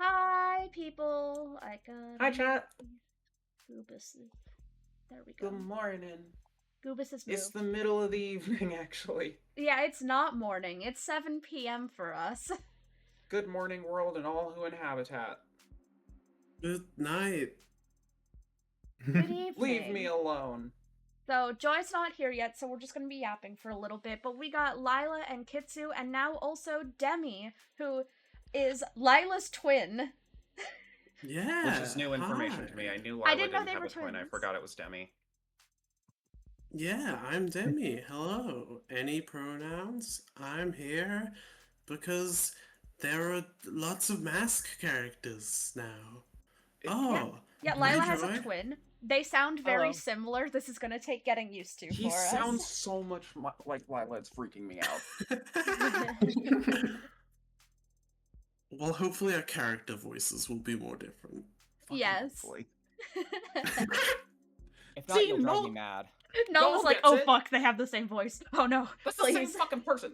Hi, people. I got Hi, chat. Goobus. There we go. Good morning. Goobus has It's moved. the middle of the evening, actually. Yeah, it's not morning. It's 7 p.m. for us. Good morning, world, and all who inhabit it. Good night. Good Leave me evening. alone. So, Joy's not here yet, so we're just gonna be yapping for a little bit. But we got Lila and Kitsu, and now also Demi, who is Lila's twin. Yeah. Which is new information to me. I knew I Lila didn't know didn't they have were a twin. I twins. forgot it was Demi. Yeah, I'm Demi. Hello. Any pronouns? I'm here because there are lots of mask characters now. Oh, Yeah, hi, Lila has a Joy. twin. They sound very Hello. similar. This is gonna take getting used to He for sounds us. so much like Lila. It's freaking me out. Well, hopefully our character voices will be more different. Yes. Hopefully. If not, See, you'll drive no- me mad. Noel was Noel like, gets oh it. fuck, they have the same voice. Oh no. That's the same fucking person.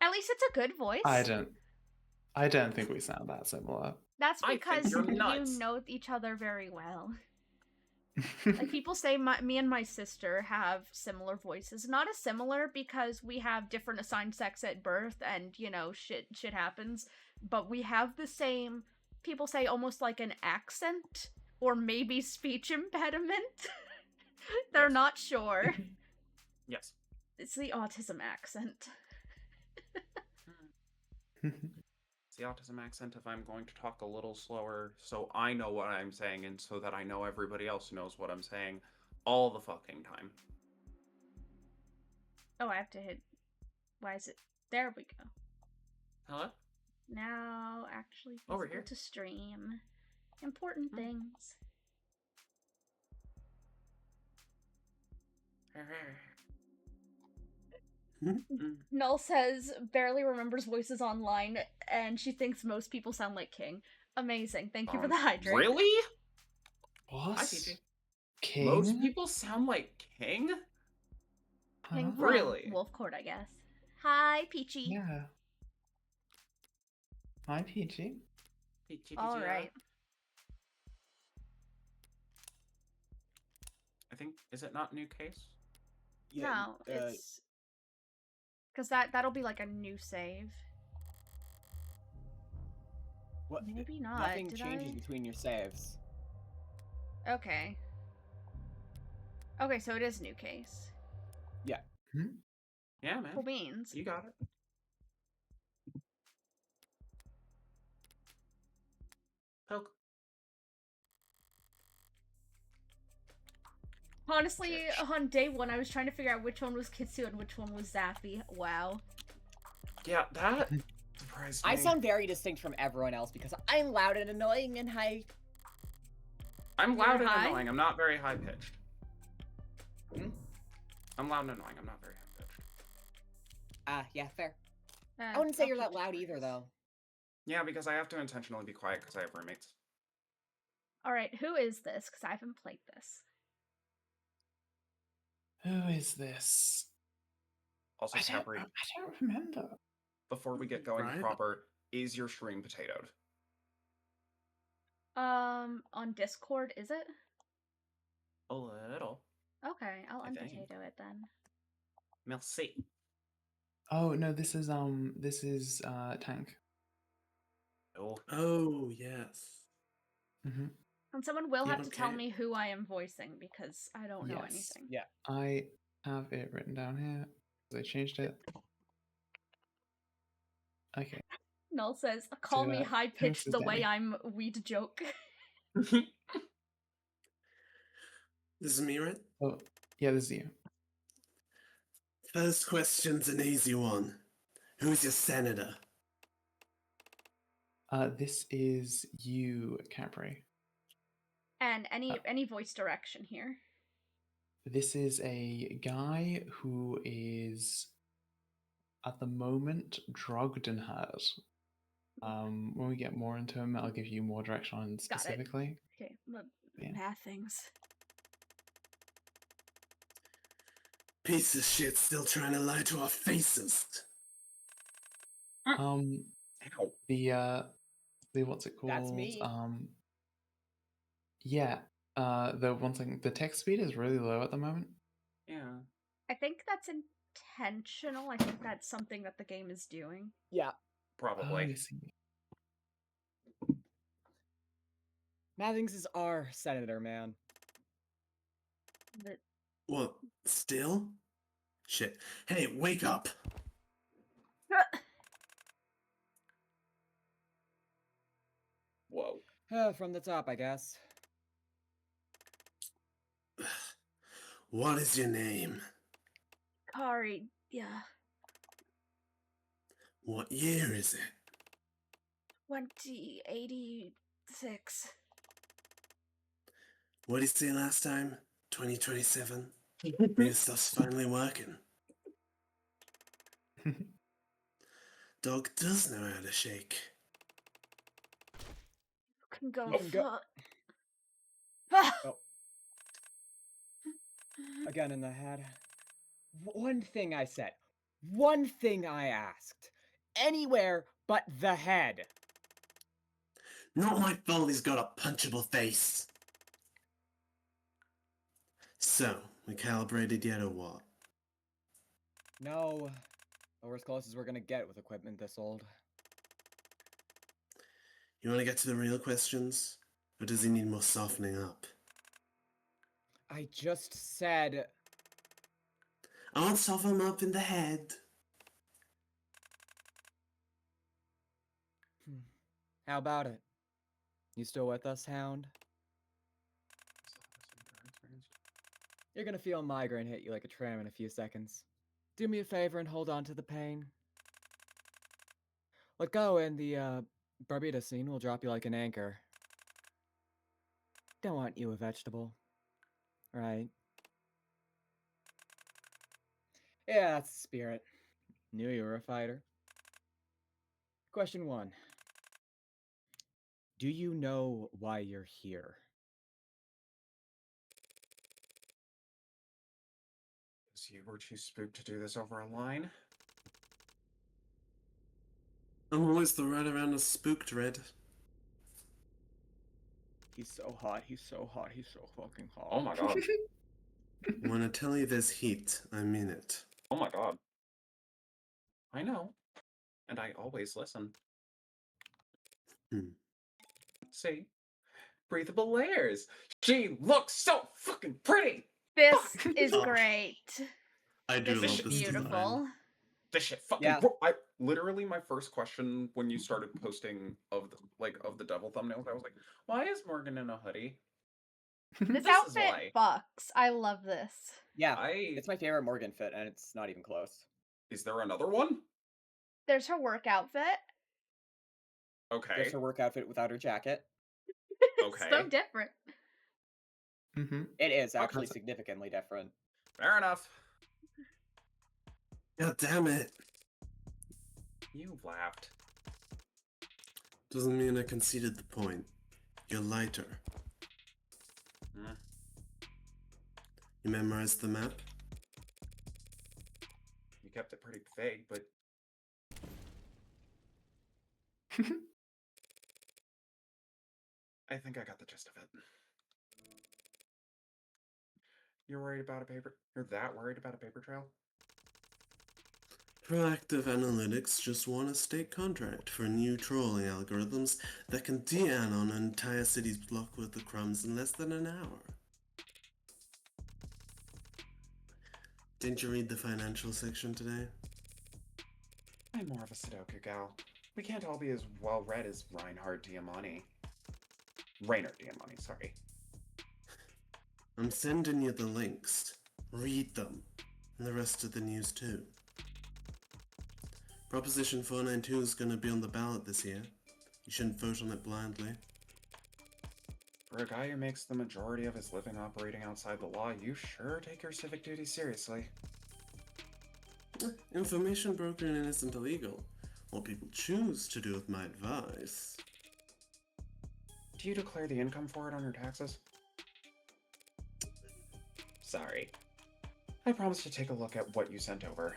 At least it's a good voice. I don't think we sound that similar. That's I think because you're you nuts. know each other very well. Like people say me and my sister have similar voices. Not as similar because we have different assigned sex at birth and, you know, shit happens, but we have the same, people say, almost like an accent or maybe speech impediment. They're Yes. not sure. Yes. It's the autism accent. It's the autism accent if I'm going to talk a little slower so I know what I'm saying and so that I know everybody else knows what I'm saying all the fucking time. Oh, I have to hit. Why is it? There we go. Hello? Now, actually, Over physical here. to stream. Important things. Null says barely remembers voices online, and she thinks most people sound like King. Amazing. Thank you for the hydrate. Really? What? Hi, PG. King? Most people sound like King? King from Really? Wolf Court, I guess. Hi, Peachy. Yeah. Hi, PG. All right. I think, is it not new case? No, it's because that'll be like a new save. What? Maybe not. Nothing Did changes I? between your saves. Okay. Okay, so it is new case. Yeah. Yeah, man. Cool beans. You got it. Poke. Honestly, on day one, I was trying to figure out which one was Kitsu and which one was Zappy. Wow. Yeah, that surprised me. I sound very distinct from everyone else because I'm loud and annoying and high. I'm loud and high? annoying. I'm not very high pitched. Hmm? I'm loud and annoying. I'm not very high pitched. Yeah, fair. I wouldn't say I'll you're keep that loud track. either, though. Yeah, because I have to intentionally be quiet because I have roommates. Alright, who is this? Because I haven't played this. Who is this? Also, Capri, I don't remember. before we get going Right. proper, is your stream potatoed? On Discord, is it? A little. Okay, I'll I think. unpotato it then. Merci. Oh no, this is Tank. Oh. Oh, yes. Mm-hmm. And someone will have to tell Okay. me who I am voicing because I don't know Yes. anything. Yeah. I have it written down here. I changed it. Okay. Null says, call me Tank high-pitched is the way Danny. I'm weed joke. This is me, right? Oh, yeah, this is you. First question's an easy one. Who's your senator? This is you, Capri. And any voice direction here. This is a guy who is, at the moment, drugged and hurt. When we get more into him, I'll give you more direction on specifically. Okay, Yeah. math things. Piece of shit still trying to lie to our faces. The see what's it called? That's me. Yeah. The one thing, the text speed is really low at the moment. Yeah. I think that's intentional. I think that's something that the game is doing. Yeah. Probably. I see. Mathings is our senator, man. But What? Still? Shit. Hey, wake up! Whoa. From the top, I guess. What is your name? Kari, yeah. What year is it? 2086. What did you say last time? 2027? Maybe stuff's finally working. Dog does know how to shake. Can go You can go- fuck. Oh. Again in the head. One thing I said. One thing I asked. Anywhere but the head. Not my fault he's got a punchable face. So, we calibrated yet or what? No. But we're as close as we're gonna get with equipment this old. You want to get to the real questions? Or does he need more softening up? I just said... I want to soften him up in the head. How about it? You still with us, Hound? You're gonna feel a migraine hit you like a tram in a few seconds. Do me a favor and hold on to the pain. Let go and the Barbuda scene will drop you like an anchor. Don't want you a vegetable. Right? Yeah, that's the spirit. Knew you were a fighter. Question 1. Do you know why you're here? So you were too spooked to do this over a line? I'm always the right around a spooked red. He's so hot, he's so hot, he's so fucking hot. Oh my god. When I tell you there's heat, I mean it. Oh my god. I know. And I always listen. See? Breathable layers. She looks so fucking pretty! This Fuck. is Oh. great. I do This love is this design. beautiful. This shit fucking Yeah. I literally my first question when you started posting of the devil thumbnails, I was like, why is Morgan in a hoodie? This This is outfit why. fucks. I love this. Yeah, I it's my favorite Morgan fit, and it's not even close. is there another one? There's her work outfit. Okay. There's her work outfit without her jacket. It's so Okay. different. It is actually That's- significantly different. Fair enough. God damn it. You laughed. Doesn't mean I conceded the point. You're lighter. Hmm. You memorized the map? You kept it pretty vague, but I think I got the gist of it. You're that worried about a paper trail? Proactive Analytics just won a state contract for new trolling algorithms that can de-anon an entire city's block worth of crumbs in less than an hour. Didn't you read the financial section today? I'm more of a Sudoku gal. We can't all be as well read as Reinhard Diamani. Rainer Diamani, sorry. I'm sending you the links. Read them. And the rest of the news too. Proposition 492 is going to be on the ballot this year. You shouldn't vote on it blindly. For a guy who makes the majority of his living operating outside the law, you sure take your civic duty seriously. Information brokering isn't illegal. What people choose to do with my advice. Do you declare the income for it on your taxes? Sorry. I promise to take a look at what you sent over.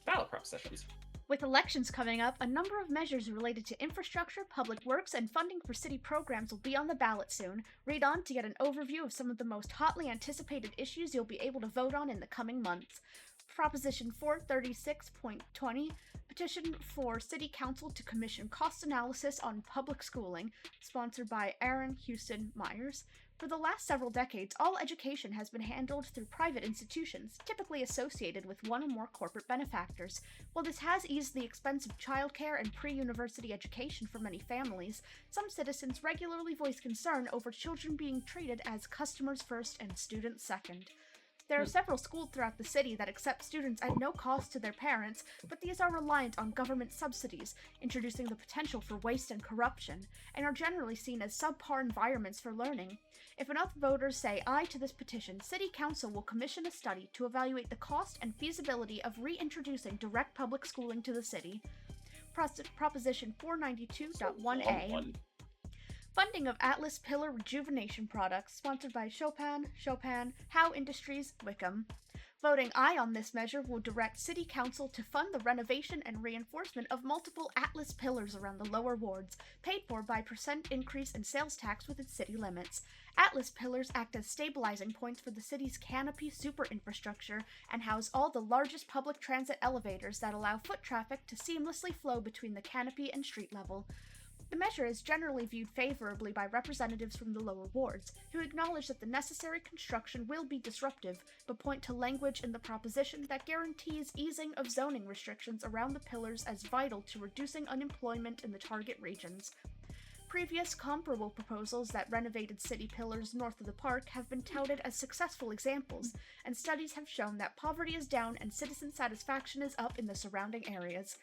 Ballot propositions. With elections coming up, a number of measures related to infrastructure, public works, and funding for city programs will be on the ballot soon. Read on to get an overview of some of the most hotly anticipated issues you'll be able to vote on in the coming months. Proposition 436.20, petition for City Council to commission cost analysis on public schooling, sponsored by Aaron Houston Myers. For the last several decades, all education has been handled through private institutions, typically associated with one or more corporate benefactors. While this has eased the expense of childcare and pre-university education for many families, some citizens regularly voice concern over children being treated as customers first and students second. There are several schools throughout the city that accept students at no cost to their parents, but these are reliant on government subsidies, introducing the potential for waste and corruption, and are generally seen as subpar environments for learning. If enough voters say aye to this petition, City Council will commission a study to evaluate the cost and feasibility of reintroducing direct public schooling to the city. Proposition 492.1a. Funding of Atlas Pillar Rejuvenation Products, sponsored by Chopin, Howe Industries, Wickham. Voting aye on this measure will direct City Council to fund the renovation and reinforcement of multiple Atlas pillars around the lower wards, paid for by % increase in sales tax within city limits. Atlas pillars act as stabilizing points for the city's canopy super infrastructure and house all the largest public transit elevators that allow foot traffic to seamlessly flow between the canopy and street level. The measure is generally viewed favorably by representatives from the lower wards, who acknowledge that the necessary construction will be disruptive, but point to language in the proposition that guarantees easing of zoning restrictions around the pillars as vital to reducing unemployment in the target regions. Previous comparable proposals that renovated city pillars north of the park have been touted as successful examples, and studies have shown that poverty is down and citizen satisfaction is up in the surrounding areas.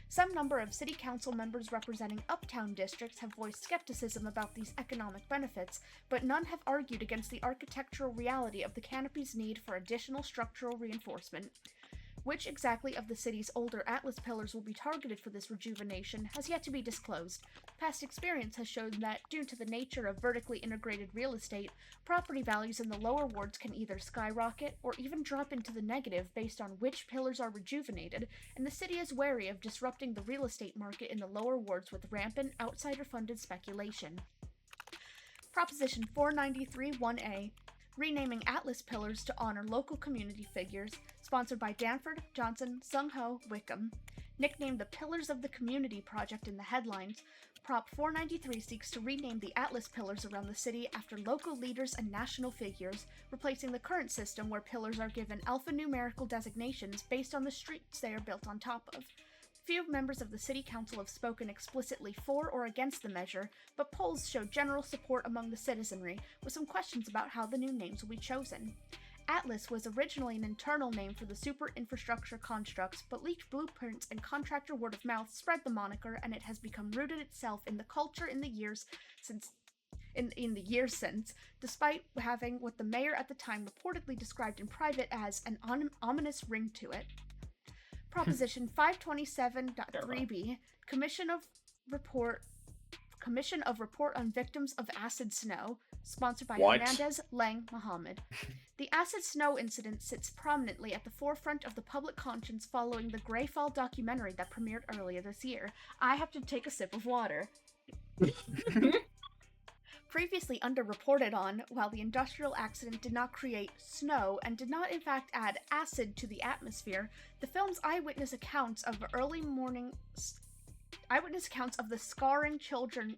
Some number of city council members representing uptown districts have voiced skepticism about these economic benefits, but none have argued against the architectural reality of the canopy's need for additional structural reinforcement. Which exactly of the city's older Atlas pillars will be targeted for this rejuvenation has yet to be disclosed. Past experience has shown that, due to the nature of vertically integrated real estate, property values in the lower wards can either skyrocket or even drop into the negative based on which pillars are rejuvenated, and the city is wary of disrupting the real estate market in the lower wards with rampant, outsider-funded speculation. Proposition 493.1a. Renaming Atlas pillars to honor local community figures, sponsored by Danford, Johnson, Sung Ho, Wickham. Nicknamed the Pillars of the Community Project in the headlines, Prop 493 seeks to rename the Atlas pillars around the city after local leaders and national figures, replacing the current system where pillars are given alphanumerical designations based on the streets they are built on top of. Few members of the City Council have spoken explicitly for or against the measure, but polls show general support among the citizenry, with some questions about how the new names will be chosen. Atlas was originally an internal name for the super infrastructure constructs, but leaked blueprints and contractor word of mouth spread the moniker, and it has become rooted itself in the culture in the years since, despite having what the mayor at the time reportedly described in private as an ominous ring to it. Proposition 527.3b, Commission of Report on Victims of Acid Snow, sponsored by Hernandez Lang Mohammed. The acid snow incident sits prominently at the forefront of the public conscience following the Greyfall documentary that premiered earlier this year. I have to take a sip of water. Previously underreported on, while the industrial accident did not create snow and did not in fact add acid to the atmosphere, the film's eyewitness accounts of the scarring children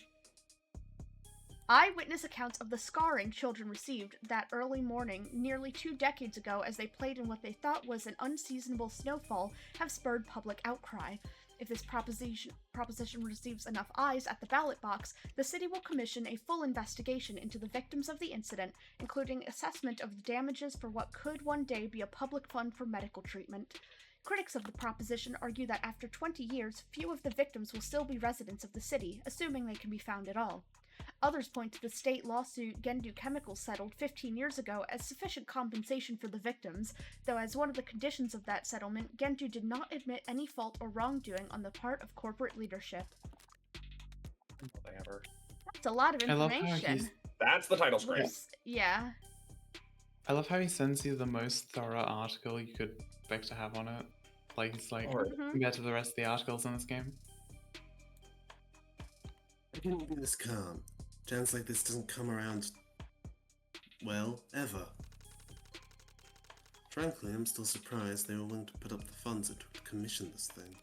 received that early morning nearly 2 decades ago as they played in what they thought was an unseasonable snowfall have spurred public outcry. If this proposition receives enough ayes at the ballot box, the city will commission a full investigation into the victims of the incident, including assessment of the damages for what could one day be a public fund for medical treatment. Critics of the proposition argue that after 20 years, few of the victims will still be residents of the city, assuming they can be found at all. Others point to the state lawsuit Gendu Chemicals settled 15 years ago as sufficient compensation for the victims, though as one of the conditions of that settlement, Gendu did not admit any fault or wrongdoing on the part of corporate leadership. Whatever. That's a lot of information. That's the title screen. Yeah. I love how he sends you the most thorough article you could expect to have on it. place, like, Or compared to the rest of the articles in this game. I didn't be this calm. Chance like this doesn't come around, well, ever. Frankly, I'm still surprised they were willing to put up the funds it took to commission this thing.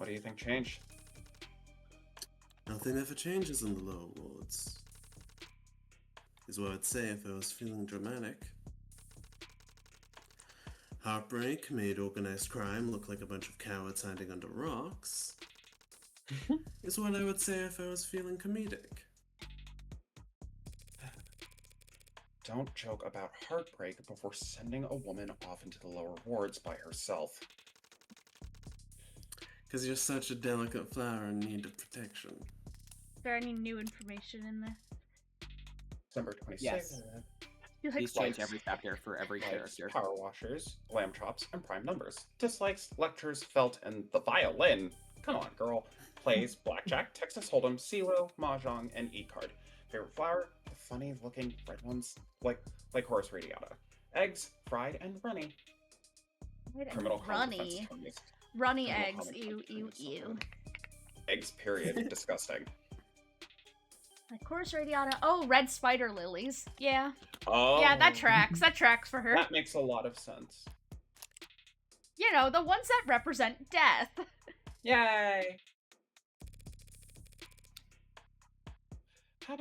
what do you think changed? Nothing ever changes in the lower wards, is what I'd say if I was feeling dramatic. Heartbreak made organized crime look like a bunch of cowards hiding under rocks, is what I would say if I was feeling comedic. Don't joke about heartbreak before sending a woman off into the lower wards by herself. Because you're such a delicate flower in need of protection. Is there any new information in there? December 26th. Yes. You like These change every chapter for every Likes, character. power washers, lamb chops, and prime numbers. Dislikes, lectures, felt, and the violin. Come on, girl. Plays blackjack, Texas Hold'em, CeeLo, mahjong, and e-card. Favorite flower? The funny-looking red ones, like Horus Radiata. Eggs, fried and runny. Criminal common defense runny. attorneys. Runny Criminal eggs. common Ew, defense ew, attorneys. ew. Eggs, period. Disgusting. Like Horus Radiata. Oh, red spider lilies. Yeah. Oh. Yeah, that tracks. That tracks for her. That makes a lot of sense. You know, the ones that represent death. Yay! How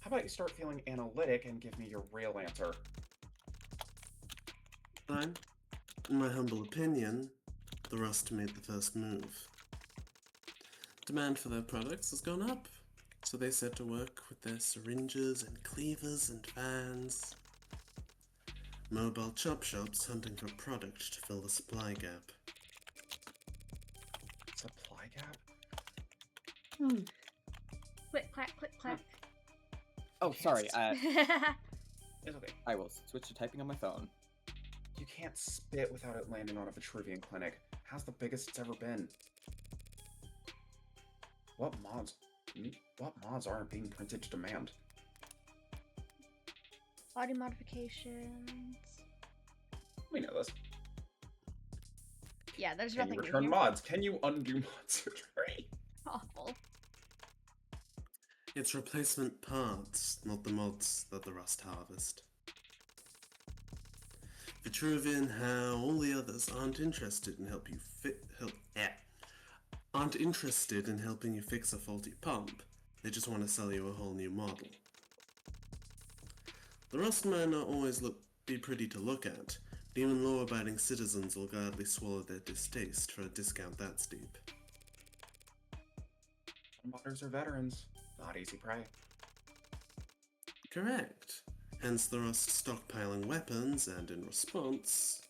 about you start feeling analytic and give me your real answer? Fine. In my humble opinion, the Rust made the first move. Demand for their products has gone up, so they set to work with their syringes and cleavers and fans. Mobile chop shops hunting for product to fill the supply gap. Supply gap? Click, clack, click, clack. Oh, sorry. It's okay. I will switch to typing on my phone. You can't spit without it landing on a Vitruvian clinic. How's the biggest it's ever been? What mods aren't being printed to demand? Body modifications. We know this. Yeah, there's Can you nothing return here. mods? Can you undo mod surgery? Awful. It's replacement parts, not the mods that the Rust harvest. Vitruvian, how all the others aren't interested in aren't interested in helping you fix a faulty pump. They just want to sell you a whole new model. The Rust might not always be pretty to look at, but even law-abiding citizens will gladly swallow their distaste for a discount that steep. Modders are veterans, not easy prey. Correct. Hence the Rust stockpiling weapons, and in response...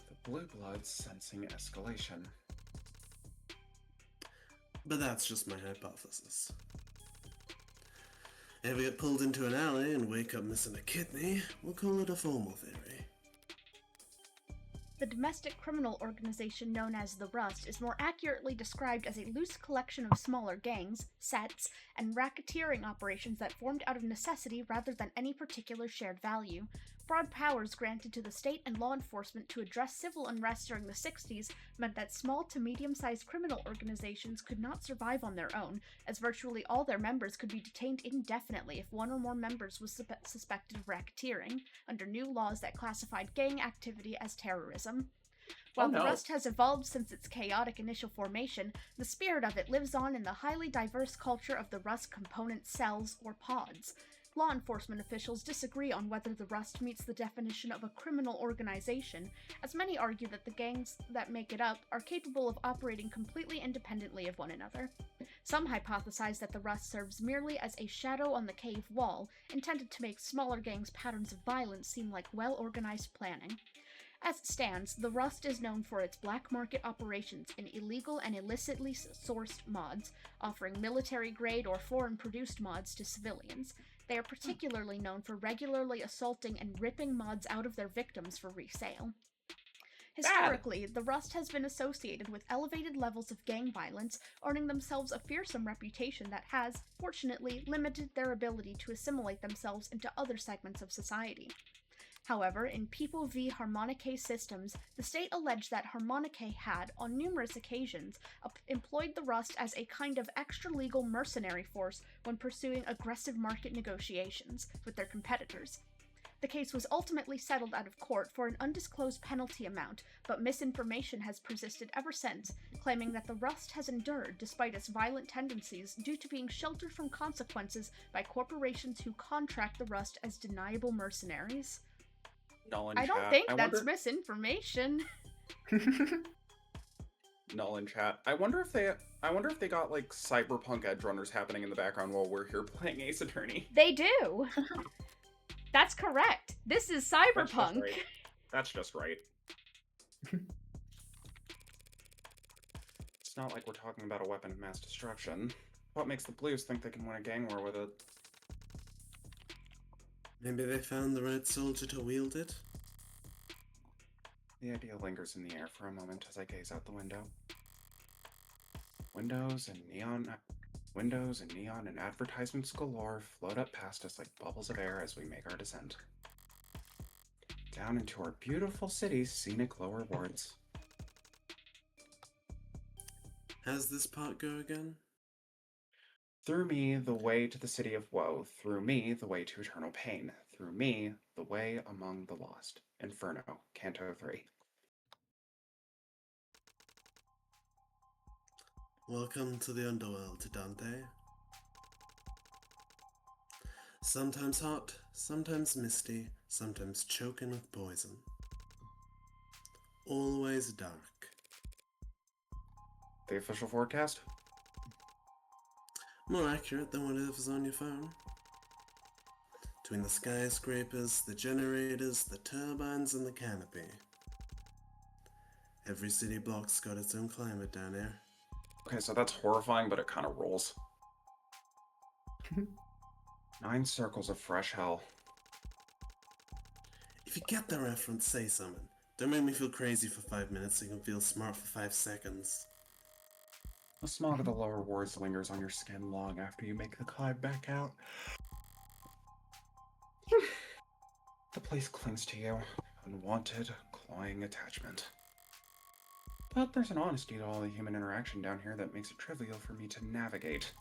The Blue Bloods sensing escalation. But that's just my hypothesis. Ever get pulled into an alley and wake up missing a kidney, we'll call it a formal theory. The domestic criminal organization known as the Rust is more accurately described as a loose collection of smaller gangs, sets, and racketeering operations that formed out of necessity rather than any particular shared value. Broad powers granted to the state and law enforcement to address civil unrest during the 60s meant that small to medium-sized criminal organizations could not survive on their own, as virtually all their members could be detained indefinitely if one or more members was suspected of racketeering, under new laws that classified gang activity as terrorism. While the Rust has evolved since its chaotic initial formation, the spirit of it lives on in the highly diverse culture of the Rust component cells, or pods. Law enforcement officials disagree on whether the Rust meets the definition of a criminal organization, as many argue that the gangs that make it up are capable of operating completely independently of one another. Some hypothesize that the Rust serves merely as a shadow on the cave wall, intended to make smaller gangs' patterns of violence seem like well-organized planning. As it stands, the Rust is known for its black market operations in illegal and illicitly sourced mods, offering military-grade or foreign-produced mods to civilians. They are particularly known for regularly assaulting and ripping mods out of their victims for resale. Historically, the Rust has been associated with elevated levels of gang violence, earning themselves a fearsome reputation that has, fortunately, limited their ability to assimilate themselves into other segments of society. However, in People v. Harmonique Systems, the state alleged that Harmonique had, on numerous occasions, employed the Rust as a kind of extra-legal mercenary force when pursuing aggressive market negotiations with their competitors. The case was ultimately settled out of court for an undisclosed penalty amount, but misinformation has persisted ever since, claiming that the Rust has endured despite its violent tendencies due to being sheltered from consequences by corporations who contract the Rust as deniable mercenaries. Null in I don't chat. think I that's wonder... misinformation. Null in chat. I wonder if they got like cyberpunk edge runners happening in the background while we're here playing Ace Attorney. They do. That's correct. This is cyberpunk. That's just right. It's not like we're talking about a weapon of mass destruction. What makes the Blues think they can win a gang war with it? Maybe they found the right soldier to wield it? The idea lingers in the air for a moment as I gaze out the window. Windows and neon and advertisements galore float up past us like bubbles of air as we make our descent. Down into our beautiful city's scenic lower wards. How's this part go again? Through me, the way to the city of woe. Through me, the way to eternal pain. Through me, the way among the lost. Inferno, Canto 3. Welcome to the underworld, Dante. Sometimes hot, sometimes misty, sometimes choking with poison. Always dark. The official forecast? More accurate than whatever's on your phone. Between the skyscrapers, the generators, the turbines, and the canopy. Every city block's got its own climate down here. Okay, so that's horrifying, but it kind of rolls. 9 circles of fresh hell. If you get the reference, say something. Don't make me feel crazy for 5 minutes so you can feel smart for 5 seconds. The smog of the lower wards lingers on your skin long after you make the climb back out. The place clings to you, unwanted, cloying attachment. But there's an honesty to all the human interaction down here that makes it trivial for me to navigate.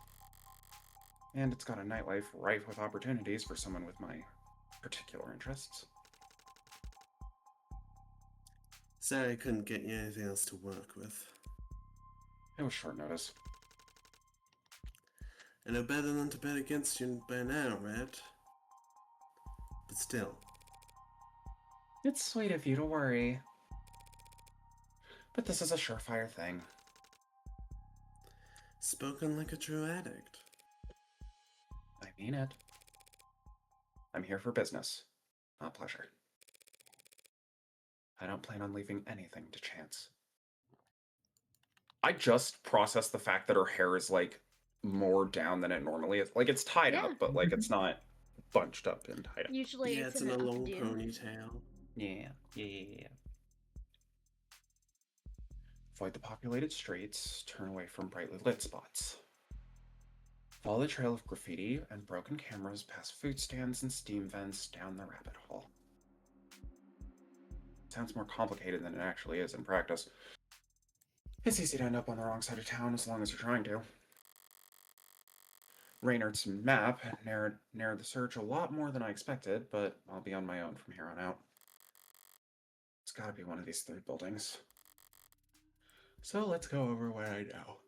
And it's got a nightlife rife with opportunities for someone with my particular interests. Sorry I couldn't get you anything else to work with. It was short notice. I know better than to bet against you by now, right? But still. It's sweet of you to worry. But this is a surefire thing. Spoken like a true addict. I mean it. I'm here for business, not pleasure. I don't plan on leaving anything to chance. I just processed the fact that her hair is, like, more down than it normally is. Like, it's tied up, but, like, it's not bunched up and tied up. Usually Yeah, it's in a an long updo. ponytail. Yeah. Avoid the populated streets, turn away from brightly lit spots. Follow the trail of graffiti and broken cameras past food stands and steam vents down the rabbit hole. Sounds more complicated than it actually is in practice. It's easy to end up on the wrong side of town as long as you're trying to. Reynard's map narrowed the search a lot more than I expected, but I'll be on my own from here on out. It's gotta be one of these 3 buildings. So let's go over what I know.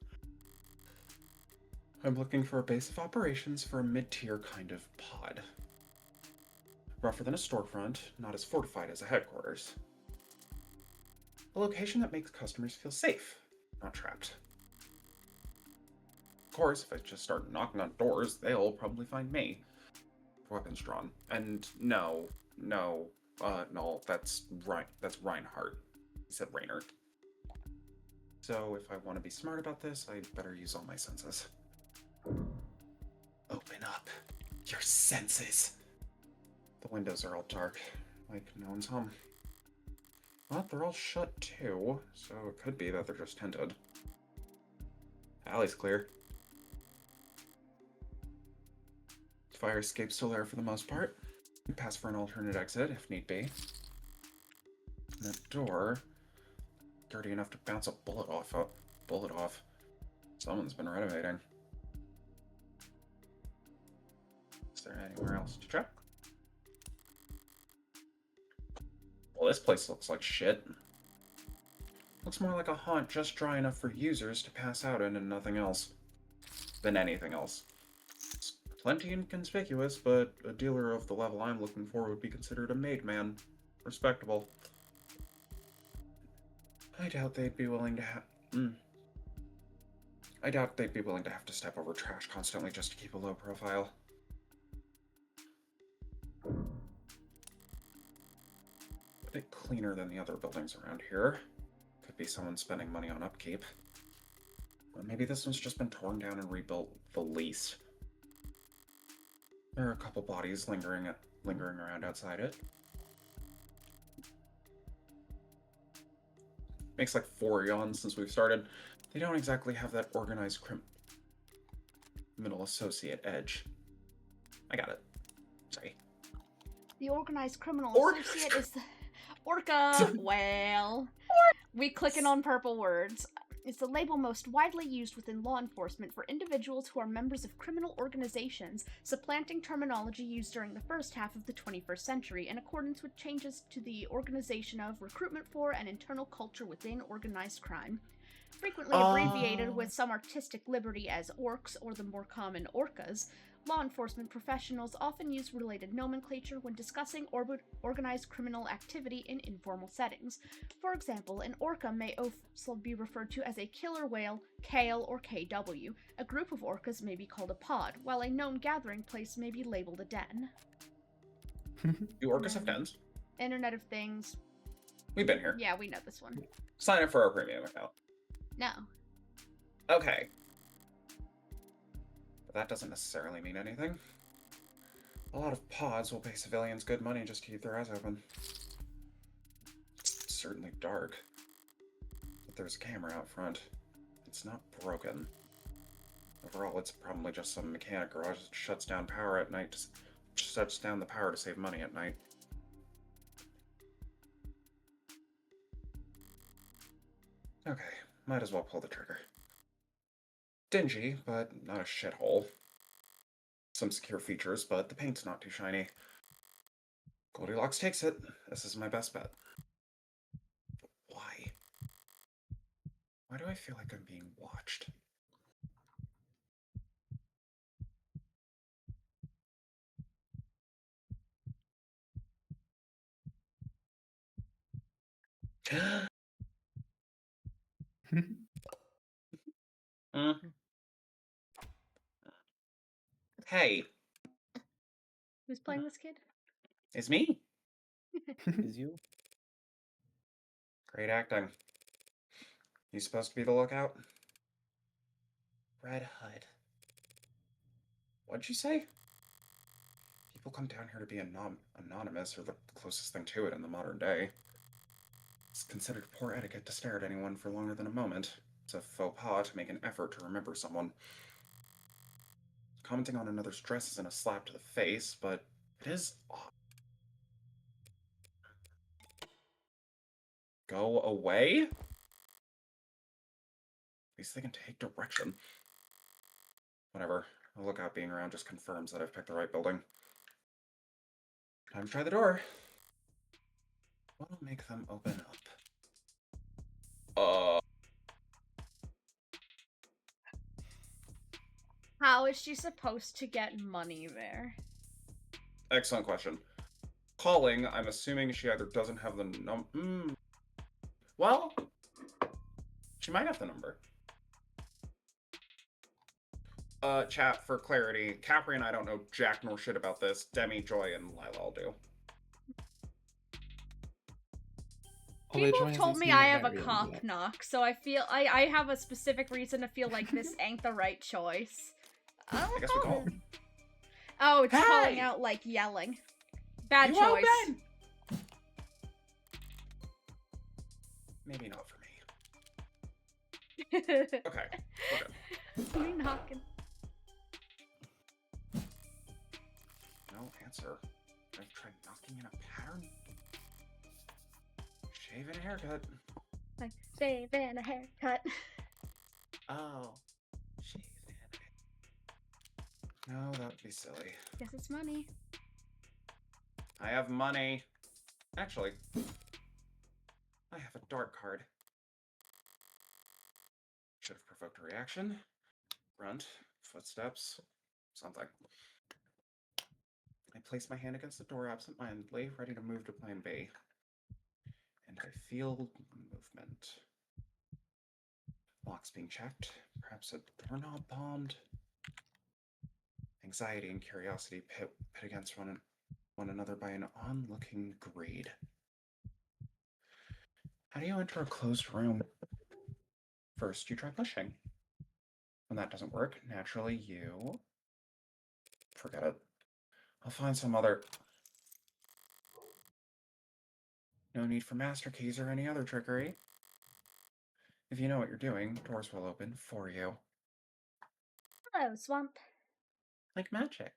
I'm looking for a base of operations for a mid-tier kind of pod. Rougher than a storefront, not as fortified as a headquarters. A location that makes customers feel safe, not trapped. Of course, if I just start knocking on doors, they'll probably find me. Weapons drawn. And no, that's Reinhardt. He said Reynard. So if I want to be smart about this, I better use all my senses. Open up your senses. The windows are all dark, like no one's home. But they're all shut too, so it could be that they're just tinted. Alley's clear. Fire escape's still there for the most part. Pass for an alternate exit if need be. And that door, dirty enough to bounce a bullet off. Someone's been renovating. Is there anywhere else to check? Well, this place looks like shit. Looks more like a haunt just dry enough for users to pass out in and nothing else. Than anything else. It's plenty inconspicuous, but a dealer of the level I'm looking for would be considered a made man. Respectable. I doubt they'd be willing to have to step over trash constantly just to keep a low profile. A bit cleaner than the other buildings around here. Could be someone spending money on upkeep. Or maybe this one's just been torn down and rebuilt the least. There are a couple bodies lingering around outside it. Makes like 4 yawns since we've started. They don't exactly have that organized criminal associate edge. I got it. Sorry. The organized criminal associate is the Orca. Well, we clicking on purple words. It's the label most widely used within law enforcement for individuals who are members of criminal organizations, supplanting terminology used during the first half of the 21st century in accordance with changes to the organization of, recruitment for, and internal culture within organized crime. Frequently abbreviated with some artistic liberty as orcs or the more common orcas, law enforcement professionals often use related nomenclature when discussing organized criminal activity in informal settings. For example, an orca may also be referred to as a killer whale, KALE, or KW. A group of orcas may be called a pod, while a known gathering place may be labeled a den. Do orcas have dens? Internet of Things. We've been here. Yeah, we know this one. Sign up for our premium account. No. Okay. But that doesn't necessarily mean anything. A lot of pods will pay civilians good money just to keep their eyes open. It's certainly dark. But there's a camera out front. It's not broken. Overall, it's probably just some mechanic garage that shuts down power at night. Shuts down the power to save money at night. Okay, might as well pull the trigger. Dingy, but not a shithole. Some secure features, but the paint's not too shiny. Goldilocks takes it. This is my best bet. But why? Why do I feel like I'm being watched? Hey. Who's playing this kid? It's me. Is you? Great acting. You supposed to be the lookout? Red Hood. What'd you say? People come down here to be anonymous, or the closest thing to it in the modern day. It's considered poor etiquette to stare at anyone for longer than a moment. It's a faux pas to make an effort to remember someone. Commenting on another's dress isn't a slap to the face, but it is odd. Go away? At least they can take direction. Whatever. A lookout being around just confirms that I've picked the right building. Time to try the door. What'll make them open up? How is she supposed to get money there? Excellent question. Calling, I'm assuming she either doesn't have the well, she might have the number. Chat, for clarity, Capri and I don't know jack nor shit about this. Demi, Joy, and Lila all do. People have told me I have a cock knock, so I feel I have a specific reason to feel like this ain't the right choice. I guess we call. Oh, it's calling out like yelling. Bad choice. Open! Maybe not for me. Okay, we're good. Who knocking? No answer. I've tried knocking in a pattern. Shave and a haircut. Like, shave and a haircut. Oh. Shave and a No, that would be silly. Guess it's money. I have money. Actually, I have a dark card. Should have provoked a reaction. Grunt, footsteps, something. I place my hand against the door absentmindedly, ready to move to plan B. And I feel movement. Locks being checked, perhaps a doorknob bombed. Anxiety and curiosity pit against one another by an onlooking greed. How do you enter a closed room? First, you try pushing. When that doesn't work, naturally you... Forget it. I'll find some other... No need for master keys or any other trickery. If you know what you're doing, doors will open for you. Hello, Swamp. Like magic.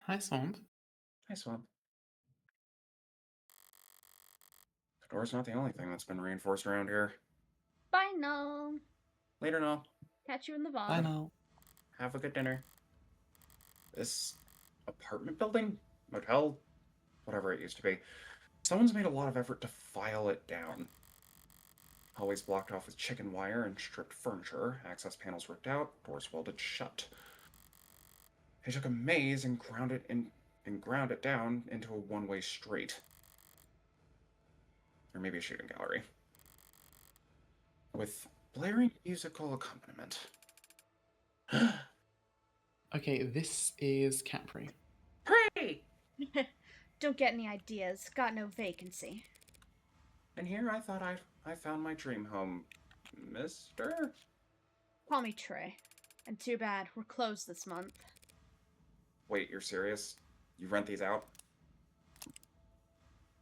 Hi, Swamp. Hi, Swamp. The door's not the only thing that's been reinforced around here. Bye, no. Later, Null. Catch you in the Bye VOD. now. Have a good dinner. This apartment building? Motel? Whatever it used to be. Someone's made a lot of effort to file it down. Hallways blocked off with chicken wire and stripped furniture, access panels ripped out, doors welded shut. They took a maze and ground it down into a one-way street. Or maybe a shooting gallery. With blaring musical accompaniment. Okay, this is Capri. Hooray! Don't get any ideas. Got no vacancy. And here I thought I found my dream home, mister? Call me Trey. And too bad, we're closed this month. Wait, you're serious? You rent these out?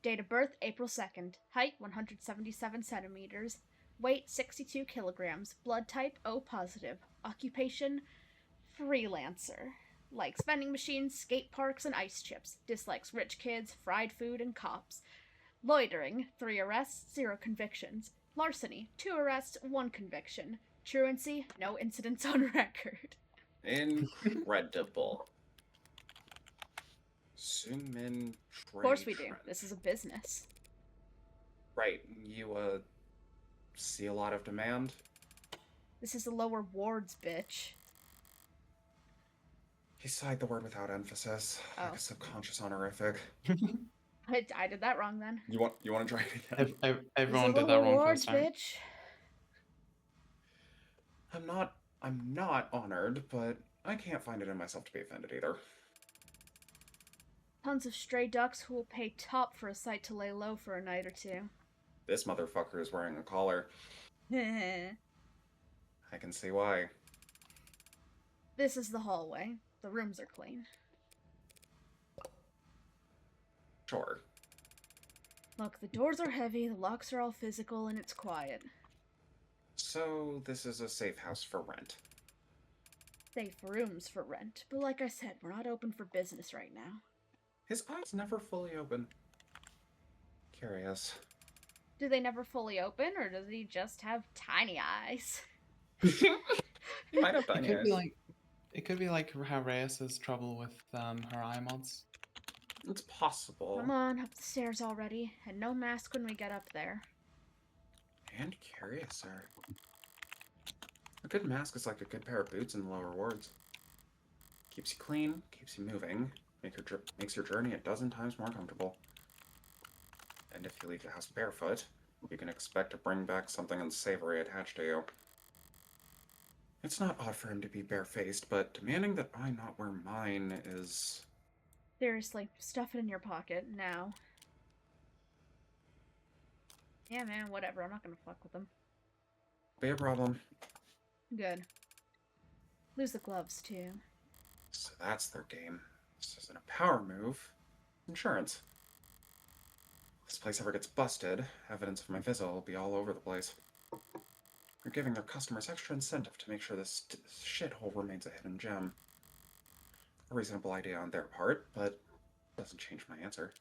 Date of birth, April 2nd. Height, 177 centimeters. Weight, 62 kilograms. Blood type, O positive. Occupation, freelancer. Likes vending machines, skate parks, and ice chips. Dislikes rich kids, fried food, and cops. Loitering, 3 arrests, 0 convictions. Larceny, 2 arrests, 1 conviction. Truancy, no incidents on record. Incredible. Sumin Of course we do. This is a business. Right. You, see a lot of demand? This is the lower wards, bitch. He sighed the word without emphasis, like a subconscious honorific. I did that wrong then. You want to try it again? Everyone This is did that lower wrong wards, first time. bitch. I'm not honored, but I can't find it in myself to be offended either. Tons of stray ducks who will pay top for a site to lay low for a night or two. This motherfucker is wearing a collar. I can see why. This is the hallway. The rooms are clean. Sure. Look, the doors are heavy, the locks are all physical, and it's quiet. So, this is a safe house for rent. Safe rooms for rent. But like I said, we're not open for business right now. His eyes never fully open. Curious. Do they never fully open, or does he just have tiny eyes? He might have It tiny could be eyes. like, it could be like how Reyes has trouble with her eye mods. It's possible. Come on, up the stairs already, and no mask when we get up there. And curiouser. A good mask is like a good pair of boots in the lower wards. Keeps you clean, keeps you moving, makes your journey a dozen times more comfortable. And if you leave the house barefoot, you can expect to bring back something unsavory attached to you. It's not odd for him to be barefaced, but demanding that I not wear mine is... Seriously, stuff it in your pocket, now. Yeah, man, whatever, I'm not gonna fuck with them. Be a problem. Good. Lose the gloves, too. So that's their game. This isn't a power move. Insurance. If this place ever gets busted, evidence of my visit will be all over the place. They're giving their customers extra incentive to make sure this shithole remains a hidden gem. A reasonable idea on their part, but Doesn't change my answer.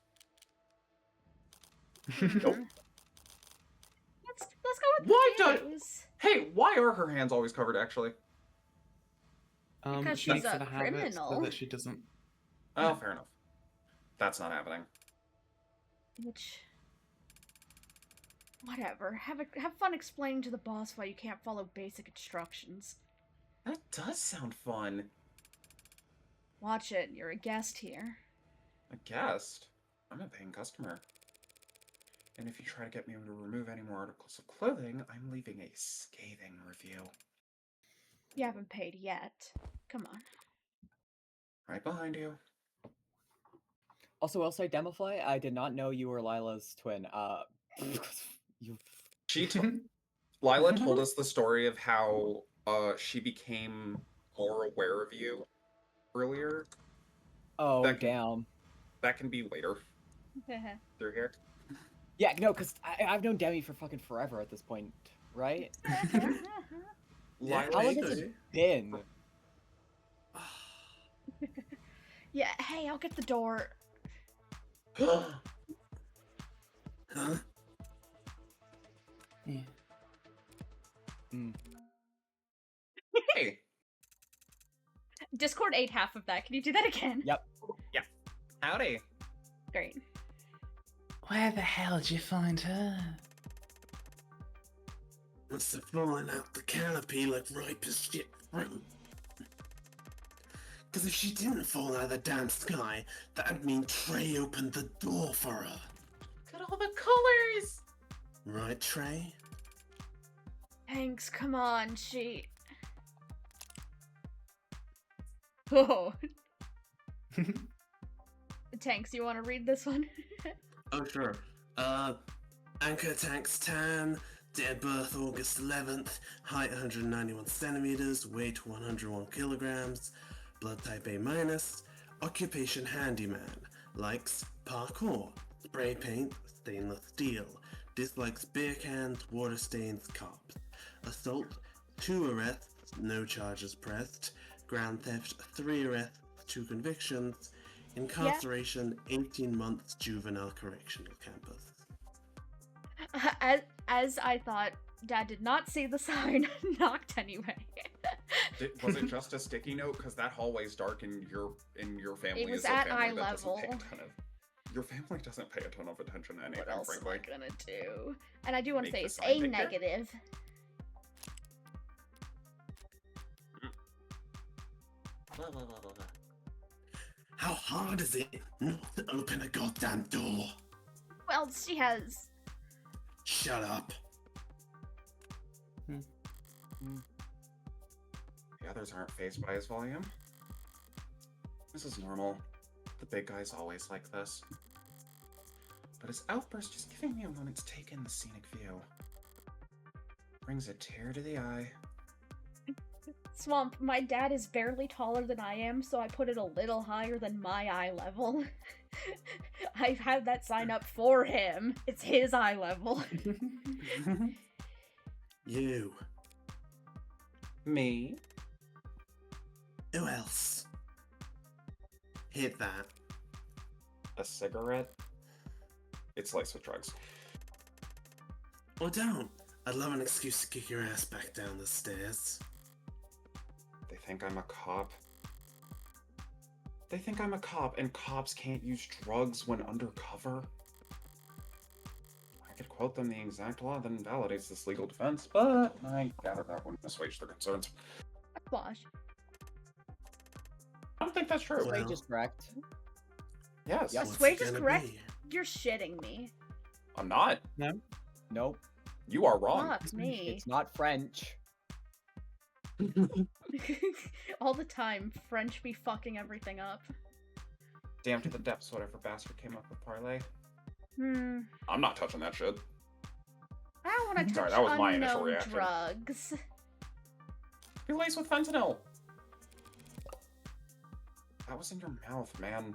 Nope. Let's go with Why the don't- views. Hey, why are her hands always covered, actually? Because she she's makes a it a habit so criminal. that she doesn't. Oh, fair enough. That's not happening. Which, whatever. Have fun explaining to the boss why you can't follow basic instructions. That does sound fun. Watch it. You're a guest here. A guest? I'm a paying customer. And if you try to get me to remove any more articles of clothing, I'm leaving a scathing review. You haven't paid yet. Come on. Right behind you. Also, I'll say DemiFly, I did not know you were Lila's twin. You... She Lila told us the story of how she became more aware of you earlier. Oh, That can- damn. That can be later through here. Yeah, no, because I've known Demi for fucking forever at this point, right? Lila, How long has it been? Yeah, hey, I'll get the door. Huh? Yeah. hey, Discord ate half of that. Can you do that again? Yep. howdy. Great. Where the hell did you find her? Must have fallen out the canopy like ripe as shit fruit. Because if she didn't fall out of the damn sky, that'd mean Trey opened the door for her. Look at all the colors. Right, Trey? Thanks, come on, she... Oh. Tanks, you want to read this one? Oh, sure. Anchor Tanks Tan, date of birth August 11th, height 191 centimeters, weight 101 kilograms, blood type A minus, occupation handyman, likes parkour, spray paint, stainless steel, dislikes beer cans, water stains, cops, assault, 2 arrests, no charges pressed, grand theft, 3 arrests, 2 convictions, incarceration, 18 months juvenile correctional campus. As I thought, Dad did not see the sign. Knocked anyway. Was it just a sticky note? Because that hallway's dark, and your family It was is a at family eye that doesn't level. pay a ton of. Your family doesn't pay a ton of attention to anything, What else am I frankly. gonna do? And I do want to Make say the it's sign a bigger? negative. How hard is it not to open a goddamn door? Well, she has. Shut up. The others aren't phased by his volume. This is normal. The big guy's always like this. But his outburst is giving me a moment to take in the scenic view. Brings a tear to the eye. Swamp, my dad is barely taller than I am, so I put it a little higher than my eye level. I've had that sign up for him. It's his eye level. You. Me? Who else? Hit that. A cigarette? It's laced with drugs. Or don't. I'd love an excuse to kick your ass back down the stairs. They think I'm a cop. They think I'm a cop, and cops can't use drugs when undercover. I could quote them the exact law that invalidates this legal defense, but I gather that wouldn't assuage their concerns. Wash. I don't think that's true. Well- Rage is correct. Yes. Yep. What's Swage it is gonna correct. be? You're shitting me. I'm not. Nope. You are wrong. Fuck me. It's not French. All the time, French be fucking everything up. Damn to the depths, whatever bastard came up with parlay. I'm not touching that shit. I don't want to Sorry, touch that was my initial unknown reaction. drugs. You're laced with fentanyl. That was in your mouth, man.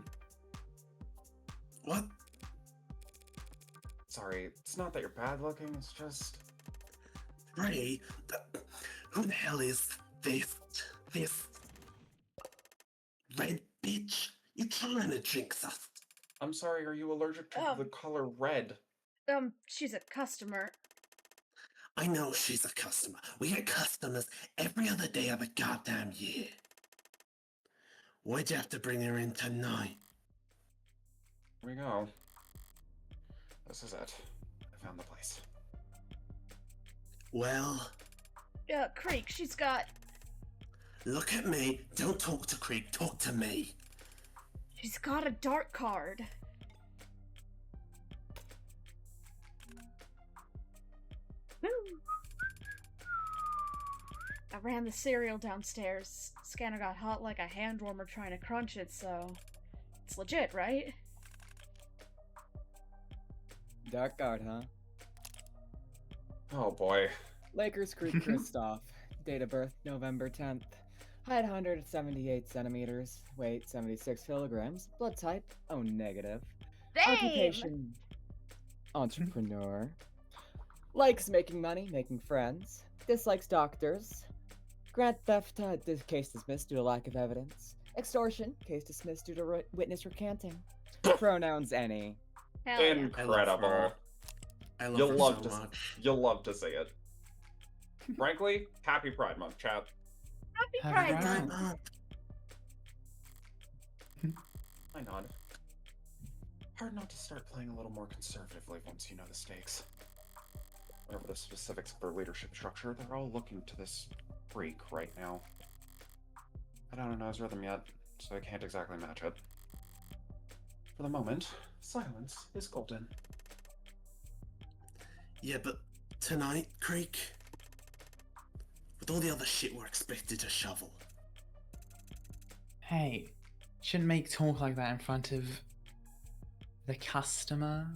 What? Sorry, it's not that you're bad looking, it's just... Ray, who the hell is this red bitch? You trying to jinx us? I'm sorry, are you allergic to the Um. color red? She's a customer. I know she's a customer. We get customers every other day of the goddamn year. Why'd you have to bring her in tonight? Here we go. This is it. I found the place. Well, Creek, she's got... look at me. Don't talk to Creek. Talk to me. She's got a dark card. Woo. I ran the cereal downstairs. Scanner got hot like a hand warmer trying to crunch it, so... It's legit, right? Dark guard, huh? Oh boy. Lakers Creek Kristoff. Date of birth November 10th. Height 178 centimeters. Weight 76 kilograms. Blood type O negative. Same! Occupation entrepreneur. Likes making money, making friends. Dislikes doctors. Grand theft, case dismissed due to lack of evidence. Extortion, case dismissed due to witness recanting. Pronouns any. Hell yeah. Incredible. I love You'll her love so to much. you'll love to see it. Frankly, happy Pride Month, chat. Happy Happy Pride Pride Month. Month. I nod. Hard not to start playing a little more conservatively once you know the stakes. Whatever the specifics of their leadership structure, they're all looking to this freak right now. I don't know his rhythm yet, so I can't exactly match it. For the moment, silence is golden. Yeah, but tonight, Creek, with all the other shit we're expected to shovel. Hey, shouldn't make talk like that in front of the customer.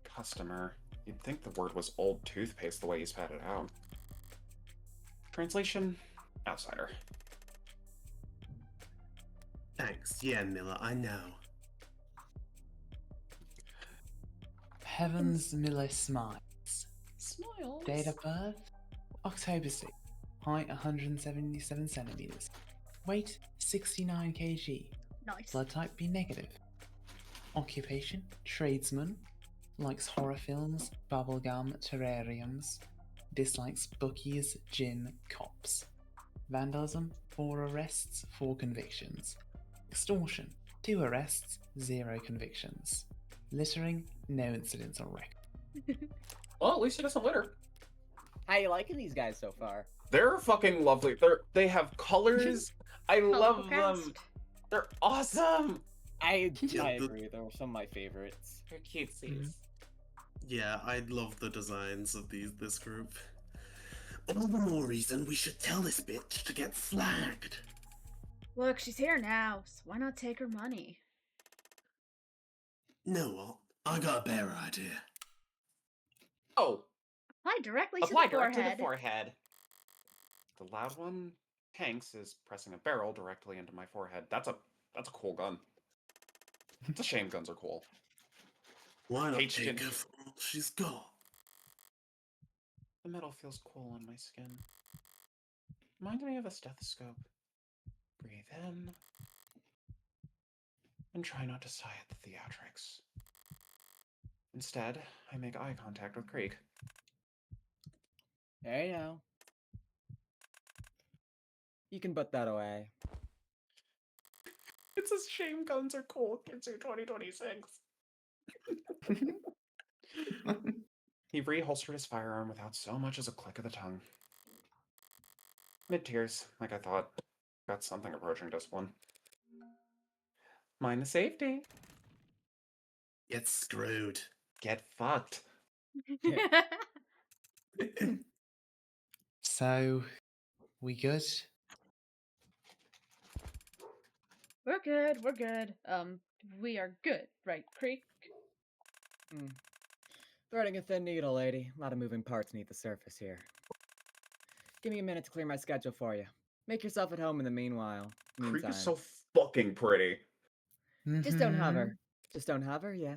Customer. You'd think the word was old toothpaste the way he spat it out. Translation: outsider. Thanks, yeah, Miller, I know. Heavens Miller Smiles. Smiles. Date of birth? October 6th. Height 177 centimeters. Weight 69 kg. Nice. Blood type B negative. Occupation tradesman. Likes horror films, bubblegum, terrariums. Dislikes bookies, gin, cops. Vandalism 4 arrests, 4 convictions. Extortion 2 arrests, 0 convictions. Littering no incidents on record. Well, at least he doesn't litter. How you liking these guys so far? They're fucking lovely. They have colors. I love them. They're awesome. I Yeah, agree. They were some of my favorites. They're cutesies. Yeah, I love the designs of this group. All the more reason we should tell this bitch to get flagged. Look, she's here now, so why not take her money? Know what? I got a better idea. Oh, Apply directly apply to the direct forehead. to the forehead. The loud one, Hanks, is pressing a barrel directly into my forehead. That's a cool gun. It's a shame guns are cool. Why not H take can- her for all she's got? The metal feels cool on my skin. Reminds me of a stethoscope. Breathe in. And try not to sigh at the theatrics. Instead, I make eye contact with Creek. There you know. You can put that away. It's a shame guns are cool. Kids are 2026. He reholstered his firearm without so much as a click of the tongue. Mid-tears, like I thought. Got something approaching discipline. Mind the safety. Get screwed. Get fucked. So, we good? We're good, we're good. We are good, right, Creek? Threading a thin needle, lady. A lot of moving parts beneath the surface here. Give me a minute to clear my schedule for you. Make yourself at home in the meanwhile. Creek Meantime. is so fucking pretty. Just don't have Mhm. her. Just don't have her, yeah.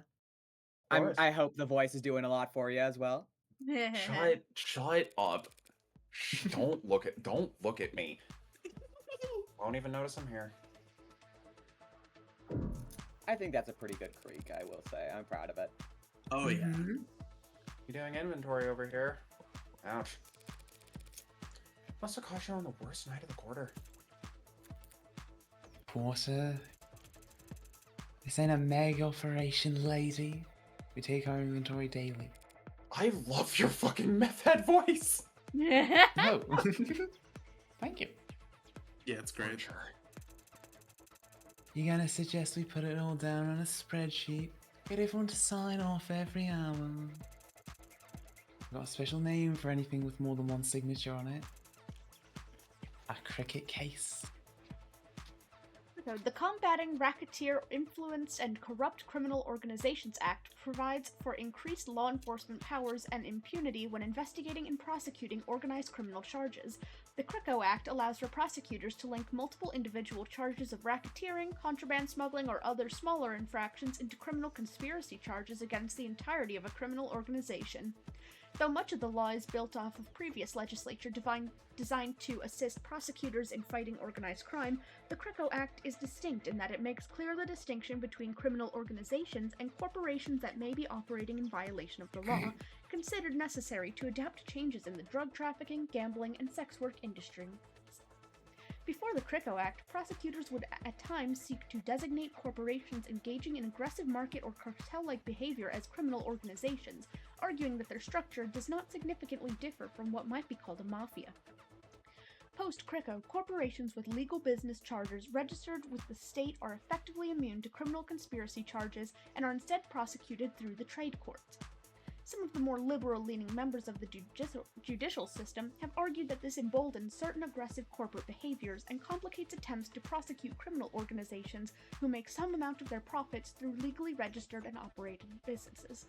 course. I hope the voice is doing a lot for you as well. Shut up. Don't look at me. Won't even notice I'm here. I think that's a pretty good creek, I will say. I'm proud of it. Oh yeah. Mhm. You doing inventory over here? Ouch. Must have caught you on the worst night of the quarter. Porter, this ain't a meg operation, lady. We take our inventory daily. I love your fucking meth head voice! Oh, thank you. Yeah, it's great. Sure. You gonna suggest we put it all down on a spreadsheet? Get everyone to sign off every hour. Got a special name for anything with more than one signature on it. A cricket case. The Combating Racketeer Influenced and Corrupt Criminal Organizations Act provides for increased law enforcement powers and impunity when investigating and prosecuting organized criminal charges. The CRICO Act allows for prosecutors to link multiple individual charges of racketeering, contraband smuggling, or other smaller infractions into criminal conspiracy charges against the entirety of a criminal organization. Though much of the law is built off of previous legislature designed to assist prosecutors in fighting organized crime, the CRICO Act is distinct in that it makes clear the distinction between criminal organizations and corporations that may be operating in violation of the law, considered necessary to adapt to changes in the drug trafficking, gambling, and sex work industry. Before the CRICO Act, prosecutors would at times seek to designate corporations engaging in aggressive market or cartel-like behavior as criminal organizations, arguing that their structure does not significantly differ from what might be called a mafia. Post-CRICO, corporations with legal business charters registered with the state are effectively immune to criminal conspiracy charges and are instead prosecuted through the trade courts. Some of the more liberal-leaning members of the judicial system have argued that this emboldens certain aggressive corporate behaviors and complicates attempts to prosecute criminal organizations who make some amount of their profits through legally registered and operated businesses.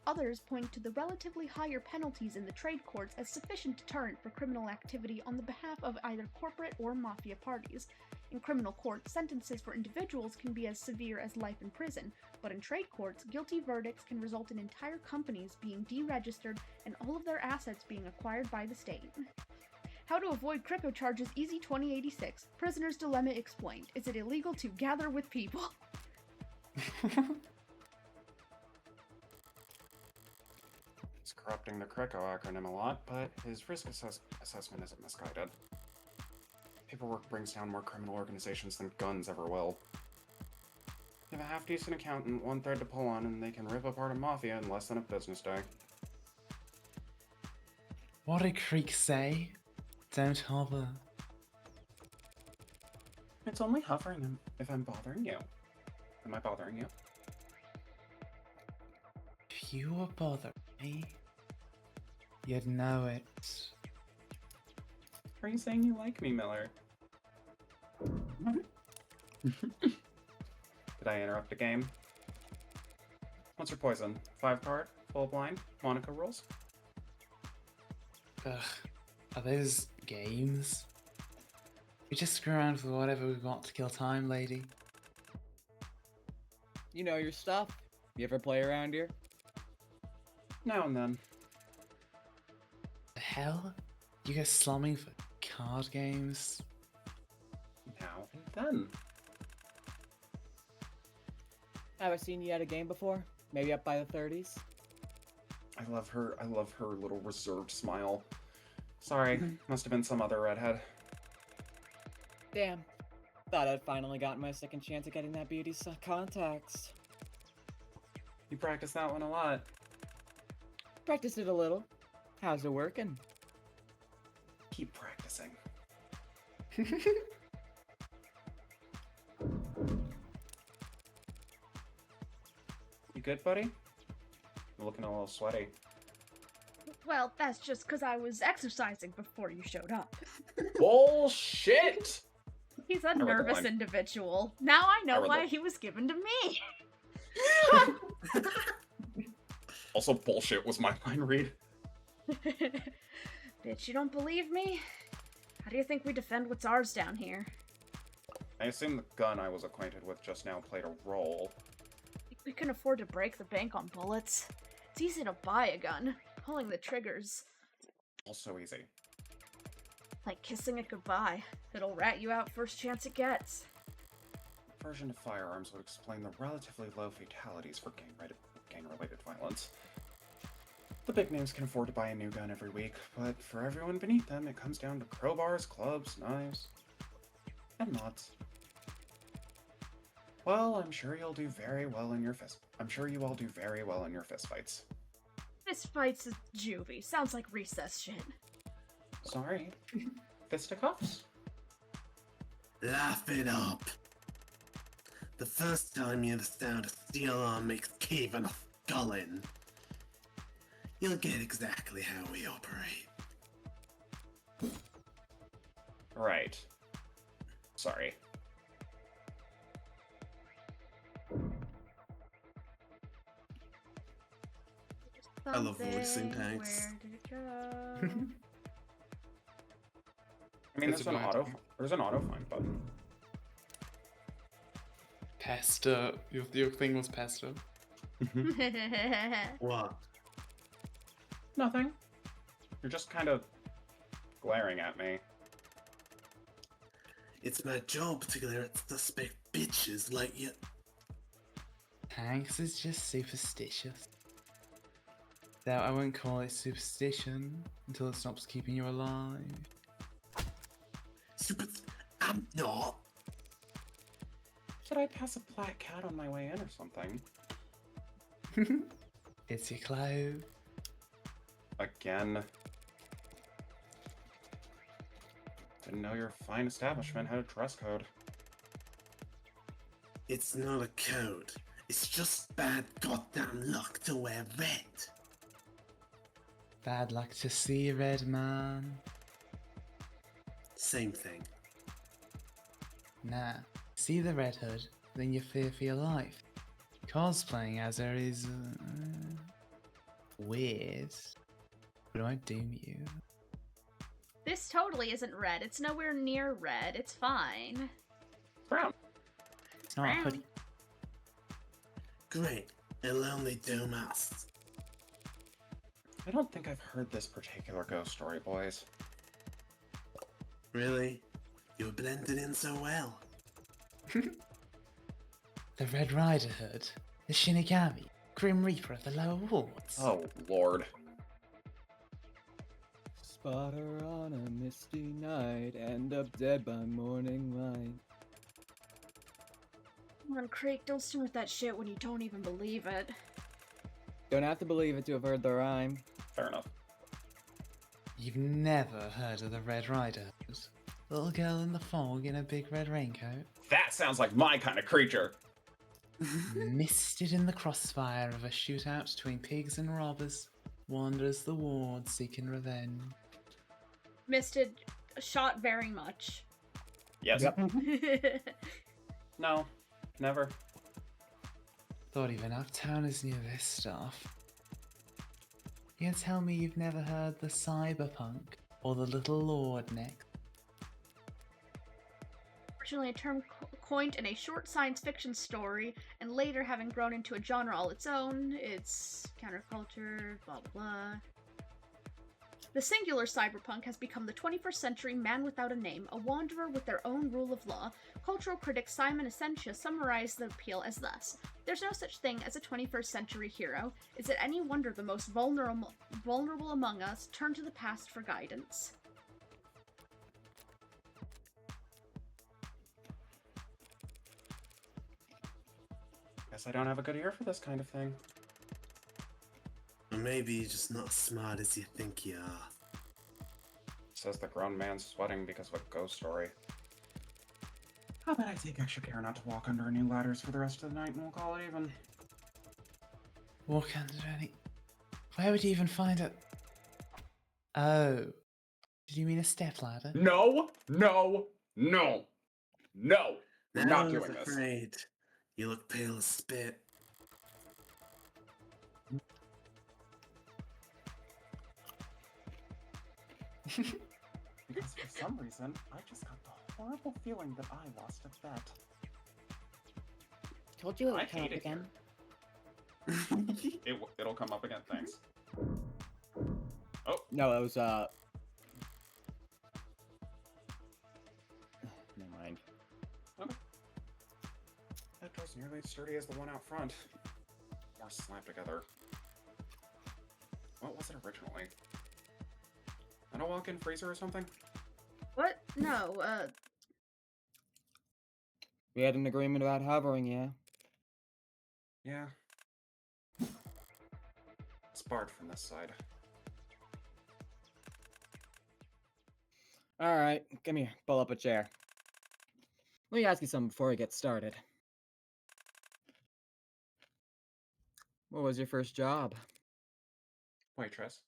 Others point to the relatively higher penalties in the trade courts as sufficient deterrent for criminal activity on the behalf of either corporate or mafia parties. In criminal courts, sentences for individuals can be as severe as life in prison, but in trade courts, guilty verdicts can result in entire companies being deregistered and all of their assets being acquired by the state. How to avoid CRICO charges Easy 2086. Prisoner's dilemma explained. Is it illegal to gather with people? He's corrupting the CRICO acronym a lot, but his risk assessment isn't misguided. Paperwork brings down more criminal organizations than guns ever will. They have a half-decent accountant, one thread to pull on, and they can rip apart a mafia in less than a business day. What did Creek say? Don't hover. It's only hovering if I'm bothering you. Am I bothering you? If you were bothering me, you'd know it. Are you saying you like me, Miller? Did I interrupt the game? What's your poison? 5-card? Full blind? Monaco rules? Ugh, are those games? We just screw around with whatever we want to kill time, lady. You know your stuff. You ever play around here? Now and then. The hell? You go slumming for card games? Now and then. Have I seen you at a game before? Maybe up by the 30s? I love her little reserved smile. Sorry, must have been some other redhead. Damn. Thought I'd finally gotten my second chance at getting that beauty's contacts. You practice that one a lot. Practiced it a little. How's it working? Keep practicing. You good, buddy? You're looking a little sweaty. Well, that's just because I was exercising before you showed up. Bullshit! He's a read the nervous line. individual. Now I know read why the- he was given to me. Also, bullshit was my line read. Bitch, you don't believe me? How do you think we defend what's ours down here? I assume the gun I was acquainted with just now played a role. We can afford to break the bank on bullets. It's easy to buy a gun. Pulling the triggers, Also easy. like kissing it goodbye. It'll rat you out first chance it gets. version of firearms would explain the relatively low fatalities for gang-related violence. The big names can afford to buy a new gun every week, but for everyone beneath them, it comes down to crowbars, clubs, knives, and mods. Well, I'm sure you'll do very well in your I'm sure you all do very well in your fist fights. Fist fights is juvie. Sounds like recess shit. Sorry. Fisticuffs? Laugh it up. The first time you hear the sound of steel arm makes caving a skull in, you'll get exactly how we operate. Right. Sorry. I love voicing Something, tanks. Where did it go? I mean, That's there's an auto find button. Pester. Your thing was pester. What? Nothing. You're just kind of glaring at me. It's my job to glare at suspect bitches like you. Tanks is just superstitious. Though I won't call it superstition until it stops keeping you alive. Super. I'm not. Should I pass a black cat on my way in or something? It's your clothes. Again. Didn't know your fine establishment had a dress code. It's not a code. It's just bad goddamn luck to wear red. Bad luck to see, red man. Same thing. Nah, see the Red Hood, then you fear for your life. Cosplaying as her is weird, but it won't doom you. This totally isn't red. It's nowhere near red. It's fine. Brown. It's not a Brown. hoodie. Great. It'll only doom us. I don't think I've heard this particular ghost story, boys. Really? You were blended in so well. The Red Rider Hood, the Shinigami, Grim Reaper of the lower wards. Oh, Lord. Spot her on a misty night, end up dead by morning light. Come on, Creek, don't start that shit when you don't even believe it. Don't have to believe it to have heard the rhyme. Fair enough. You've never heard of the Red Rider Hood? Little girl in the fog in a big red raincoat? That sounds like my kind of creature. Misted in the crossfire of a shootout between pigs and robbers, wanders the ward seeking revenge. Misted shot very much. Yes. Yep. No. Never. Thought even Uptowners knew this stuff. You can tell me you've never heard the cyberpunk or the little lord next? Originally a term coined in a short science fiction story, and later having grown into a genre all its own, it's counterculture, blah blah blah. The singular cyberpunk has become the 21st century man without a name, a wanderer with their own rule of law. Cultural critic Simon Essentia summarized the appeal as thus: there's no such thing as a 21st century hero. Is it any wonder the most vulnerable among us turn to the past for guidance? Guess I don't have a good ear for this kind of thing. Or maybe you're just not as smart as you think you are. Says the grown man sweating because of a ghost story. How about I take extra care not to walk under any ladders for the rest of the night and we'll call it even? Walk under any... Where would you even find it? Oh. Did you mean a stepladder? No! No! No! No! We're Now not I doing was this. afraid. You look pale as spit. Because for some reason, I just got the horrible feeling that I lost a bet. Told you it I would come hate up it again. It'll come up again, thanks. No, it was never mind. It's nearly as sturdy as the one out front. More slapped together. What was it originally? An a walk-in freezer or something? What? No, We had an agreement about hovering, yeah? Yeah. It's barred from this side. Alright, come here. Pull up a chair. Let me ask you something before we get started. What was your first job? Waitress.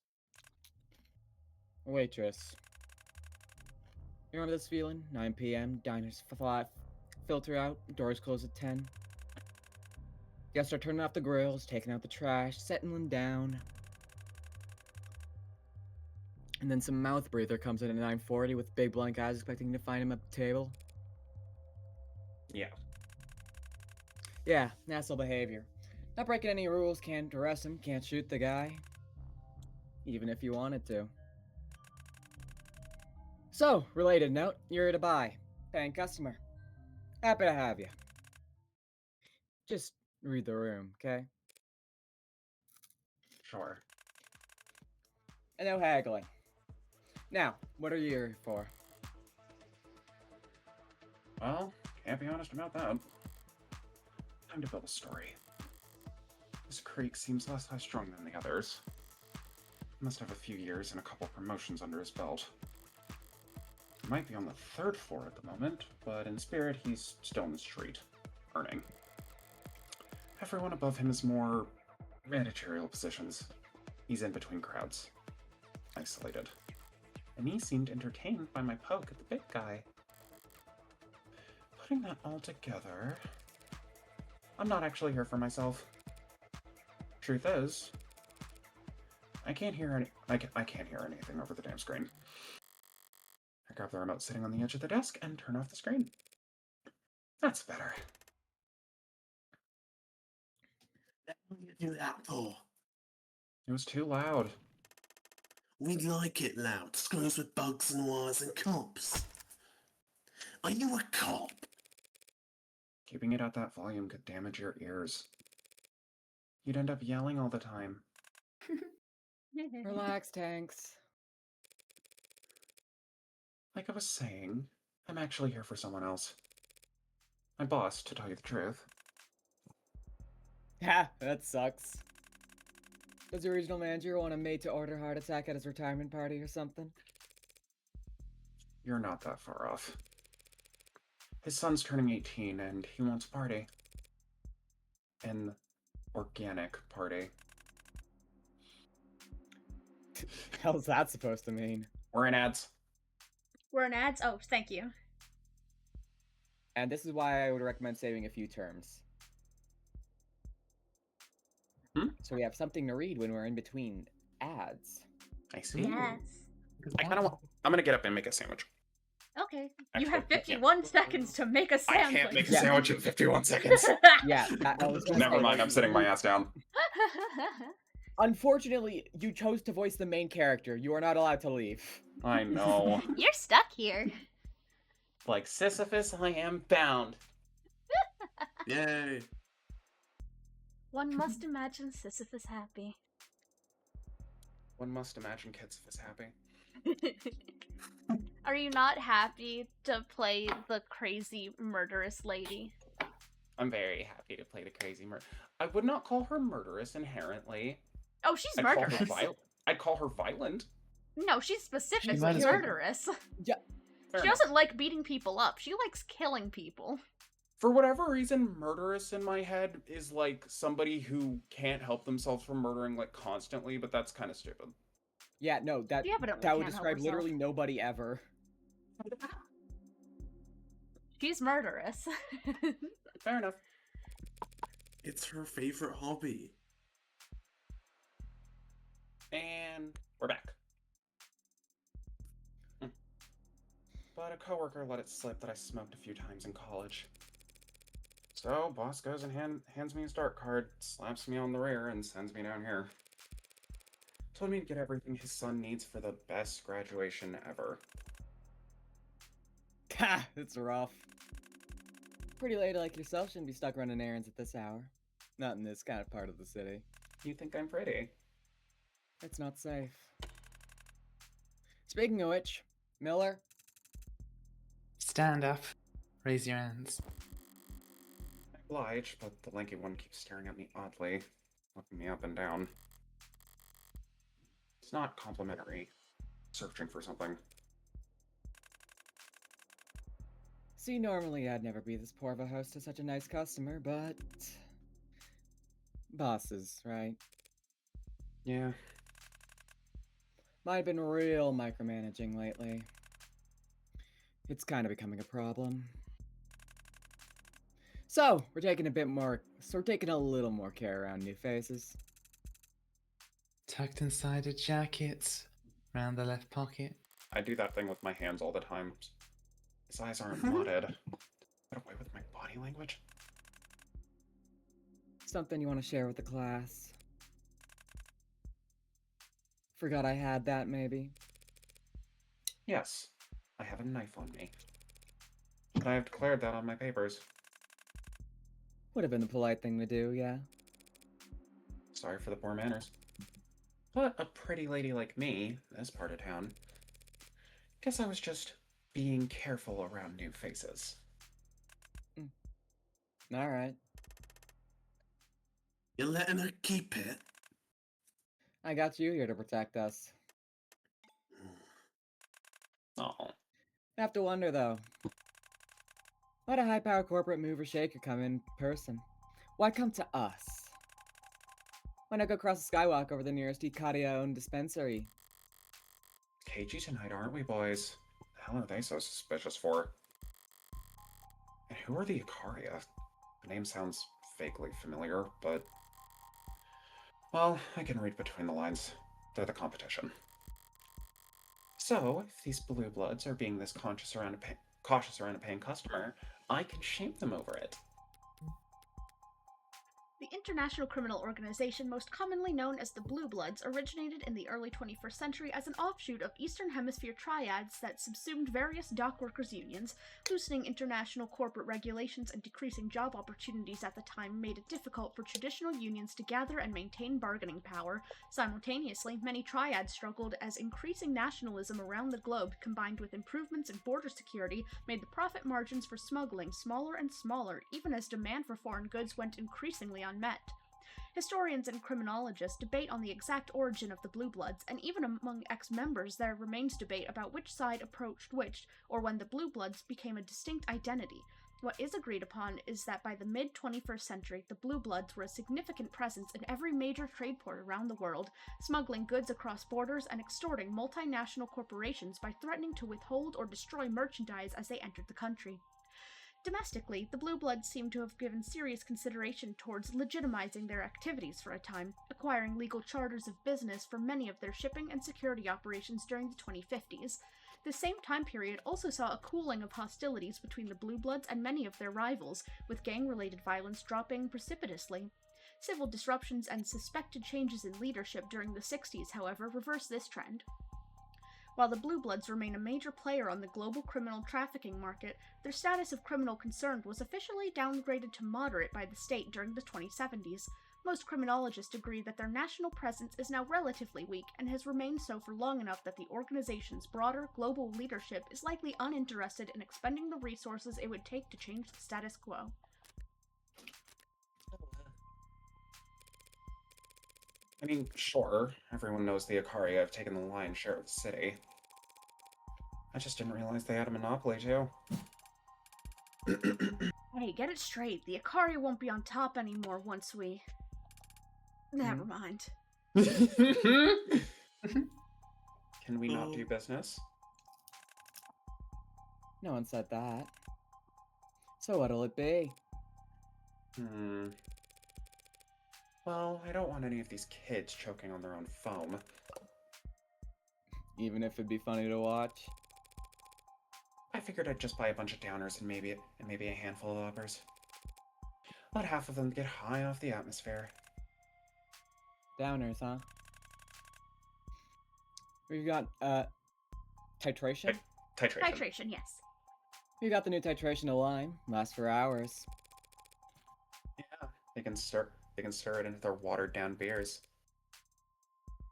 Waitress. You remember this feeling? 9 p.m., diners filter out, doors close at 10. Guests are turning off the grills, taking out the trash, settling down. And then some mouth breather comes in at 9:40 with big blank eyes expecting to find him at the table. Yeah. Yeah, asshole behavior. Not breaking any rules, can't arrest him, can't shoot the guy. Even if you wanted to. So, related note, you're here to buy. Paying customer. Happy to have you. Just read the room, okay? Sure. And no haggling. Now, what are you here for? Well, can't be honest about that. Time to build a story. This creek seems less high-strung than the others. He must have a few years and a couple promotions under his belt. He might be on the 3rd floor at the moment, but in spirit he's still in the street, earning. Everyone above him is more managerial positions. He's in between crowds. Isolated. And he seemed entertained by my poke at the big guy. Putting that all together, I'm not actually here for myself. Truth is, I can't hear anything over the damn screen. I grab the remote sitting on the edge of the desk and turn off the screen. That's better. What do you do that for? It was too loud. We like it loud. Screws with bugs and wires and cops. Are you a cop? Keeping it at that volume could damage your ears. You'd end up yelling all the time. Relax, Tanks. Like I was saying, I'm actually here for someone else. My boss, to tell you the truth. Ha, that sucks. Does your regional manager want a made-to-order heart attack at his retirement party or something? You're not that far off. His son's turning 18 and he wants a party. An organic party. Hell's that supposed to mean? We're in ads. we're in ads. Oh, thank you. And this is why I would recommend saving a few terms. So we have something to read when we're in between ads. I see. Yes. I kind of want... I'm gonna get up and make a sandwich. Okay. Actually, You have I can't. 51 seconds to make a I sandwich. can't make a Yeah. sandwich in 51 seconds. Yeah, I was gonna Never say, mind, I'm sitting my ass down. Unfortunately, you chose to voice the main character. You are not allowed to leave. I know. You're stuck here. Like Sisyphus, I am bound. Yay. One must imagine Sisyphus happy. One must imagine Sisyphus happy. Are you not happy to play the crazy murderous lady? I'm very happy to play the crazy murder. I would not call her murderous inherently. Oh, she's I'd call murderous. her violent. I'd call her violent. No, she's specifically might as well. murderous. Yeah. Fair She enough. doesn't like beating people up. She likes killing people. For whatever reason, murderous in my head is like somebody who can't help themselves from murdering like constantly, but that's kind of stupid. Yeah, no, that She evidently that would can't help describe herself. literally nobody ever. She's murderous. Fair enough. It's her favorite hobby. And we're back. But a coworker let it slip that I smoked a few times in college. So, boss goes and hands me a start card, slaps me on the rear, and sends me down here. Told me to get everything his son needs for the best graduation ever. Ha, it's rough. Pretty lady like yourself shouldn't be stuck running errands at this hour. Not in this kind of part of the city. You think I'm pretty? It's not safe. Speaking of which, Miller, Stand up. Raise your hands. I oblige, but the lanky one keeps staring at me oddly, looking me up and down. It's not complimentary. Searching for something. see, normally I'd never be this poor of a host to such a nice customer, but... bosses, right? Yeah. Might have been real micromanaging lately. It's kind of becoming a problem. So, we're taking a little more care around new faces. Tucked inside a jacket. Round the left pocket. I do that thing with my hands all the time. His eyes aren't modded. Get away with my body language? Something you want to share with the class? Forgot I had that, maybe? Yes. I have a knife on me. But I have declared that on my papers. Would have been the polite thing to do, yeah? Sorry for the poor manners. But a pretty lady like me, this part of town, guess I was just being careful around new faces. Alright. You're letting her keep it? I got you here to protect us. Oh. Have to wonder, though. Why'd a high-power corporate move or shaker come in person? Why come to us? Why not go across the skywalk over the nearest Ikaria-owned dispensary? Cagey tonight, aren't we, boys? The hell are they so suspicious for? And who are the Ikaria? The name sounds vaguely familiar, but... well, I can read between the lines. They're the competition. So, if these blue bloods are being this cautious around a paying customer, I can shame them over it. The international criminal organization most commonly known as the Blue Bloods originated in the early 21st century as an offshoot of Eastern Hemisphere triads that subsumed various dockworkers' unions. Loosening international corporate regulations and decreasing job opportunities at the time made it difficult for traditional unions to gather and maintain bargaining power. Simultaneously, many triads struggled as increasing nationalism around the globe, combined with improvements in border security, made the profit margins for smuggling smaller and smaller, even as demand for foreign goods went increasingly unmet. Historians and criminologists debate on the exact origin of the Blue Bloods, and even among ex-members there remains debate about which side approached which, or when the Blue Bloods became a distinct identity. What is agreed upon is that by the mid-21st century, the Blue Bloods were a significant presence in every major trade port around the world, smuggling goods across borders and extorting multinational corporations by threatening to withhold or destroy merchandise as they entered the country. Domestically, the Blue Bloods seem to have given serious consideration towards legitimizing their activities for a time, acquiring legal charters of business for many of their shipping and security operations during the 2050s. The same time period also saw a cooling of hostilities between the Blue Bloods and many of their rivals, with gang-related violence dropping precipitously. Civil disruptions and suspected changes in leadership during the 60s, however, reversed this trend. While the Blue Bloods remain a major player on the global criminal trafficking market, their status of criminal concern was officially downgraded to moderate by the state during the 2070s. Most criminologists agree that their national presence is now relatively weak and has remained so for long enough that the organization's broader global leadership is likely uninterested in expending the resources it would take to change the status quo. I mean, sure, everyone knows the Ikaria have taken the lion's share of the city. I just didn't realize they had a monopoly, too. Hey, get it straight. The Ikari won't be on top anymore once we... Never mind. Can we not do business? No one said that. So what'll it be? Well, I don't want any of these kids choking on their own foam. Even if it'd be funny to watch? I figured I'd just buy a bunch of downers and maybe a handful of uppers. Let half of them get high off the atmosphere. Downers, huh? We've got, titration? Titration. Titration, yes. You got the new titration of lime. Lasts for hours. Yeah, they can stir it into their watered down beers.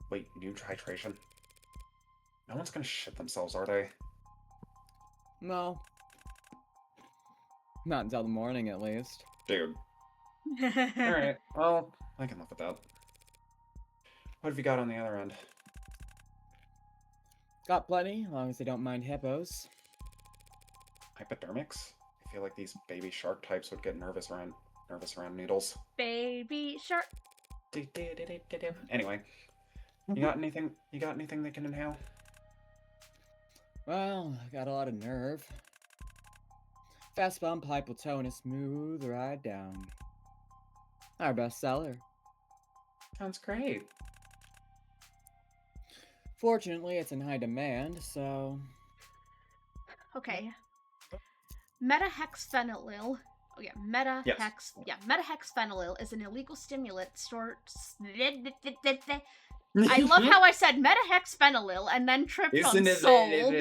Wait, new titration? No one's gonna shit themselves, are they? No. Not until the morning, at least. Dude. Alright, well, I can live with that. What have you got on the other end? Got plenty, as long as they don't mind hippos. Hypodermics? I feel like these baby shark types would get nervous around needles. Baby shark. Anyway, you got anything they can inhale? Well, I got a lot of nerve. Fast bump, high plateau, and a smooth ride down. Our best seller. Sounds great. Fortunately, it's in high demand, so... Okay. Metahexphenylyl. Oh yeah, metahexphenylyl is an illegal stimulant stored. I love how I said metahexphenylyl and then tripped on sold.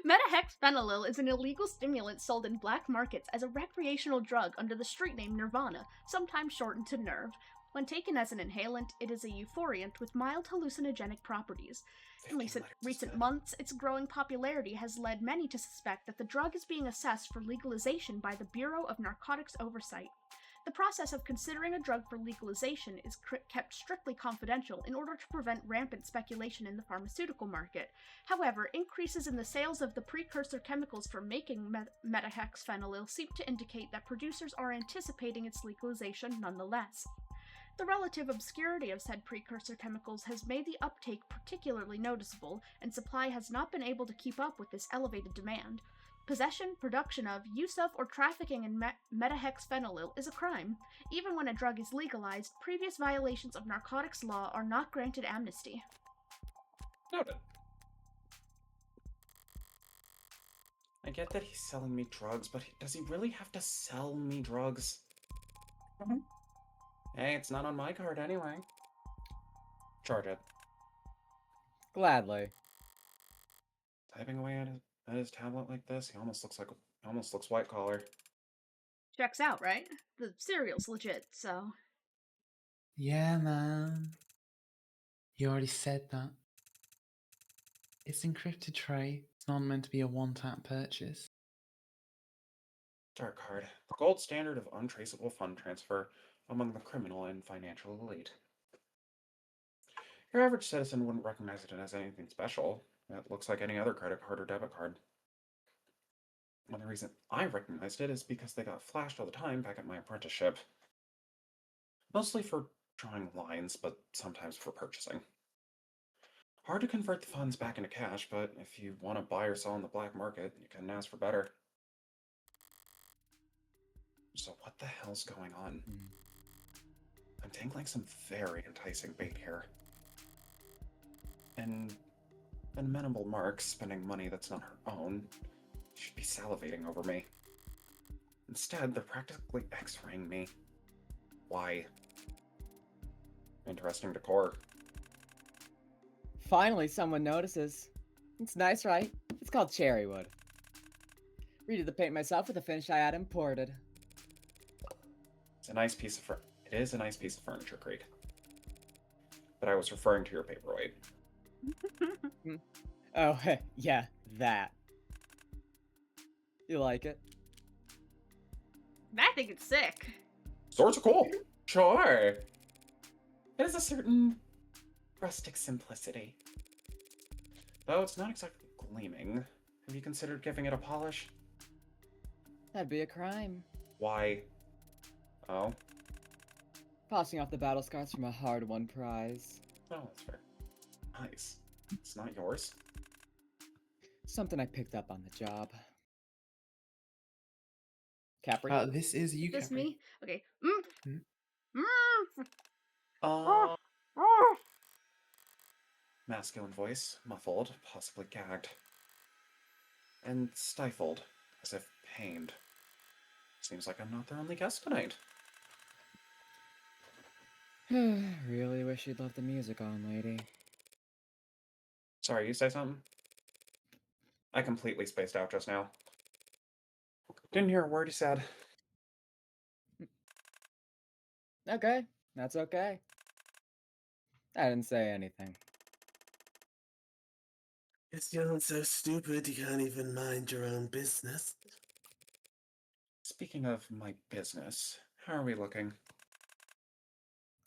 Metahexphenylyl is an illegal stimulant sold in black markets as a recreational drug under the street name Nirvana, sometimes shortened to Nerve. When taken as an inhalant, it is a euphoriant with mild hallucinogenic properties. In recent months, its growing popularity has led many to suspect that the drug is being assessed for legalization by the Bureau of Narcotics Oversight. The process of considering a drug for legalization is kept strictly confidential in order to prevent rampant speculation in the pharmaceutical market. However, increases in the sales of the precursor chemicals for making metahexphenylyl seem to indicate that producers are anticipating its legalization nonetheless. The relative obscurity of said precursor chemicals has made the uptake particularly noticeable, and supply has not been able to keep up with this elevated demand. Possession, production of, use of, or trafficking in metahexphenylyl is a crime. Even when a drug is legalized, previous violations of narcotics law are not granted amnesty. Noted. I get that he's selling me drugs, but does he really have to sell me drugs? Hey, it's not on my card anyway. Charge it. Gladly. Typing away at his tablet like this, he almost looks white collar. Checks out, right? The cereal's legit, so... Yeah, man. You already said that. It's encrypted tray. It's not meant to be a one-tap purchase. Dark card. The gold standard of untraceable fund transfer among the criminal and financial elite. Your average citizen wouldn't recognize it as anything special. It looks like any other credit card or debit card. One of the reason I recognized it is because they got flashed all the time back at my apprenticeship. Mostly for drawing lines, but sometimes for purchasing. Hard to convert the funds back into cash, but if you want to buy or sell on the black market, you couldn't ask for better. So what the hell's going on? I'm dangling some very enticing bait here. And an amenable Mark spending money that's not her own should be salivating over me. Instead, they're practically x-raying me. Why? Interesting decor. Finally, someone notices. It's nice, right? It's called cherry wood. Redid the paint myself with a finish I had imported. It is a nice piece of furniture, Creed. But I was referring to your paperweight. Oh, yeah, that. You like it? I think it's sick. Swords are cool. Sure. It has a certain rustic simplicity. Though it's not exactly gleaming. Have you considered giving it a polish? That'd be a crime. Why? Oh? Passing off the battle scars from a hard-won prize. Oh, that's fair. Nice. It's not yours? Something I picked up on the job. Capri? This is you, This Capri. me? Okay. Masculine voice, muffled, possibly gagged. And stifled, as if pained. Seems like I'm not their only guest tonight. Really wish you'd left the music on, lady. Sorry, you say something? I completely spaced out just now. Didn't hear a word he said. Okay, that's okay. I didn't say anything. Guess you're so stupid you can't even mind your own business. Speaking of my business, how are we looking?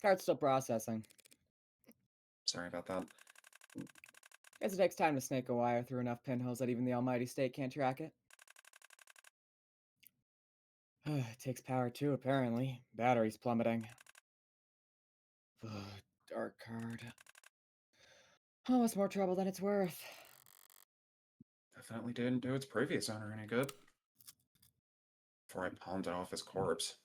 Card's still processing. Sorry about that. Guess it takes time to snake a wire through enough pinholes that even the almighty state can't track it. It takes power too, apparently. Battery's plummeting. Dark card. Almost more trouble than it's worth. Definitely didn't do its previous owner any good. Before I palmed it off his corpse.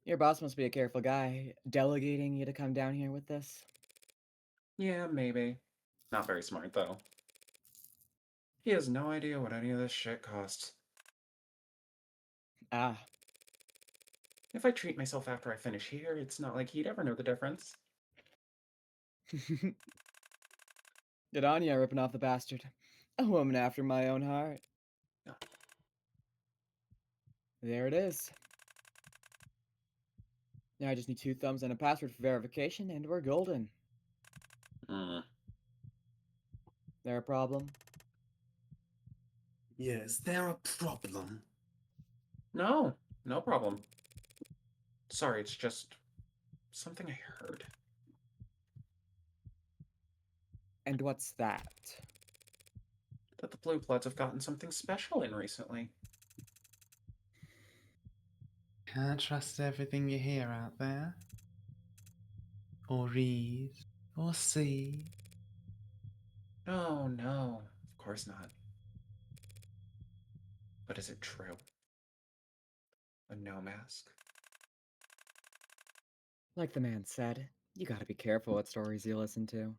Your boss must be a careful guy, delegating you to come down here with this. Yeah, maybe. Not very smart, though. He has no idea what any of this shit costs. Ah. If I treat myself after I finish here, it's not like he'd ever know the difference. Good on ya, ripping off the bastard. A woman after my own heart. No. There it is. Now I just need 2 thumbs and a password for verification, and we're golden. There a problem? Yes, there a problem. No, no problem. Sorry, it's just something I heard. And what's that? That the Blue Bloods have gotten something special in recently. Can't trust everything you hear out there. Or read. Or see. No, no, of course not. But is it true? A no mask? Like the man said, you gotta be careful what stories you listen to.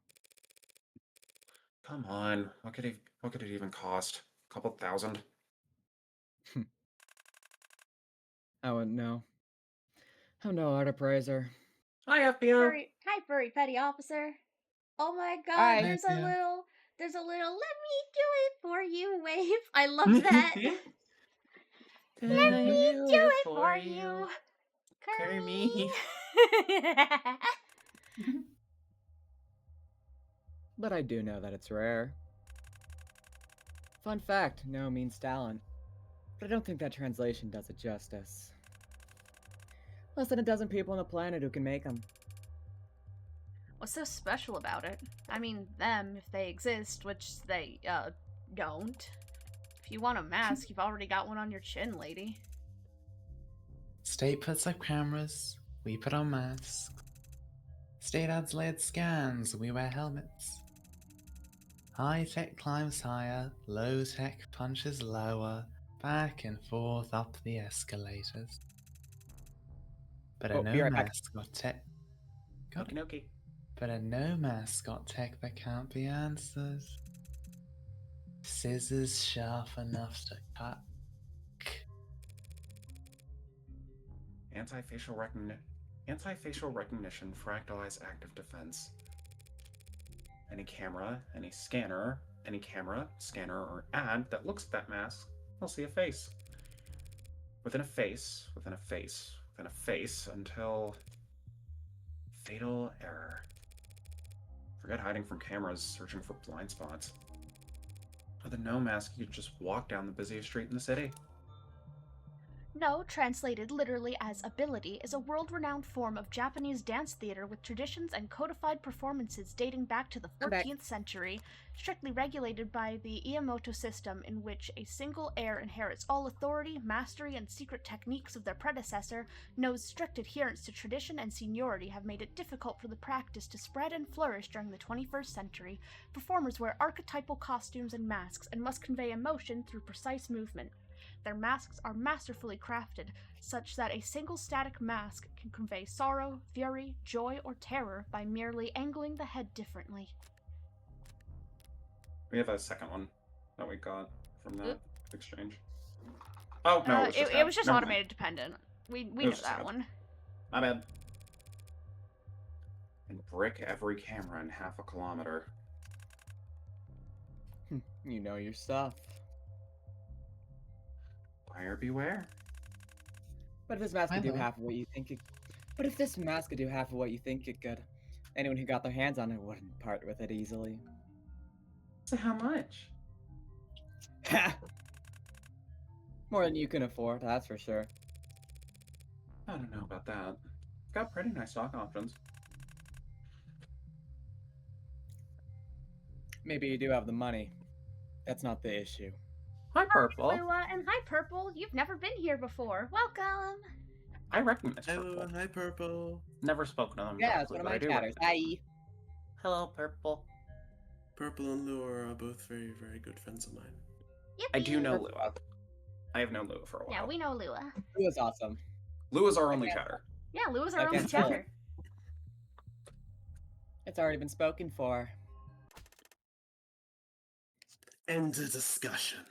Come on, what could it even cost? A couple thousand? I wouldn't know. I'm no art appraiser. Hi, FBO! Hi, furry petty officer. Oh my god, Hi. there's Hi, a Pia. little, let me do it for you wave. I love that. Let me do it for you. Kermie. But I do know that it's rare. Fun fact, no means talent. But I don't think that translation does it justice. Less than a dozen people on the planet who can make them. What's so special about it? I mean, them, if they exist, which they, don't. If you want a mask, you've already got one on your chin, lady. State puts up cameras, we put on masks. State adds layered scans, we wear helmets. High tech climbs higher, low tech punches lower, back and forth up the escalators. But a Oh, be no right back. mascot tech. Got it. Okie dokie. But a no mascot tech that can't be answered. Scissors sharp enough to cut. Anti-facial recognition fractalized active defense. Any camera, any scanner, any camera, scanner, or ad that looks at that mask will see a face. Within a face, within a face, within a face, until fatal error. Forget hiding from cameras, searching for blind spots. With a no mask, you could just walk down the busiest street in the city. No, translated literally as ability, is a world-renowned form of Japanese dance theater with traditions and codified performances dating back to the 14th century, strictly regulated by the Iamoto system, in which a single heir inherits all authority, mastery, and secret techniques of their predecessor. No's strict adherence to tradition and seniority have made it difficult for the practice to spread and flourish during the 21st century. Performers wear archetypal costumes and masks and must convey emotion through precise movement. Their masks are masterfully crafted, such that a single static mask can convey sorrow, fury, joy, or terror by merely angling the head differently. We have a second one that we got from that exchange. Oh, no, it was just automated dependent. We know that one. My bad. And brick every camera in half a kilometer. You know your stuff. Buyer beware. But if this mask I could do know. half of what you think it But if this mask could do half of what you think it could, anyone who got their hands on it wouldn't part with it easily. So how much? Ha! More than you can afford, that's for sure. I don't know about that. Got pretty nice stock options. Maybe you do have the money. That's not the issue. Hi, Purple. Lua, and hi, Purple. You've never been here before. Welcome. I recognize Hello, Purple. hi, Purple. Never spoken to them Yeah, it's directly, one of but my I do chatters. recognize. Hi. Hello, Purple. Purple and Lure are both very, very good friends of mine. Yippee. I do know Purple. Lua. I have known Lua for a while. Yeah, we know Lua. Lua's awesome. Lua's our only Okay. chatter. Yeah, Lua's our Okay, only cool. chatter. It's already been spoken for. End of discussion.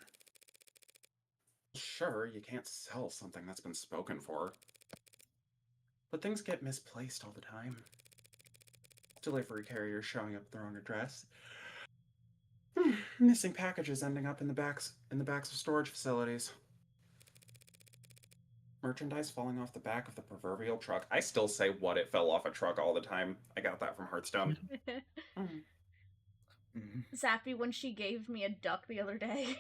Sure, you can't sell something that's been spoken for. But things get misplaced all the time. Delivery carriers showing up at the wrong address. Missing packages ending up in the backs of storage facilities. Merchandise falling off the back of the proverbial truck. I still say what it fell off a truck all the time. I got that from Hearthstone. Zappy when she gave me a duck the other day.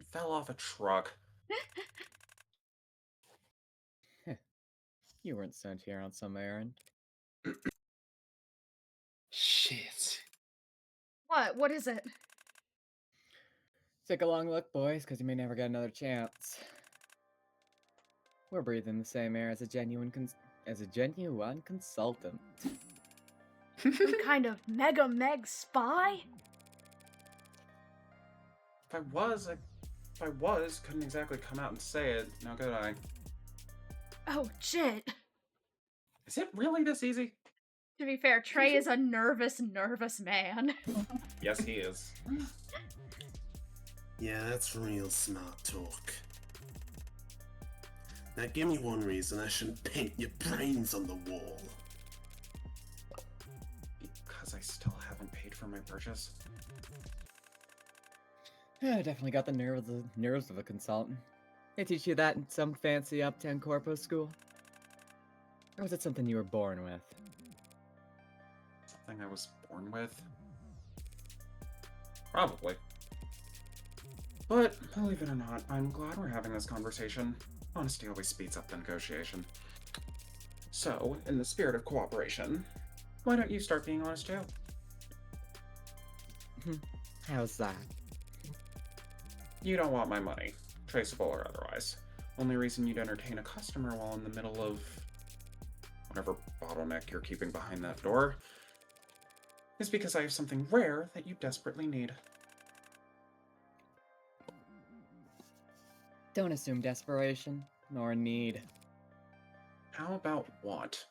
It fell off a truck. You weren't sent here on some errand. Shit. What? What is it? Take a long look, boys, because you may never get another chance. We're breathing the same air as a genuine consultant. Some kind of meg spy? If I was, couldn't exactly come out and say it. Now could I? Oh, shit. Is it really this easy? To be fair, Trey is a nervous man. Yes, he is. Yeah, that's real smart talk. Now give me one reason I shouldn't paint your brains on the wall. Because I still haven't paid for my purchase. Yeah, definitely got the nerves of a consultant. They teach you that in some fancy uptown corpo school? Or was it something you were born with? Something I was born with? Probably. But, believe it or not, I'm glad we're having this conversation. Honesty always speeds up the negotiation. So, in the spirit of cooperation, why don't you start being honest too? How's that? You don't want my money, traceable or otherwise. Only reason you'd entertain a customer while in the middle of whatever bottleneck you're keeping behind that door is because I have something rare that you desperately need. Don't assume desperation, nor need. How about want?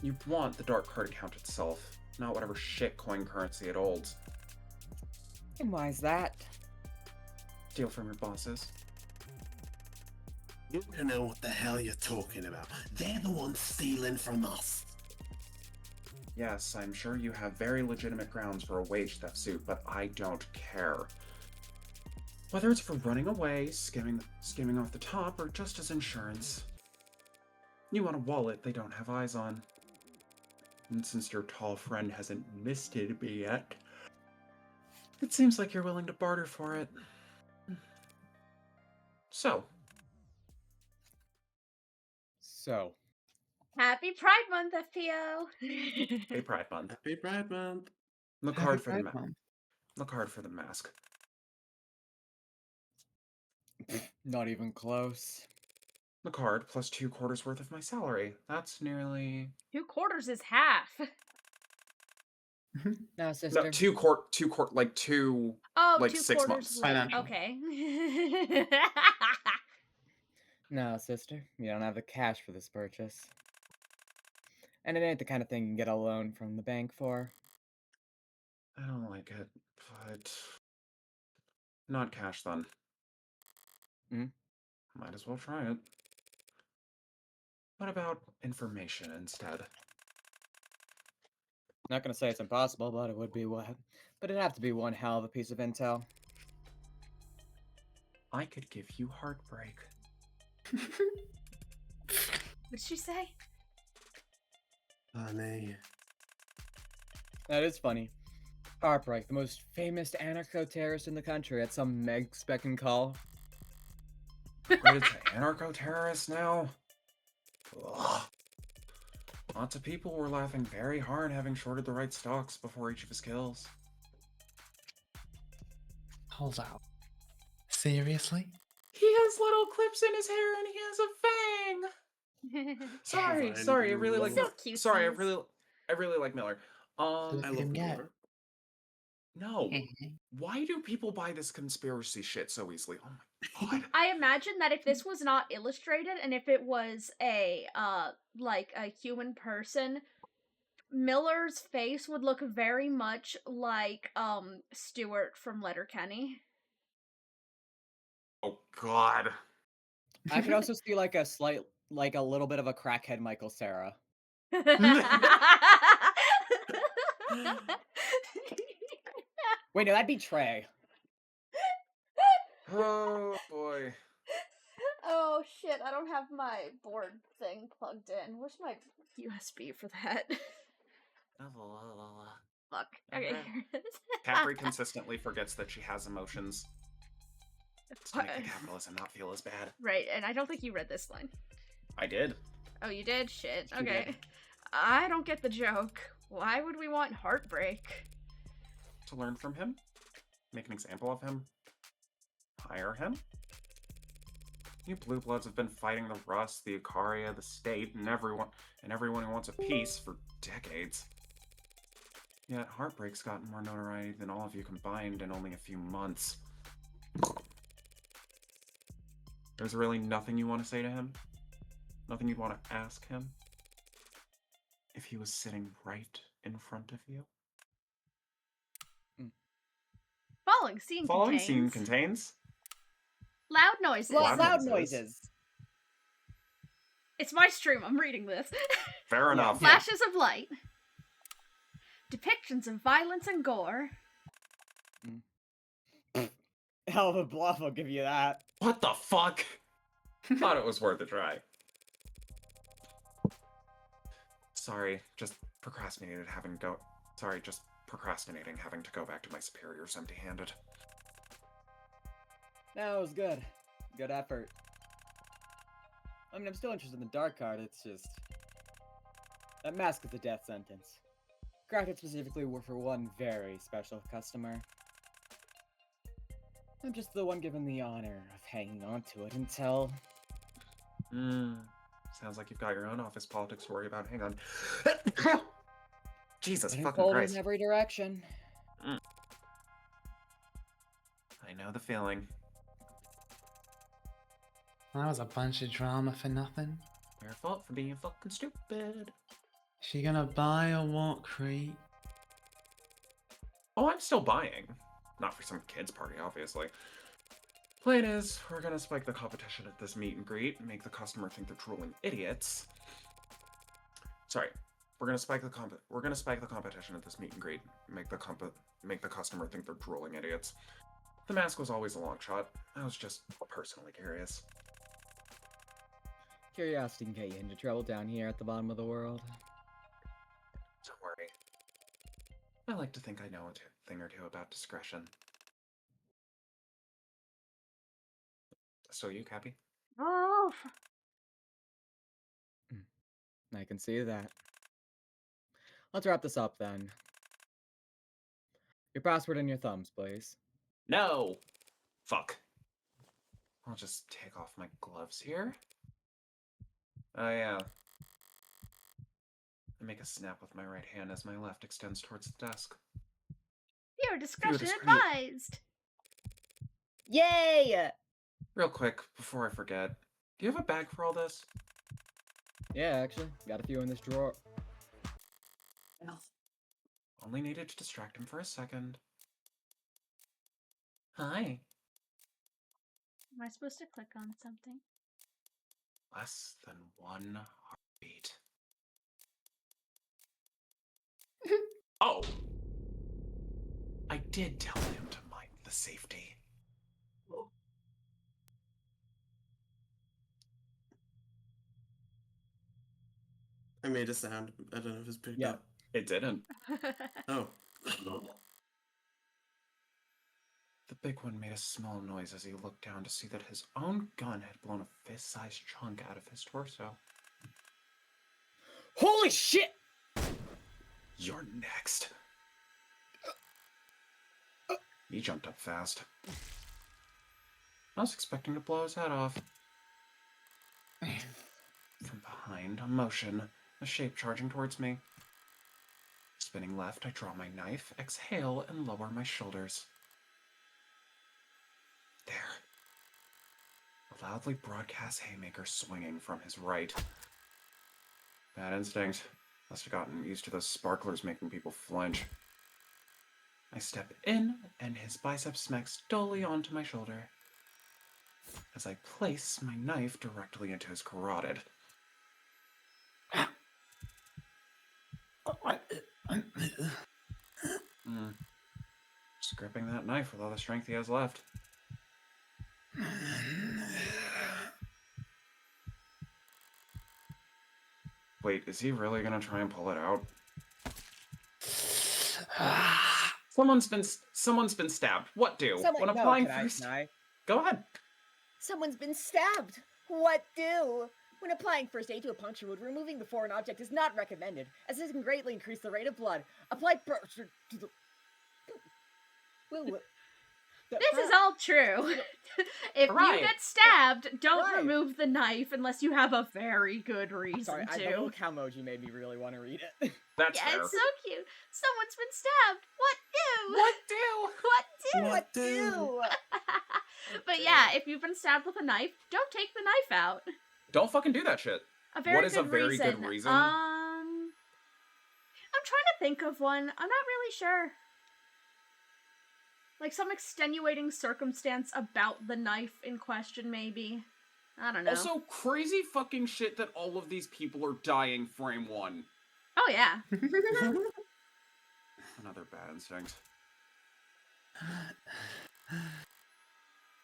You want the dark card account itself, not whatever shit coin currency it holds. And why's that? Steal from your bosses. You don't know what the hell you're talking about. They're the ones stealing from us. Yes, I'm sure you have very legitimate grounds for a wage theft suit, but I don't care. Whether it's for running away, skimming off the top, or just as insurance. You want a wallet they don't have eyes on. And since your tall friend hasn't misted me yet, it seems like you're willing to barter for it. So. Happy Pride Month, FPO! Hey, Pride Month. Happy Pride Month. Look Happy hard for the Pride Month. Look hard for the mask. Not even close. Look hard plus 2 quarters worth of my salary. That's nearly 2 quarters is half. Now, sister. no 2 like 2 Oh, like 2 6 quarters months. left. Financial. Okay. No, sister. You don't have the cash for this purchase. And it ain't the kind of thing you can get a loan from the bank for. I don't like it, but not cash then. Might as well try it. What about information instead? Not gonna say it's impossible, but it would be but it'd have to be one hell of a piece of intel. I could give you heartbreak. What'd she say? Funny. That is funny. Heartbreak, the most famous anarcho-terrorist in the country, at some Meg specking call. Rated to anarcho-terrorist now? Ugh. Lots of people were laughing very hard having shorted the right stocks before each of his kills. Hold out. Seriously? He has little clips in his hair and he has a fang! Sorry, Fine, sorry, I you really like So love- cute. Sorry, I really like Miller. I Look at love him get. Miller. No. Why do people buy this conspiracy shit so easily? Oh my god. I imagine that if this was not illustrated and if it was a like a human person, Miller's face would look very much like Stuart from Letterkenny. Oh god. I could also see like a little bit of a crackhead Michael Cera. Wait, no, that'd be Trey. Oh boy. Oh shit, I don't have my board thing plugged in. Where's my USB for that? Fuck. Okay, Okay. here it is. Capri consistently forgets that she has emotions to make the capitalism not feel as bad. Right, and I don't think you read this line. I did. Oh, you did? Shit. She Okay. did. I don't get the joke. Why would we want heartbreak? To learn from him, make an example of him, hire him. You blue bloods have been fighting the Rust, the Icaria, the state, and everyone who wants a peace for decades. Yet heartbreak's gotten more notoriety than all of you combined in only a few months. There's really nothing you want to say to him? Nothing you'd want to ask him? If he was sitting right in front of you? Following scene contains loud noises. Loud Loud noises. noises. It's my stream. I'm reading this. Fair enough. Flashes of light. Depictions of violence and gore. Hell of a bluff, I'll give you that. What the fuck? Thought it was worth a try. Sorry, just procrastinating having to go back to my superiors empty-handed. No, it was good. Good effort. I mean, I'm still interested in the dark card, it's just... That mask is a death sentence. Crafted specifically for one very special customer. I'm just the one given the honor of hanging on to it until... Sounds like you've got your own office politics to worry about. Hang on. Jesus getting fucking pulled Christ. in every direction. I know the feeling. That was a bunch of drama for nothing. Your fault for being fucking stupid. She gonna buy or what, Crete? Oh, I'm still buying. Not for some kids' party, obviously. Point is, we're gonna spike the competition at this meet and greet and make the customer think they're drooling idiots. Sorry, we're gonna spike the competition at this meet and greet, make the customer think they're drooling idiots. The mask was always a long shot. I was just personally curious. Curiosity can get you into trouble down here at the bottom of the world. Don't worry. I like to think I know a thing or two about discretion. So you, Cappy? Oh. I can see that. Let's wrap this up then. Your password and your thumbs, please. No! Fuck. I'll just take off my gloves here. Oh yeah. I make a snap with my right hand as my left extends towards the desk. Your discretion discretion. advised. Yay! Real quick, before I forget, do you have a bag for all this? Yeah, actually, got a few in this drawer. Only needed to distract him for a second. Hi. Am I supposed to click on something? Less than one heartbeat. Oh. I did tell him to mind the safety. I made a sound. I don't know if it's picked Yeah. up. It didn't. Oh. The big one made a small noise as he looked down to see that his own gun had blown a fist-sized chunk out of his torso. Holy shit! You're next. He jumped up fast. I was expecting to blow his head off. From behind, a motion, a shape charging towards me. Spinning left, I draw my knife, exhale, and lower my shoulders. There. A loudly broadcast haymaker swinging from his right. Bad instinct. Must have gotten used to those sparklers making people flinch. I step in, and his bicep smacks dully onto my shoulder as I place my knife directly into his carotid. Just gripping that knife with all the strength he has left. Wait, is he really gonna try and pull it out? Someone's been stabbed. What do? When applying first... Go ahead. Someone's been stabbed. What do? When applying first aid to a puncture wound, removing the foreign object is not recommended, as this can greatly increase the rate of blood. Apply pressure to the... This is all true. If you get stabbed, don't remove the knife unless you have a very good reason Sorry, to. the little cow emoji made me really want to read it. That's yeah, fair. it's so cute. Someone's been stabbed. What do? But yeah, if you've been stabbed with a knife, don't take the knife out. Don't fucking do that shit. A very What is good a very reason. good reason? I'm trying to think of one. I'm not really sure. Like some extenuating circumstance about the knife in question, maybe. I don't know. Also, crazy fucking shit that all of these people are dying frame one. Oh, yeah. Another bad instinct.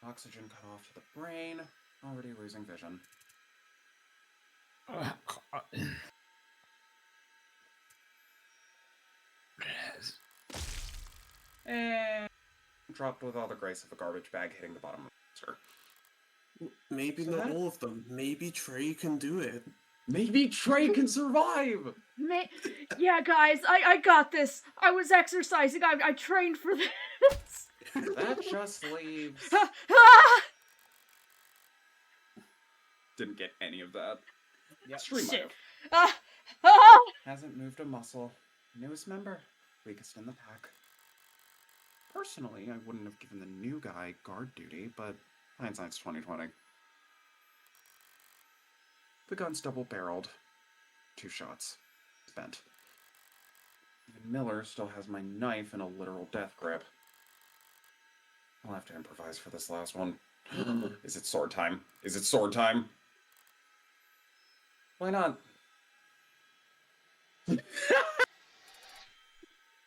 Oxygen cut off to the brain. Already losing vision. And dropped with all the grace of a garbage bag hitting the bottom of the monster. Maybe not all of them. Maybe Trey can do it. Maybe Trey can survive! Yeah, guys, I got this. I was exercising. I trained for this. That just leaves... Didn't get any of that. Yep. Stream Shit. live. Hasn't moved a muscle. Newest member. Weakest in the pack. Personally, I wouldn't have given the new guy guard duty, but hindsight's 20/20. The gun's double-barreled. 2 shots. Spent. Even Miller still has my knife in a literal death grip. I'll have to improvise for this last one. Is it sword time? Is it sword time? Why not?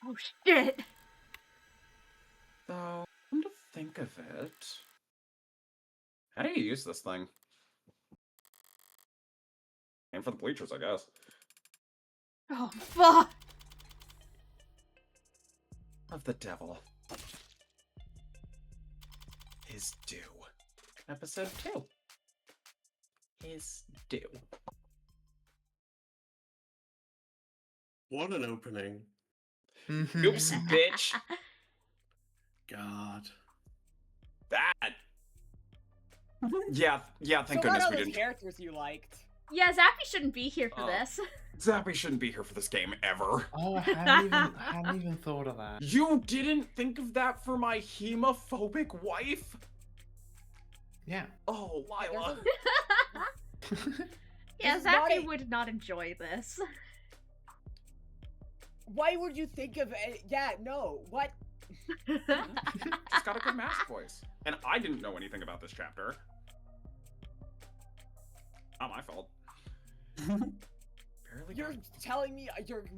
Oh, shit. Though, come to think of it... How do you use this thing? Aim for the bleachers, I guess. Oh, fuck. Of the devil. His due. Episode 2. His due. What an opening. Oops, bitch. God. That. Yeah, thank So what goodness are we those didn't. characters you liked? Yeah, Zappy shouldn't be here for this. Zappy shouldn't be here for this game ever. Oh, I hadn't even thought of that. You didn't think of that for my hemophobic wife? Yeah. Oh, Lila. Yeah, This is not Zappy a- would not enjoy this. Why would you think of it? Yeah, no. What? She's got a good mask voice. And I didn't know anything about this chapter. Not my fault. Barely You're telling me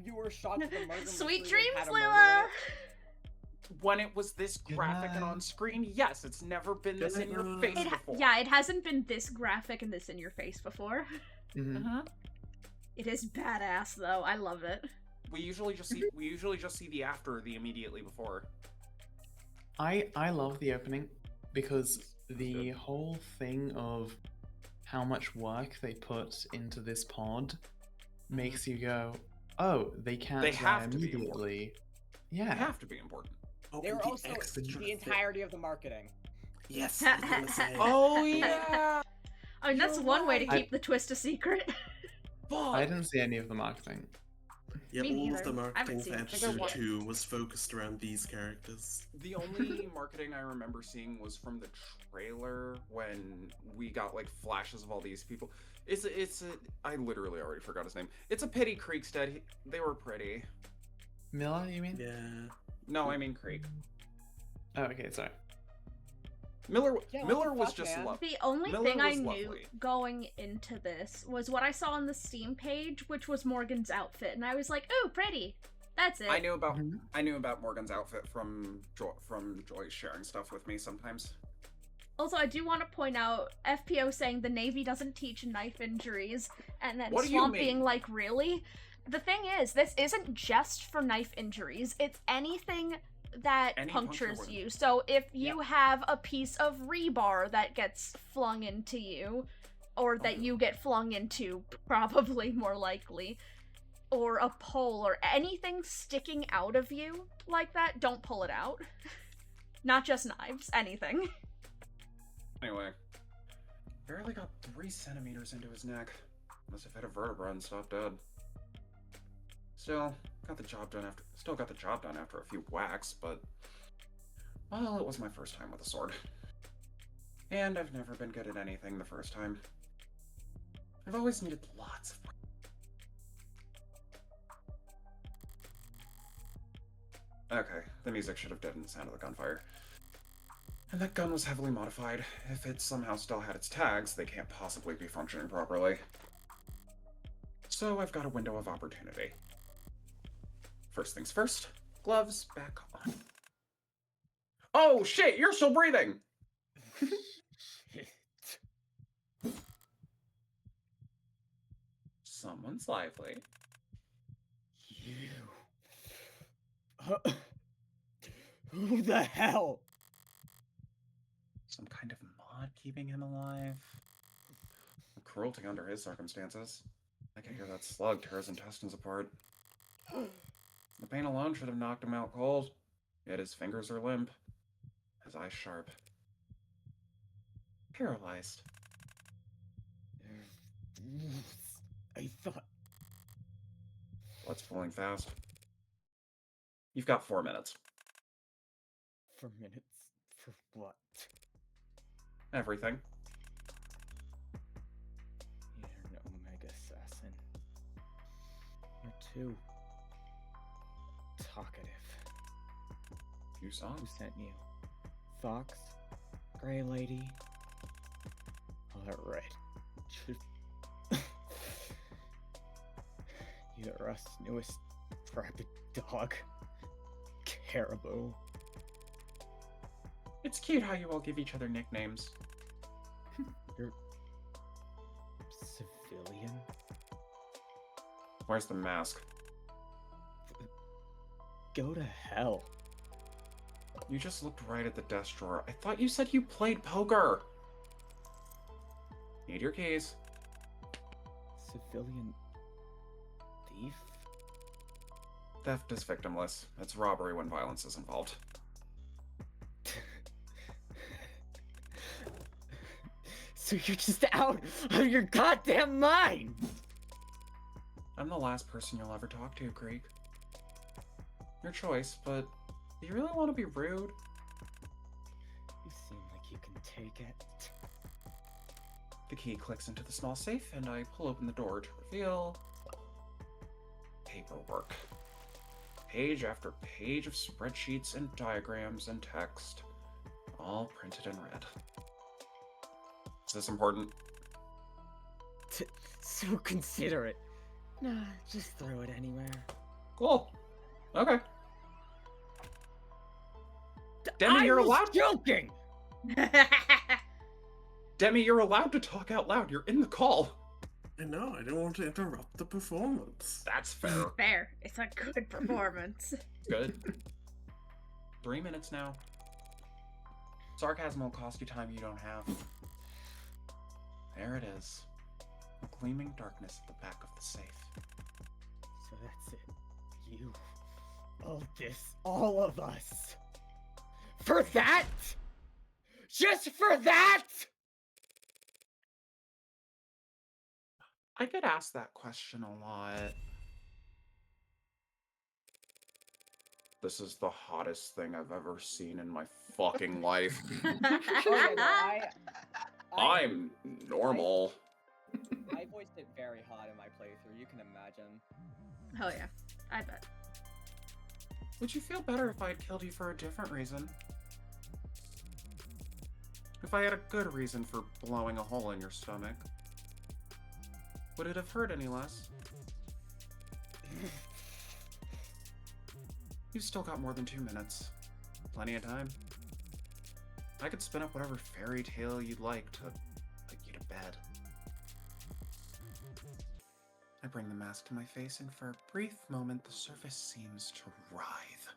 you were shocked that the murder Sweet mystery dreams, had a murder in Lila. it? When it was this Good graphic and night. on screen, yes, it's never been this in your face It before. Yeah, it hasn't been this graphic and this in your face before. Mhm. Uh-huh. It is badass though. I love it. We usually just see the after, the immediately before. I love the opening because the good. whole thing of how much work they put into this pod makes you go, oh, they can't They die have to be immediately. They Yeah. have to be important. Oh, They and were the also extra the fit. entirety of the marketing. Yes, I was gonna say. Oh yeah. I mean, that's You're one way to right. keep the twist a secret. I didn't see any of the marketing. Yeah, Me all of the neither. I haven't marketing seen for it. episode What? 2 was focused around these characters. The only marketing I remember seeing was from the trailer when we got like flashes of all these people. I literally already forgot his name. It's a pity Creek's dead. They were pretty. Miller, you mean? Yeah. No, I mean Creek. Oh, okay, sorry. Miller Yeah, what Miller the was fuck, just man? lovely. The only Miller thing I was knew lovely. going into this was what I saw on the Steam page, which was Morgan's outfit, and I was like, "Ooh, pretty." That's it. I knew about Mhm. Morgan's outfit from Joy sharing stuff with me sometimes. Also, I do want to point out FPO saying the Navy doesn't teach knife injuries, and then What do you Swamp mean? being like, "Really?" The thing is, this isn't just for knife injuries. It's anything that Any puncture punctures wound. you. So if you have a piece of rebar that gets flung into you, or that you get flung into, probably more likely, or a pole, or anything sticking out of you like that, don't pull it out. Not just knives, anything. Anyway, barely got 3 centimeters into his neck. Must have hit a vertebra and stopped dead. Still got the job done after a few whacks, but well, it was my first time with a sword. And I've never been good at anything the first time. I've always needed lots of Okay, the music should have deadened the sound of the gunfire. And that gun was heavily modified. If it somehow still had its tags, they can't possibly be functioning properly. So I've got a window of opportunity. First things first, gloves back on. Oh shit, you're still breathing! Someone's lively. You. Who the hell? Some kind of mod keeping him alive. Cruelty under his circumstances. I can hear that slug tear his intestines apart. The pain alone should have knocked him out cold. Yet his fingers are limp. His eyes sharp. Paralyzed. I thought. Blood's flowing fast. You've got 4 minutes. For minutes? For what? Everything. You're an Omega Assassin. You're too talkative. You saw? Who sent you? Fox? Grey Lady? Oh, that right. You're us newest rabid dog. Caribou. It's cute how you all give each other nicknames. You're civilian? Where's the mask? Go to hell. You just looked right at the desk drawer. I thought you said you played poker. Need your keys. Civilian thief? Theft is victimless. It's robbery when violence is involved. So you're just out of your goddamn mind! I'm the last person you'll ever talk to, Creek. Your choice, but do you really want to be rude? You seem like you can take it. The key clicks into the small safe, and I pull open the door to reveal paperwork. Page after page of spreadsheets and diagrams and text, all printed in red. Is this important? So considerate. Nah, just throw it anywhere. Cool. Okay. Demi, you're allowed. Joking! Demi, you're allowed to talk out loud. You're in the call. I know, I don't want to interrupt the performance. That's fair. Fair. It's a good performance. Good. 3 minutes now. Sarcasm will cost you time you don't have. There it is. A gleaming darkness at the back of the safe. So that's it. You. All this. All of us. For that? Just for that? I get asked that question a lot. This is the hottest thing I've ever seen in my fucking life. Oh, yeah, no, I'm normal. I voiced it very hot in my playthrough, you can imagine. Hell yeah. I bet. Would you feel better if I had killed you for a different reason? If I had a good reason for blowing a hole in your stomach? Would it have hurt any less? You've still got more than 2 minutes. Plenty of time. I could spin up whatever fairy tale you'd like to put you to bed. I bring the mask to my face, and for a brief moment, the surface seems to writhe.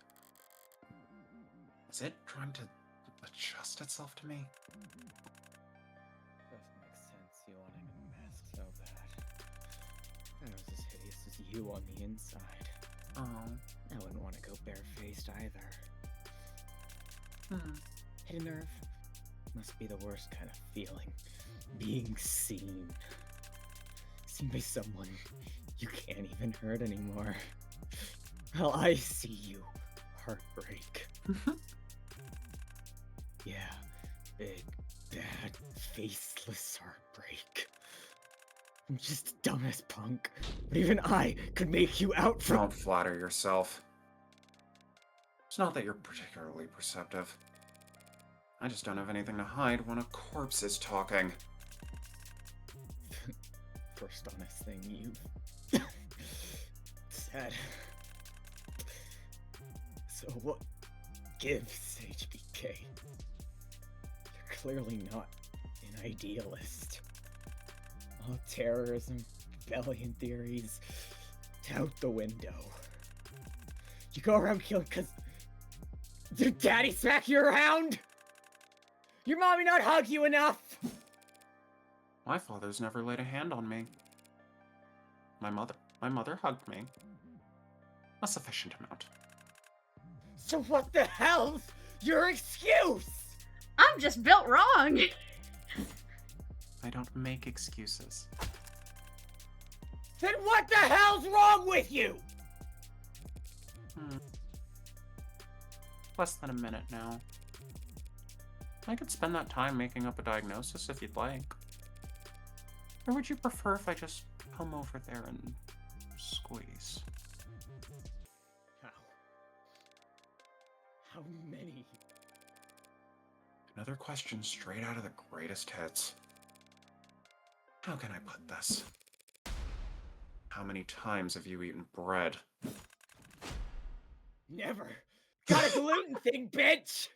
Is it trying to adjust itself to me? Doesn't make sense, you wanting a mask so bad. I was as hideous as you on the inside. Oh. I wouldn't want to go barefaced either. Hmm. Hit a nerve. Must be the worst kind of feeling. Being seen. Seen by someone you can't even hurt anymore. Well, I see you. Heartbreak. Yeah. Big, bad, faceless heartbreak. I'm just a dumbass punk, but even I could make you out from— Don't flatter yourself. It's not that you're particularly perceptive. I just don't have anything to hide when a corpse is talking. First honest thing you've said. So what gives, HBK? You're clearly not an idealist. All terrorism, rebellion theories, it's out the window. You go around killing because your daddy smack you around? Your mommy not hug you enough? My father's never laid a hand on me. My mother hugged me. A sufficient amount. So what the hell's your excuse? I'm just built wrong. I don't make excuses. Then what the hell's wrong with you? Less than a minute now. I could spend that time making up a diagnosis if you'd like. Or would you prefer if I just come over there and squeeze? How many? Another question straight out of the greatest hits. How can I put this? How many times have you eaten bread? Never. Got a gluten thing, bitch!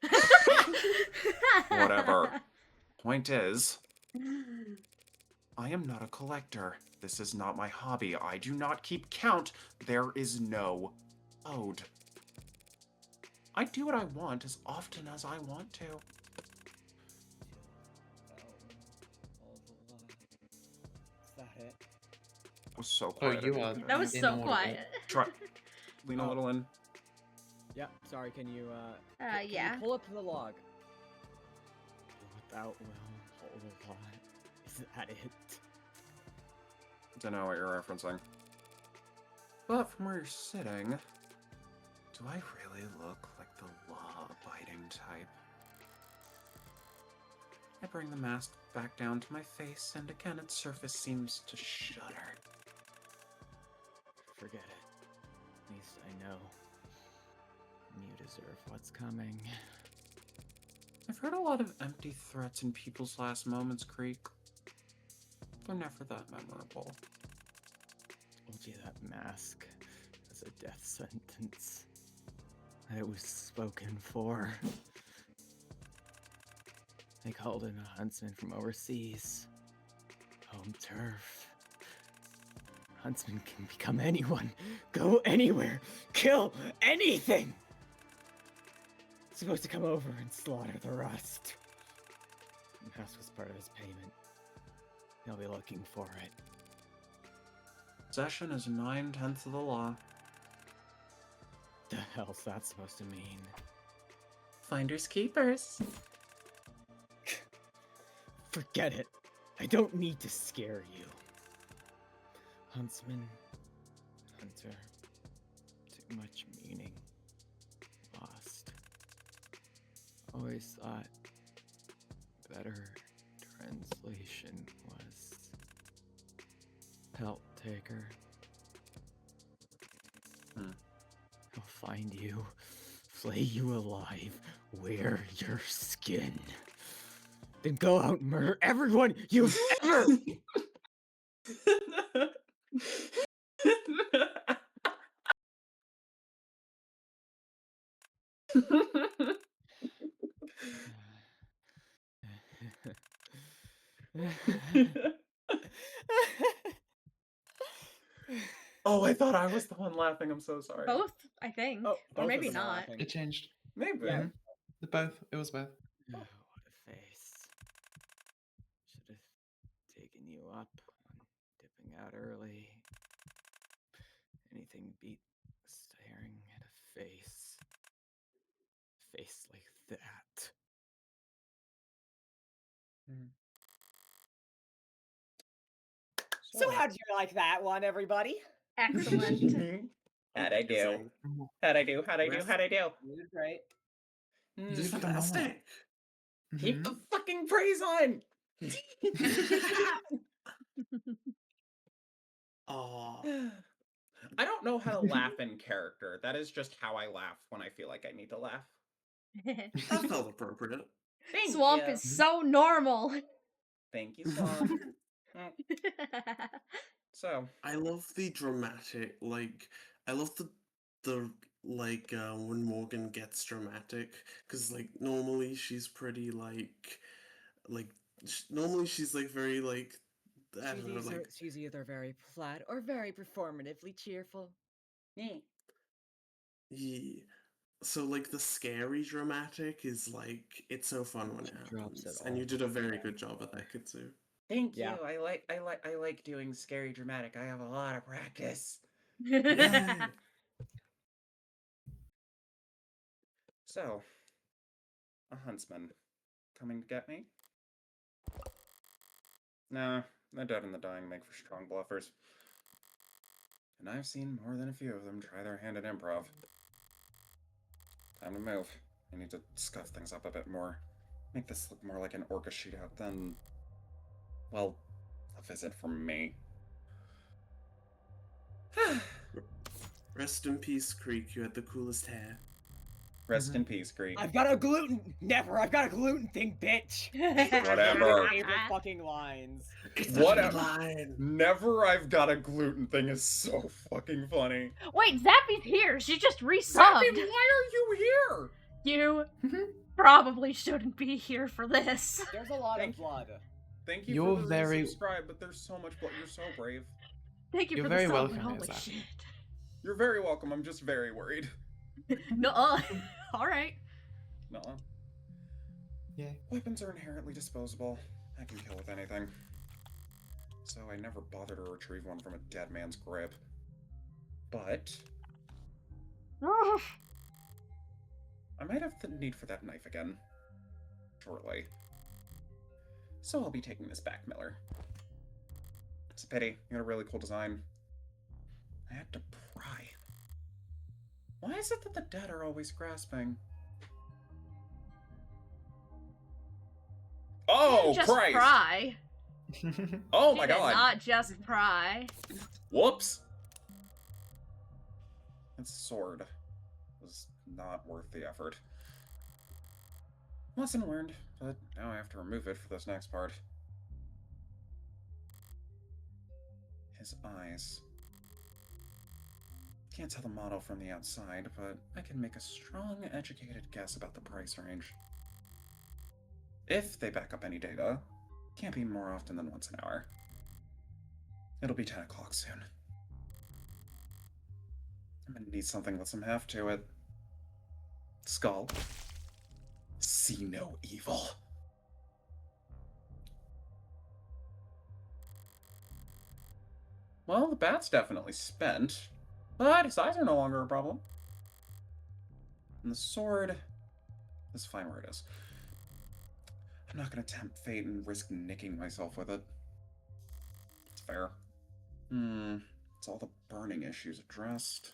Whatever. Point is, I am not a collector. This is not my hobby. I do not keep count. There is no code. I do what I want as often as I want to. Is that it? It was so quiet. you are That was so inaudible. quiet. Try. Lean a little in. Yeah, sorry, can you, can Yeah. you pull up the log? Without will, hold a lot. Is that it? Don't know what you're referencing. But from where you're sitting, do I really look like the law-abiding type? I bring the mask back down to my face, and again its surface seems to shudder. Forget it. At least I know. You deserve what's coming. I've heard a lot of empty threats in people's last moments, Creek. They're never that memorable. told you that mask was a death sentence. That it was spoken for. They called in a huntsman from overseas. Home turf. Huntsman can become anyone, go anywhere, kill anything! Supposed to come over and slaughter the rest. The mask was part of his payment. They'll be looking for it. Possession is 9/10 of the law. The hell's that supposed to mean? Finders keepers. Forget it. I don't need to scare you. Huntsman, hunter, too much meaning. Lost. Always thought better translation was pelt taker. He'll find you, flay you alive, wear your skin. Then go out and murder everyone you've ever. Oh, I thought I was the one laughing. I'm so sorry. Both, I think. Oh, Or both maybe of them are not. laughing. It changed. Maybe. Yeah. The both. It was both. Oh, what a face. Should have taken you up on dipping out early. Anything beat staring at a face. Face like that. So how'd you like that one, everybody? Excellent. How'd I do? Amazing. How'd I do? How'd I do? Rest- How'd I do? You did great. You Mm, did phenomenal. fantastic. Keep the fucking praise on. Aw. I don't know how to laugh in character. That is just how I laugh when I feel like I need to laugh. That felt appropriate. Thank Swamp you. is so normal. Thank you, Swamp. So, I love the dramatic, like, I love the when Morgan gets dramatic, because, like, normally she's pretty, normally she's, like, very, like, I don't know, like, She's either very flat or very performatively cheerful. yeah. yeah. So, like, the scary dramatic is, like, it's so fun when it She drops happens, it and all. you did a very good job at that, Kitsu. Thank Yeah. you. I like doing scary dramatic. I have a lot of practice. Yay! So, a huntsman coming to get me? Nah, the dead and the dying make for strong bluffers. And I've seen more than a few of them try their hand at improv. Time to move. I need to scuff things up a bit more. Make this look more like an orca shootout than, well, a visit from me. Rest in peace, Creek. You had the coolest hair. Rest in peace, Greek. I've got a gluten. Never. I've got a gluten thing, bitch. Whatever. Favorite fucking lines. It's What a a- good line. Never I've got a gluten thing is so fucking funny. Wait, Zappy's here. She just Zappy, resubbed. why are you here? You probably shouldn't be here for this. There's a lot Thank of blood. Thank you You're for the very- subscribe, but there's so much blood. You're so brave. Thank you You're for very the sub, welcome, but holy Zappy. shit. You're very welcome. I'm just very worried. Nuh-uh. Alright. Nuh-uh. Yeah. Weapons are inherently disposable. I can kill with anything. So I never bother to retrieve one from a dead man's grip. But I might have the need for that knife again. Shortly. So I'll be taking this back, Miller. It's a pity. You had a really cool design. I had to pry. Why is it that the dead are always grasping? Oh, just Christ! pry. Oh She my did god! not just pry. Whoops! That sword was not worth the effort. Lesson learned, but now I have to remove it for this next part. His eyes. Can't tell the model from the outside, but I can make a strong, educated guess about the price range. If they back up any data, can't be more often than once an hour. It'll be 10 o'clock soon. I'm gonna need something with some heft to it. Skull. See no evil. Well, the bat's definitely spent, but his eyes are no longer a problem. And the sword is fine where it is. I'm not gonna tempt fate and risk nicking myself with it. It's fair. It's all the burning issues addressed.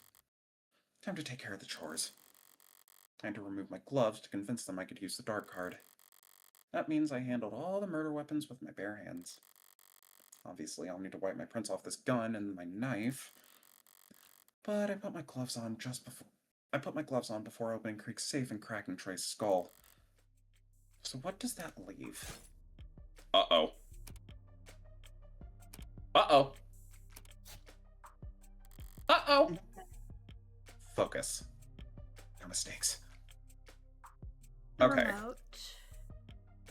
Time to take care of the chores. I had to remove my gloves to convince them I could use the dark card. That means I handled all the murder weapons with my bare hands. Obviously, I'll need to wipe my prints off this gun and my knife. But I put my gloves on before opening Creek's safe and cracking Trey's skull. So what does that leave? Uh-oh. Uh-oh. Uh-oh. Focus. No mistakes. The Okay. remote.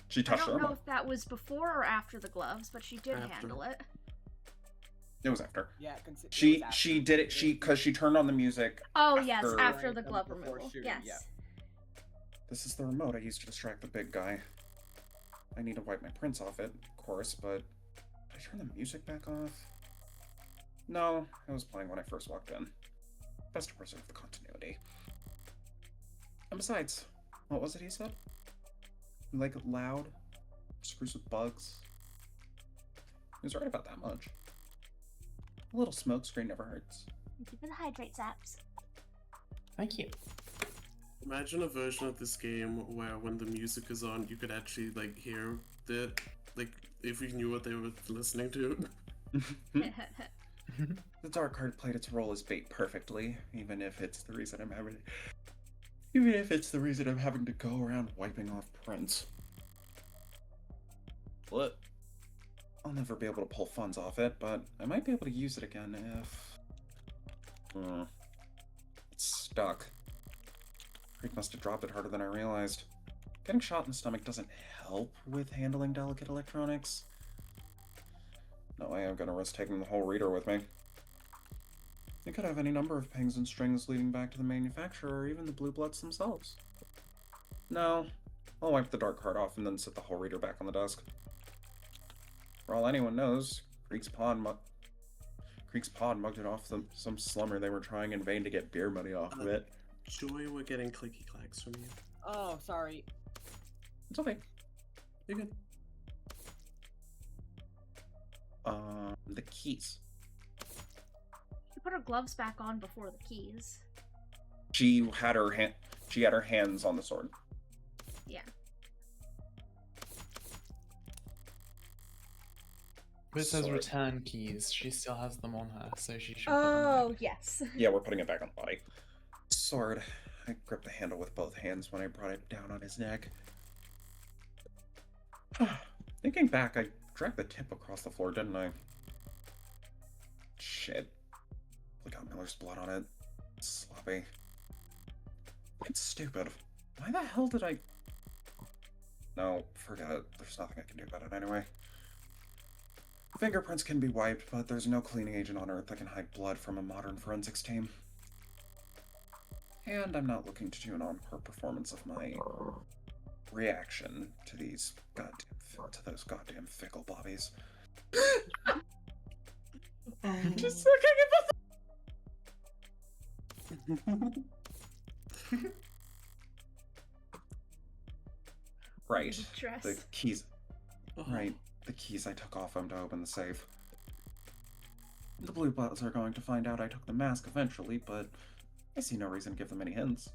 She I touched the don't know remote. if that was before or after the gloves, but she did After. handle it. It was after. Yeah, She did it. Because she turned on the music. Oh yes, After- after the Right, glove before removal. shooting, Yes. yeah. This is the remote I used to distract the big guy. I need to wipe my prints off it, of course, but did I turn the music back off? No, it was playing when I first walked in. Best to preserve the continuity. And besides, what was it he said? You like it loud? Screws with bugs? He was right about that much. A little smoke screen never hurts. Thank you for the hydrate zaps. Thank you. Imagine a version of this game where when the music is on, you could actually like hear the if you knew what they were listening to. The dark card played its role as bait perfectly, even if it's the reason I'm having to go around wiping off prints. What? I'll never be able to pull funds off it, but I might be able to use it again if... It's stuck. Creek must have dropped it harder than I realized. Getting shot in the stomach doesn't help with handling delicate electronics. No way I'm gonna risk taking the whole reader with me. It could have any number of pings and strings leading back to the manufacturer or even the Blue Bloods themselves. No, I'll wipe the dark card off and then set the whole reader back on the desk. For all anyone knows, Creek's pod mugged it off some slumber they were trying in vain to get beer money off of it. Joy, we're getting clicky clacks from you. Oh, sorry. It's okay. You're good. The keys. She put her gloves back on before the keys. She had her hands on the sword. Yeah. But it says Sword. return keys. She still has them on her, so she should. put them Oh, back. yes. Yeah, we're putting it back on the body. Sword. I gripped the handle with both hands when I brought it down on his neck. Thinking back, I dragged the tip across the floor, didn't I? Shit. Look got Miller's blood on it. It's sloppy. It's stupid. Why the hell did I... No, forget it. There's nothing I can do about it anyway. Fingerprints can be wiped, but there's no cleaning agent on Earth that can hide blood from a modern forensics team. And I'm not looking to do an on-par performance of my reaction to those goddamn fickle bobbies. Just looking at Right. Dress. The keys. Oh. Right. The keys I took off him to open the safe. The Blue Bloods are going to find out I took the mask eventually, but I see no reason to give them any hints.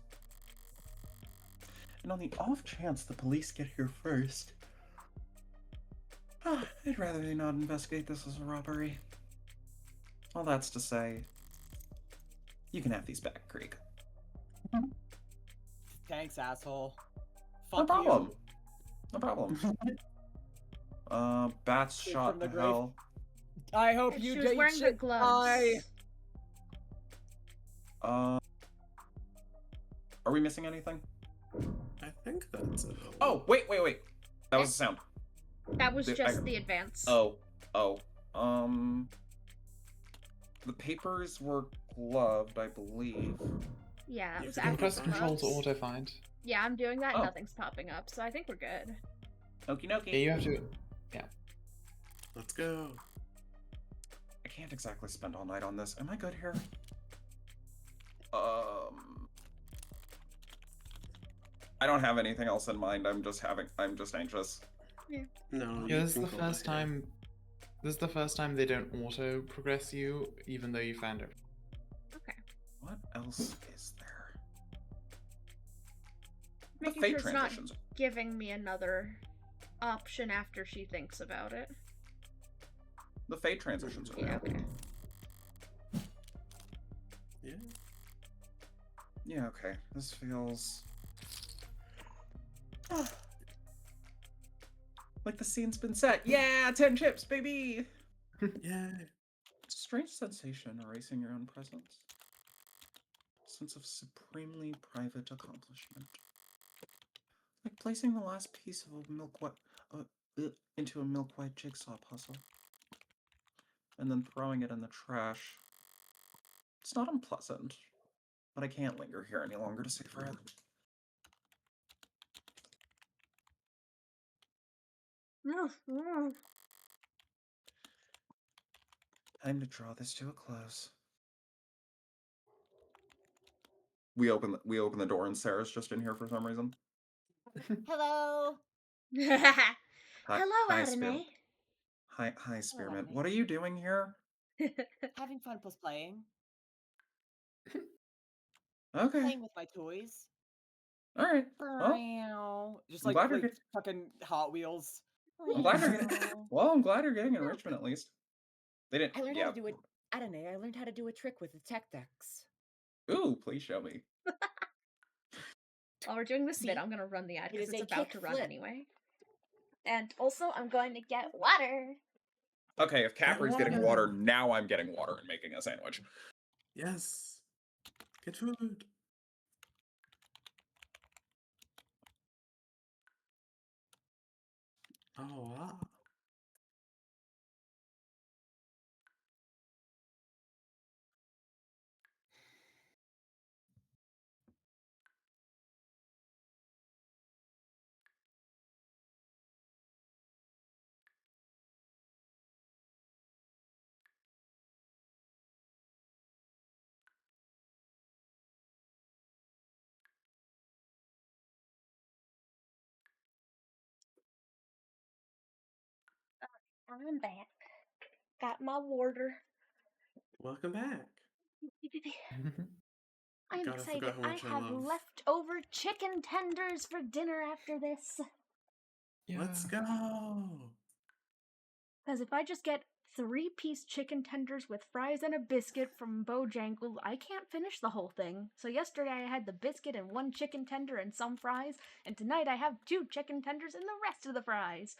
And on the off chance the police get here first, I'd rather they not investigate this as a robbery. All that's to say, you can have these back, Creek. Thanks, asshole. No Fuck problem. you. No problem. Bats Straight shot from the to grave. hell. I hope And you she was get wearing shit. good gloves. I... Are we missing anything? I think that's it. Oh, wait. That was the sound. That was The- just I- the advance. Oh. The papers were gloved, I believe. Yeah, it You was can Can you active press control to gloves. auto-find? Yeah, I'm doing that. Oh. Nothing's popping up, so I think we're good. Okie dokie. Yeah, you have to... Let's go. I can't exactly spend all night on this. Am I good here? I don't have anything else in mind. I'm just anxious. No, Yeah, you this is can the call first it here. time... This is the first time they don't auto-progress you, even though you found it. What else is there? The Making fate sure it's not transitions. giving me another option after she thinks about it. The fate transitions are Yeah, there. okay. Yeah. Yeah, okay. This feels like the scene's been set. Yeah, 10 chips, baby! Yay. It's a strange sensation erasing your own presence. Sense of supremely private accomplishment. Like placing the last piece of a into a milk white jigsaw puzzle. And then throwing it in the trash. It's not unpleasant, but I can't linger here any longer to savor it. Time to draw this to a close. We open the door and Sarah's just in here for some reason. Hello. Hi, Hello, hi, Arne. Spearmint. Hi, Spearmint. Arne. What are you doing here? Having fun plus playing. Okay. Playing with my toys. All right. Well, Just I'm like, glad you're get- fucking Hot Wheels. I'm glad you're getting. Well, I'm glad you're getting enrichment at least. They didn't. I learned Yeah. how to do it. I don't know. I learned how to do a trick with the tech decks. Ooh, please show me. While we're doing this bit, See? I'm gonna run the ad It because is it's a about kick to run flip. anyway. And also, I'm going to get water. Okay, if Capri's getting water. water, now I'm getting water and making a sandwich. Yes. Get food. Oh, wow. I'm back. Got my water. Welcome back. I'm God, I excited. forgot how I much I have love. leftover chicken tenders for dinner after this. Let's Yeah. go. Because if I just get 3-piece chicken tenders with fries and a biscuit from Bojangles, I can't finish the whole thing. So yesterday I had the biscuit and 1 chicken tender and some fries, and tonight I have 2 chicken tenders and the rest of the fries.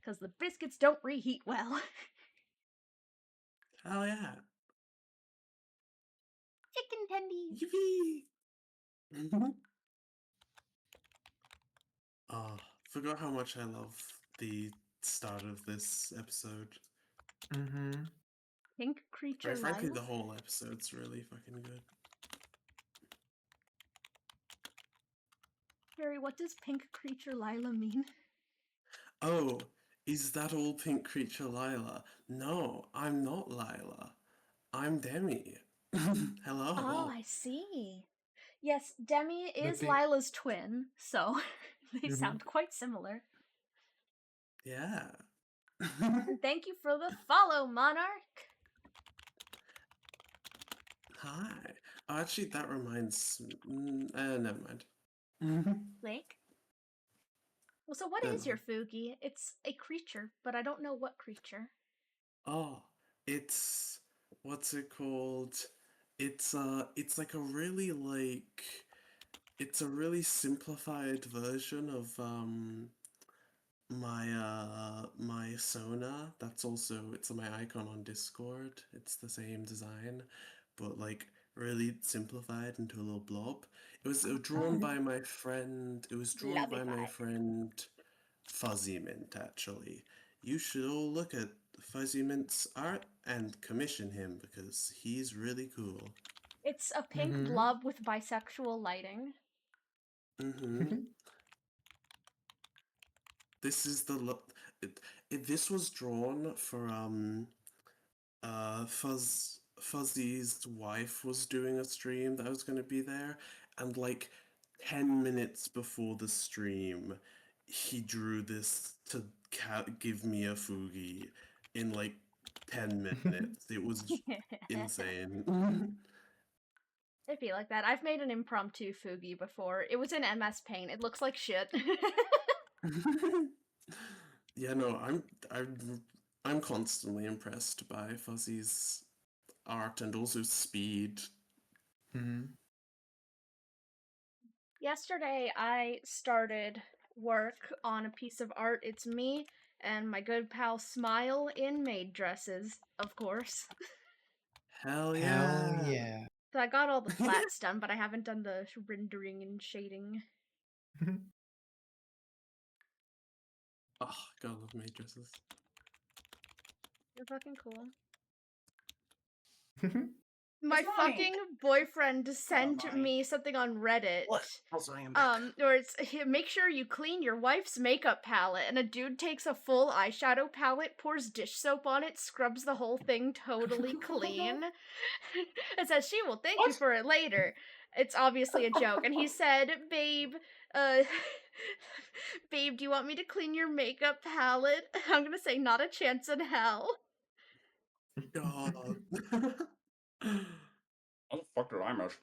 Because the biscuits don't reheat well. Hell yeah. Chicken tendies! Yippee! Oh, forgot how much I love the start of this episode. Mm-hmm. Pink creature Quite frankly, Lila? the whole episode's really fucking good. Harry, what does pink creature Lila mean? Oh, is that all pink creature Lila? No, I'm not Lila. I'm Demi. Hello. Oh, I see. Yes, Demi The is big- Lila's twin, so they Mhm. sound quite similar. Yeah. And thank you for the follow, Monarch! Hi. Oh, actually, that reminds. Never mind. Lake? Well, so what Never is your mind. Fugi? It's a creature, but I don't know what creature. Oh, it's what's it called? It's like a really like it's a really simplified version of my Sona. That's also it's my icon on Discord. It's the same design, but like really simplified into a little blob. It was drawn by my friend. It was drawn by my DemiFly. friend Fuzzy Mint. Actually, you should all look at Fuzzy Mint's art and commission him because he's really cool. It's a pink Mhm. blob with bisexual lighting. Mm-hmm. This is the look. This was drawn for Fuzzy's wife was doing a stream that I was going to be there, and like 10 minutes before the stream, he drew this to give me a Fugi in like 10 minutes. It was insane. It'd be like that. I've made an impromptu Fugi before. It was in MS Paint. It looks like shit. Yeah, no, I'm constantly impressed by Fuzzy's art and also speed. Mhm. Yesterday, I started work on a piece of art. It's me and my good pal Smile in maid dresses, of course. Hell yeah! Hell yeah. So I got all the plats done, but I haven't done the rendering and shading. Oh, God, I love maid dresses. You're fucking cool. Mhm. My It's Ronnie. fucking boyfriend sent Ronnie. me something on Reddit. What? Also, I am back. Where it's make sure you clean your wife's makeup palette, and a dude takes a full eyeshadow palette, pours dish soap on it, scrubs the whole thing totally clean, and says she will thank you What? for it later. It's obviously a joke, and he said, "Babe, babe, do you want me to clean your makeup palette?" I'm gonna say, "Not a chance in hell." God. How the fuck did I miss?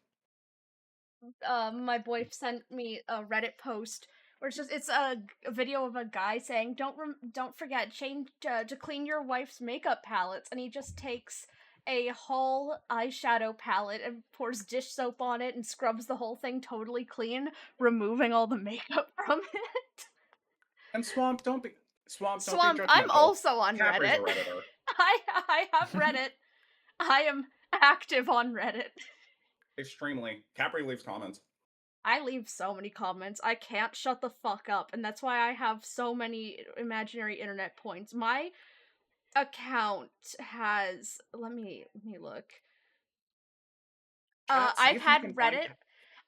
My boy sent me a Reddit post where it's a video of a guy saying, "Don't forget to clean your wife's makeup palettes," and he just takes a whole eyeshadow palette and pours dish soap on it and scrubs the whole thing totally clean, removing all the makeup from it. And Swamp, don't be Swamp, judgmental. I'm also on Capri's Reddit. a redditor. I have Reddit. I am active on Reddit. Extremely. Capri leaves comments. I leave so many comments. I can't shut the fuck up, and that's why I have so many imaginary internet points. My account has let me look. Chat, see I've if you had can find Reddit.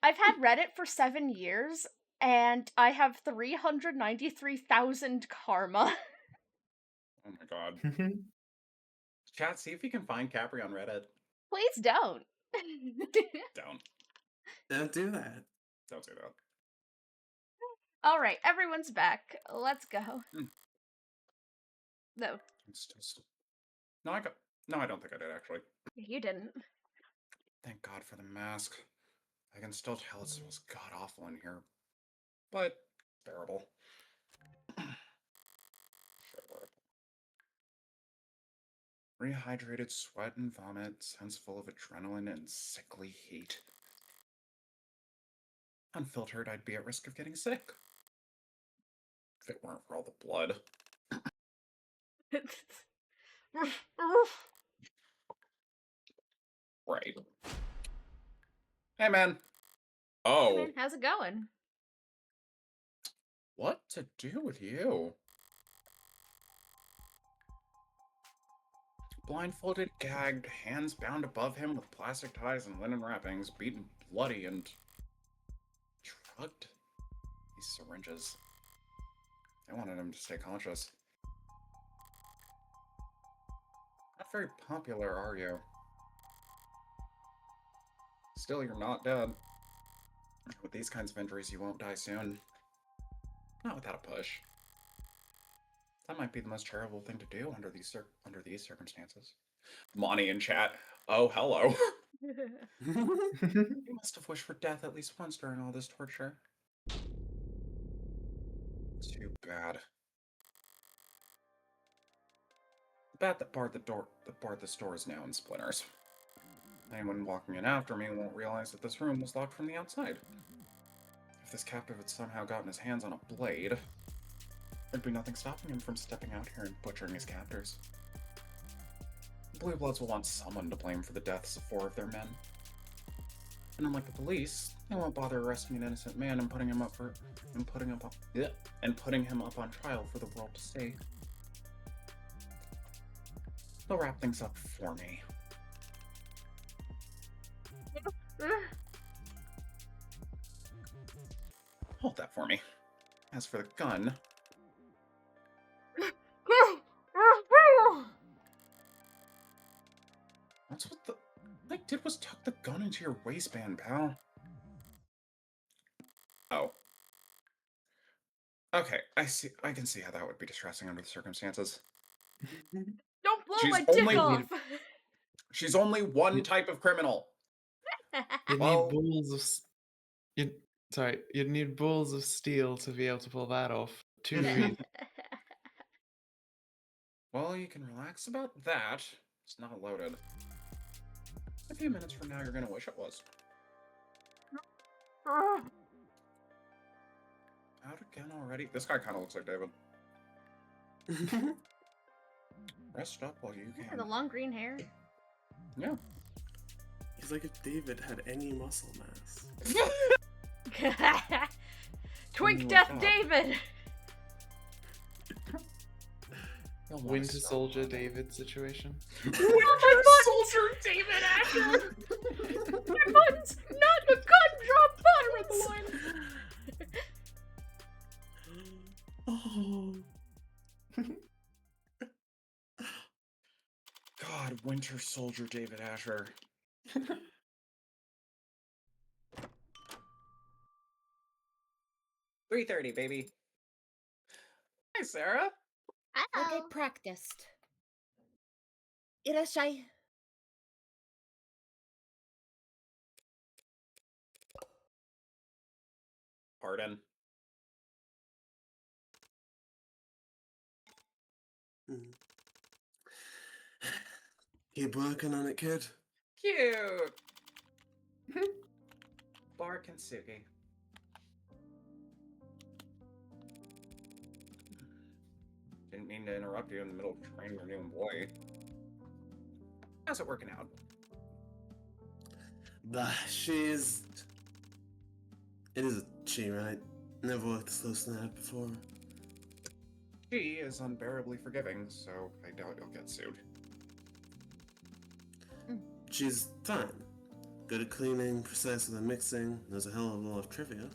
I've had Reddit for 7 years, and I have 393,000 karma. Oh my god. Mhm. Chat, see if you can find Capri on Reddit. Please don't. Don't. Don't do that. Don't say that. All right, everyone's back. Let's go. No, I'm still. No, I don't think I did actually. you didn't. Thank God for the mask. I can still tell it smells god awful in here, but bearable. Sure. Rehydrated sweat and vomit, sense full of adrenaline and sickly heat. Unfiltered, I'd be at risk of getting sick. If it weren't for all the blood. Right. Hey, man. Oh. Hey man, how's it going? What to do with you? Blindfolded, gagged, hands bound above him with plastic ties and linen wrappings, beaten bloody and drugged. These syringes. I wanted him to stay conscious. Not very popular, are you? Still, you're not dead. With these kinds of injuries, you won't die soon. Not without a push. That might be the most charitable thing to do under these circumstances. Monty in chat. Oh, hello. You must have wished for death at least once during all this torture. Too bad. The bat that barred the store is now in splinters. Anyone walking in after me won't realize that this room was locked from the outside. If this captive had somehow gotten his hands on a blade, there'd be nothing stopping him from stepping out here and butchering his captors. The Blue Bloods will want someone to blame for the deaths of 4 of their men. And unlike the police, they won't bother arresting an innocent man and putting him up on trial for the world to see. They'll wrap things up for me. Hold that for me. As for the gun, that's what the I did was tuck the gun into your waistband, pal. Oh. Okay, I see. I can see how that would be distressing under the circumstances. Don't blow She's my dick only- off. She's only one type of criminal. You'd Well- need balls of. You'd need balls of steel to be able to pull that off. 2 reasons. Well, you can relax about that. It's not loaded. A few minutes from now, you're gonna wish it was. Out again already? This guy kind of looks like David. Rest up while you The can. long green hair. Yeah. He's like if David had any muscle mass. Twink Oh, Death God. David. You'll wanna Winter stop. Soldier David situation. Winter Soldier David Asher! My buttons, not a gun drop pirates. Oh. God, Winter Soldier David Asher. 3:30, baby. Hi, Sarah. Like I practiced. Irashai. Pardon. Mm. Keep working on it, kid. Cute. Bar Kensuke. Didn't mean to interrupt you in the middle of training your new employee. How's it working out? Bah, she's. It is a she, right? Never worked this close to that before. She is unbearably forgiving, so I doubt you'll get sued. She's fine. Good at cleaning, precise with her mixing, knows a hell of a lot of trivia.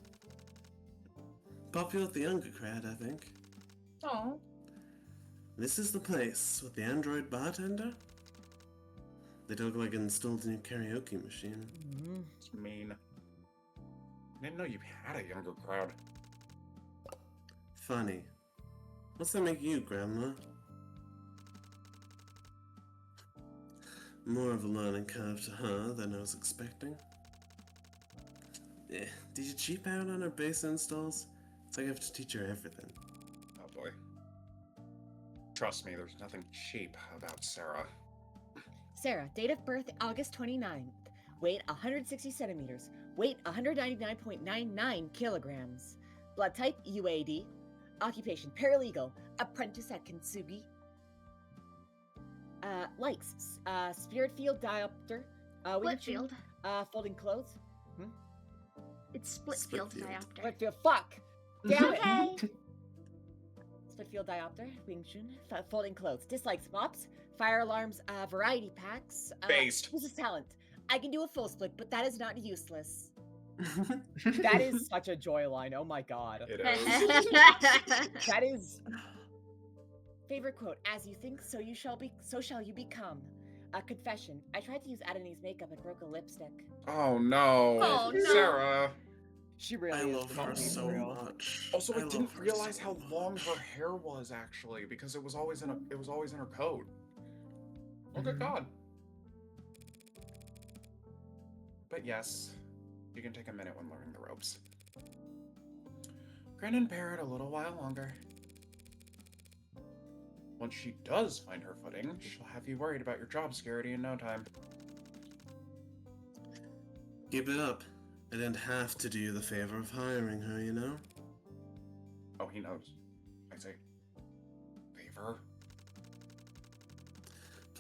Popular with the younger crowd, I think. Oh. This is the place with the android bartender? They talk like installed a new karaoke machine. It's mean. I didn't know you had a younger crowd. Funny. What's that make you, Grandma? More of a learning curve to her than I was expecting. Yeah, did you cheap out on her bass installs? It's like I have to teach her everything. Oh boy. Trust me, there's nothing cheap about Sarah. Sarah, date of birth August 29th. Weight 160 centimeters. Weight 199.99 kilograms. Blood type UAD. Occupation paralegal. Apprentice at Kintsugi. Likes spirit field diopter. Split field. Folding clothes. It's split Split field field. Split diopter. field. Fuck. Damn it. Okay. Split field diopter. Wing Chun. Folding clothes. Dislikes mops. Fire alarms. Variety packs. Based. Uses talent. I can do a full split, but that is not useless. That is such a joy line. Oh my god. It is. That is favorite quote. As you think, so you shall be. So shall you become. A confession. I tried to use Adoni's makeup and broke a lipstick. Oh no. Oh, no. Sarah. She really I is love the her mommy so for real. much. Also, I love didn't her realize so how long much. her hair was actually, because it was always in her coat. Oh good Mhm. god. But yes, you can take a minute when learning the ropes. Grin and bear it a little while longer. Once she does find her footing, she'll have you worried about your job security in no time. Keep it up. I didn't have to do you the favor of hiring her, you know? Oh, he knows. I say, favor?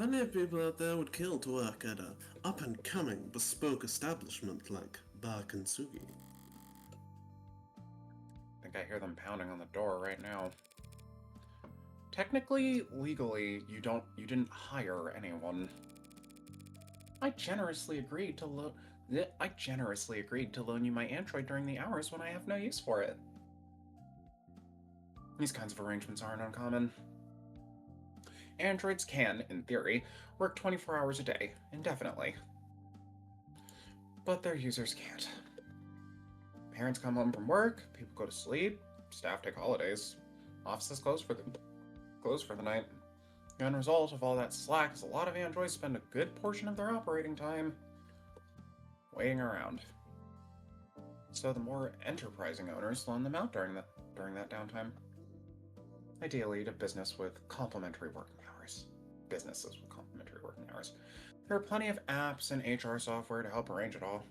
Plenty of people out there would kill to work at a up-and-coming bespoke establishment like Bar Kintsugi. I think I hear them pounding on the door right now. Technically, legally, you didn't hire anyone. I generously agreed to loan you my android during the hours when I have no use for it. These kinds of arrangements aren't uncommon. Androids can, in theory, work 24 hours a day, indefinitely. But their users can't. Parents come home from work, people go to sleep, staff take holidays, offices close for the night. The end result of all that slack is a lot of androids spend a good portion of their operating time waiting around. So the more enterprising owners loan them out during that downtime. Ideally, to businesses with complementary working hours. There are plenty of apps and HR software to help arrange it all.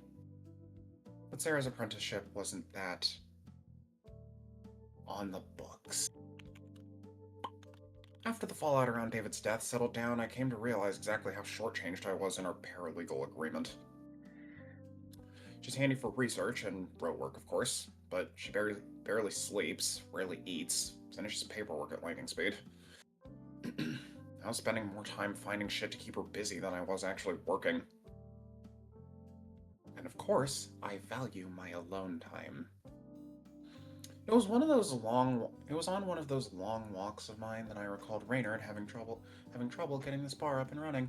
But Sarah's apprenticeship wasn't that on the books. After the fallout around David's death settled down, I came to realize exactly how shortchanged I was in our paralegal agreement. She's handy for research and rote work, of course, but she barely sleeps, rarely eats, finishes paperwork at lightning speed. I was spending more time finding shit to keep her busy than I was actually working. And of course, I value my alone time. It was on one of those long walks of mine that I recalled Raynard having trouble getting this bar up and running.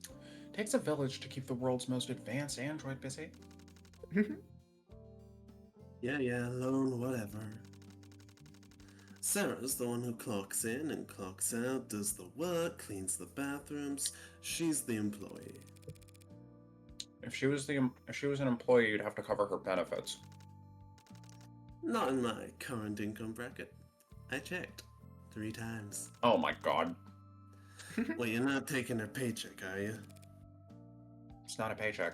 It takes a village to keep the world's most advanced android busy. Yeah, alone, whatever. Sarah's the one who clocks in and clocks out, does the work, cleans the bathrooms. She's the employee. If she was an employee, you'd have to cover her benefits. Not in my current income bracket. I checked 3 times. Oh my god. Well, you're not taking her paycheck, are you? It's not a paycheck.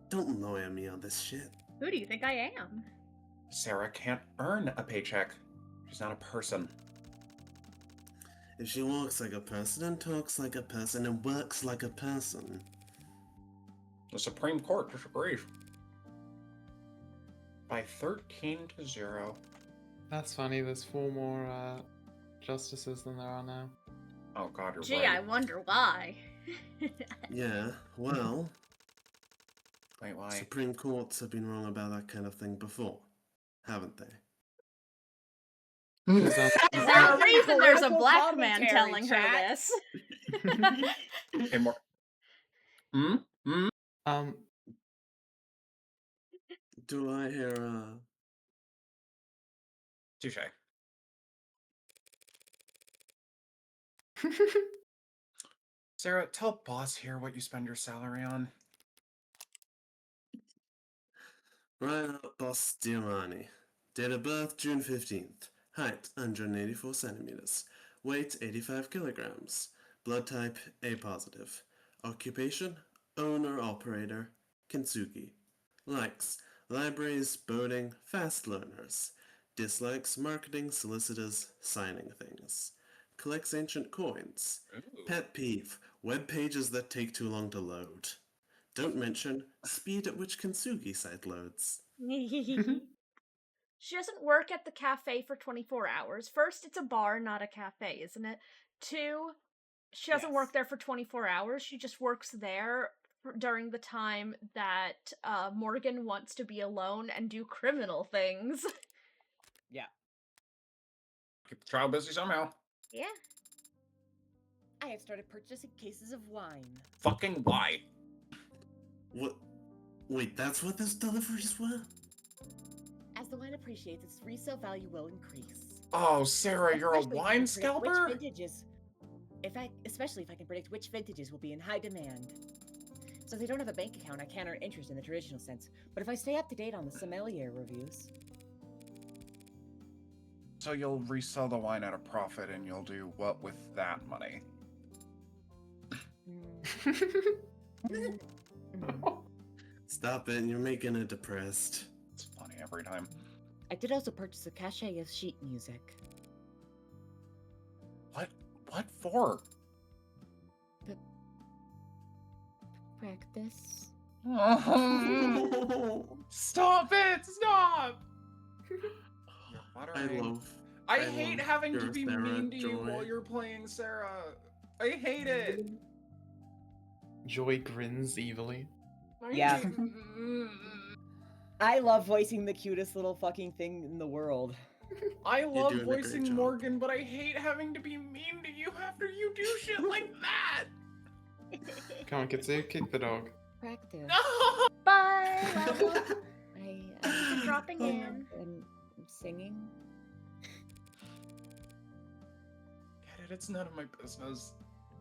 Don't lawyer me on this shit. Who do you think I am? Sarah can't earn a paycheck. She's not a person. If she walks like a person and talks like a person and works like a person. The Supreme Court disagrees. By 13-0. That's funny. There's 4 more justices than there are now. Oh god, you're Gee, right. I wonder why. Yeah, well, Wait, why? Supreme Courts have been wrong about that kind of thing before, haven't they? Is there a reason there's a Political black man commentary, telling her chat. this? Okay, more. Do I hear, Touche. Sarah, tell boss here what you spend your salary on. Right up, boss Diamani. Date of birth, June 15th. Height, 184 centimeters. Weight, 85 kilograms. Blood type, A positive. Occupation, owner-operator, Kintsugi. Likes, libraries, boating, fast learners. Dislikes, marketing, solicitors, signing things. Collects ancient coins. Ooh. Pet peeve, web pages that take too long to load. Don't mention speed at which Kintsugi site loads. She doesn't work at the cafe for 24 hours. First, it's a bar, not a cafe, isn't it? 2, she doesn't Yes. work there for 24 hours. She just works there during the time that Morgan wants to be alone and do criminal things. Yeah. Keep the child busy somehow. Yeah. I have started purchasing cases of wine. Fucking why? What? Wait, that's what this deliveries were? As the wine appreciates, its resale value will increase. Oh, Sarah, you're a Especially if I wine can predict scalper? especially if I can predict which vintages will be in high demand. So if they don't have a bank account, I can't earn interest in the traditional sense. But if I stay up to date on the sommelier reviews, So you'll resell the wine at a profit and you'll do what with that money? Stop it, you're making it depressed. It's funny every time. I did also purchase a cache of sheet music. What What for? Practice. Stop it! Stop! What are I I hate love having to your be Sarah mean to you Joy. while you're playing Sarah. I hate it. Joy grins evilly. Yeah. I love voicing the cutest little fucking thing in the world. I love doing a great voicing job. Morgan, but I hate having to be mean to you after you do shit like that. Come on, Kitsu, kick the dog. Practice. No! Bye, level. I Thanks for dropping in. am singing. Get it? It's none of my business.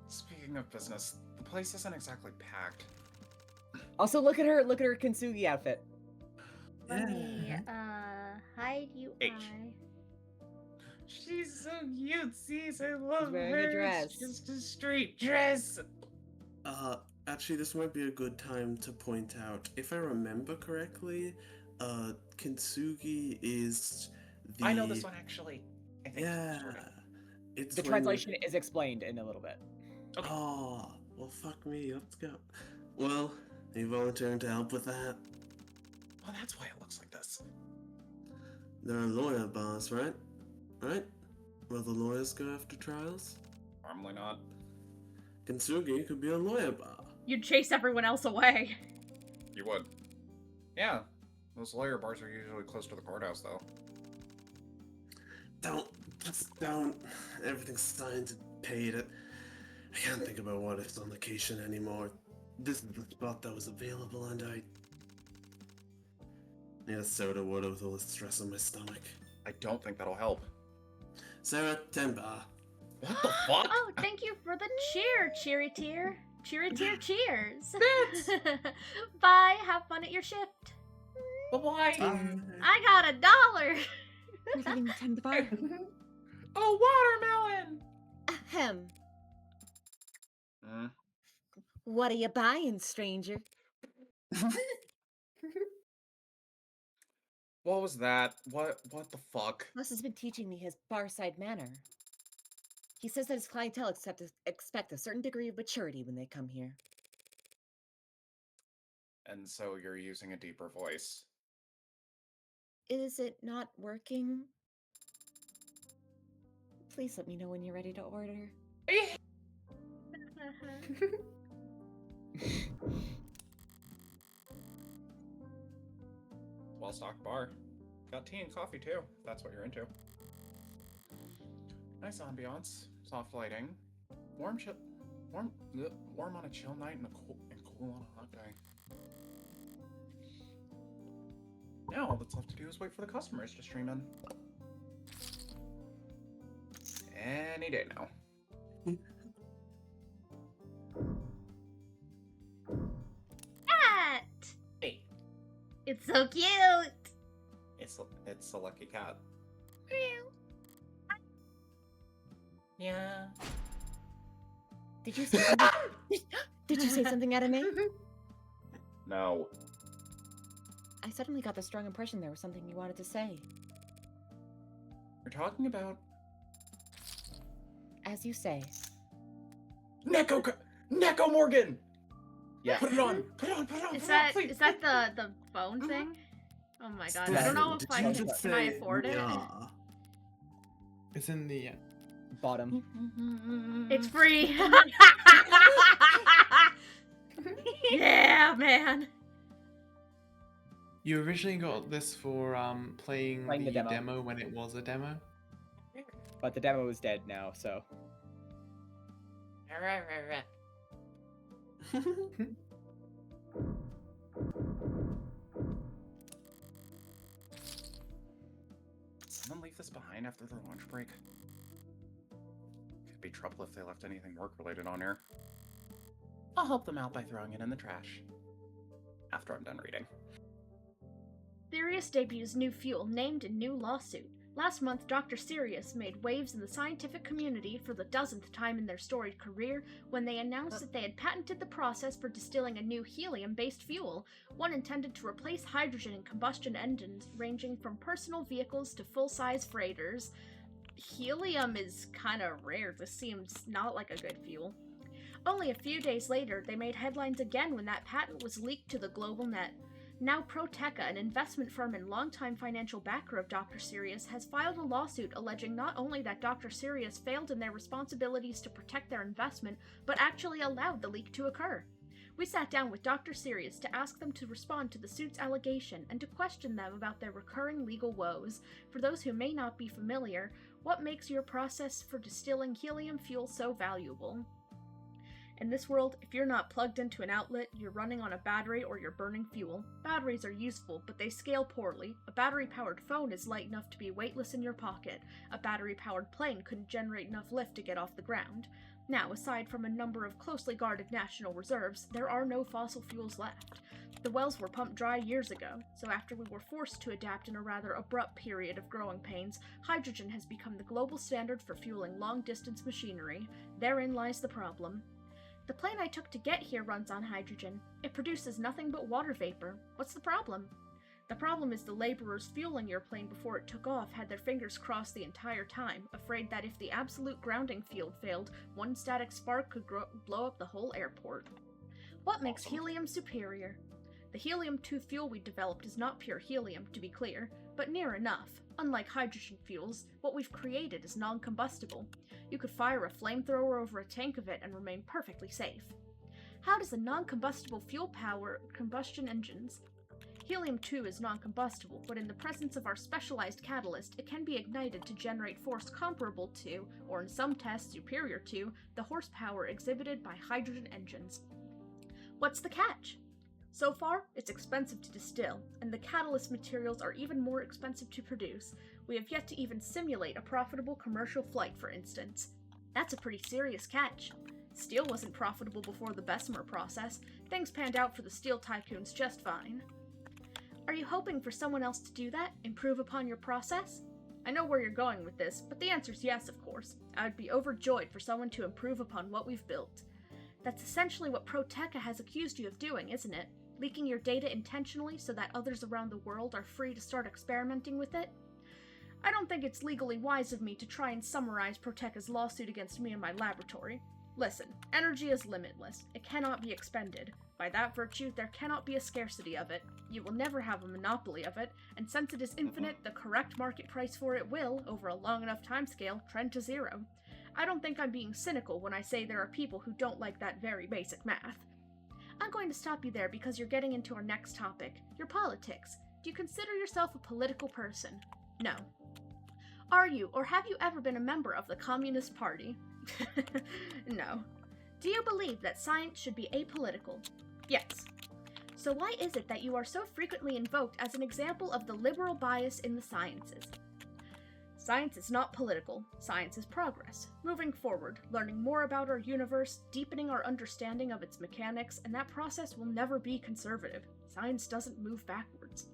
Speaking of business, the place isn't exactly packed. Also, look at her Kintsugi outfit. Let me, hide you H. eye. She's so cute, I love wearing a her. dress. It's just a straight dress. Actually, this might be a good time to point out, if I remember correctly, Kintsugi is the... I know this one actually. I think Yeah. sort of. It's The when- translation is explained in a little bit. Okay. Oh, well, fuck me. Let's go. Well, are you volunteering to help with that? Well, that's why it looks like this. There are lawyer bars, right? Right? Where the lawyers go after trials? Normally not. Kintsugi could be a lawyer bar. You'd chase everyone else away. You would. Yeah. Those lawyer bars are usually close to the courthouse, though. Just don't. Everything's signed and paid. I can't think about what if's on location anymore. This is the spot that was available, and I need a soda water with all the stress on my stomach. I don't think that'll help. Sarah, 10 bar. What the fuck? Oh, thank you for the cheer, cheery tear. Cheery tear, cheers. Bye, have fun at your shift. But why? I got $1. You're getting 10 bar. Oh, watermelon! Ahem. Mm. What are you buying, stranger? What was that? What the fuck? Russ has been teaching me his barside manner. He says that his clientele expect a certain degree of maturity when they come here. And so you're using a deeper voice. Is it not working? Please let me know when you're ready to order. Well-stocked bar. Got tea and coffee too, if that's what you're into. Nice ambiance, soft lighting, warm on a chill night and cool on a hot day. Now all that's left to do is wait for the customers to stream in. Any day now. Cat! Hey, It's so cute. it's a lucky cat. Yeah. Did you say something? Did you say something out of me? No. I suddenly got the strong impression there was something you wanted to say. We're talking about As you say. Neko Morgan. Yeah. Put it on. Put it on. Is that the phone thing? Oh my god, I don't know if I Did you just can I say afford it. yeah? It's in the Bottom. It's free. Yeah, man. You originally got this for playing Playing the the demo. demo when it was a demo. But the demo is dead now, so. Someone leave this behind after their lunch break? Could be trouble if they left anything work-related on here. I'll help them out by throwing it in the trash. After I'm done reading. Sirius debuts new fuel named in new lawsuit. Last month, Dr. Sirius made waves in the scientific community for the 10th time in their storied career when they announced that they had patented the process for distilling a new helium-based fuel, one intended to replace hydrogen in combustion engines ranging from personal vehicles to full-size freighters. helium is kind of rare. This seems not like a good fuel. Only a few days later, they made headlines again when that patent was leaked to the global net. Now Proteca, an investment firm and longtime financial backer of Dr. Sirius, has filed a lawsuit alleging not only that Dr. Sirius failed in their responsibilities to protect their investment, but actually allowed the leak to occur. We sat down with Dr. Sirius to ask them to respond to the suit's allegation and to question them about their recurring legal woes. For those who may not be familiar, what makes your process for distilling helium fuel so valuable? In this world, if you're not plugged into an outlet, you're running on a battery or you're burning fuel. Batteries are useful, but they scale poorly. A battery-powered phone is light enough to be weightless in your pocket. A battery-powered plane couldn't generate enough lift to get off the ground. Now, aside from a number of closely guarded national reserves, there are no fossil fuels left. The wells were pumped dry years ago, so after we were forced to adapt in a rather abrupt period of growing pains, hydrogen has become the global standard for fueling long-distance machinery. Therein lies the problem. The plane I took to get here runs on hydrogen. It produces nothing but water vapor. What's the problem? The problem is the laborers fueling your plane before it took off had their fingers crossed the entire time, afraid that if the absolute grounding field failed, one static spark could blow up the whole airport. What makes helium superior? The helium-2 fuel we developed is not pure helium, to be clear, but near enough. Unlike hydrogen fuels, what we've created is non-combustible. You could fire a flamethrower over a tank of it and remain perfectly safe. How does a non-combustible fuel power combustion engines? Helium-2 is non-combustible, but in the presence of our specialized catalyst, it can be ignited to generate force comparable to, or in some tests superior to, the horsepower exhibited by hydrogen engines. What's the catch? So far, it's expensive to distill, and the catalyst materials are even more expensive to produce. We have yet to even simulate a profitable commercial flight, for instance. That's a pretty serious catch. Steel wasn't profitable before the Bessemer process. Things panned out for the steel tycoons just fine. Are you hoping for someone else to do that? Improve upon your process? I know where you're going with this, but the answer's yes, of course. I would be overjoyed for someone to improve upon what we've built. That's essentially what Proteca has accused you of doing, isn't it? Leaking your data intentionally so that others around the world are free to start experimenting with it? I don't think it's legally wise of me to try and summarize Proteca's lawsuit against me in my laboratory. Listen, energy is limitless. It cannot be expended. By that virtue, there cannot be a scarcity of it. You will never have a monopoly of it, and since it is infinite, the correct market price for it will, over a long enough timescale, trend to zero. I don't think I'm being cynical when I say there are people who don't like that very basic math. I'm going to stop you there because you're getting into our next topic, your politics. Do you consider yourself a political person? No. Are you, or have you ever been a member of the Communist Party? No. Do you believe that science should be apolitical? Yes. So why is it that you are so frequently invoked as an example of the liberal bias in the sciences? Science is not political. Science is progress. Moving forward, learning more about our universe, deepening our understanding of its mechanics, and that process will never be conservative. Science doesn't move backwards.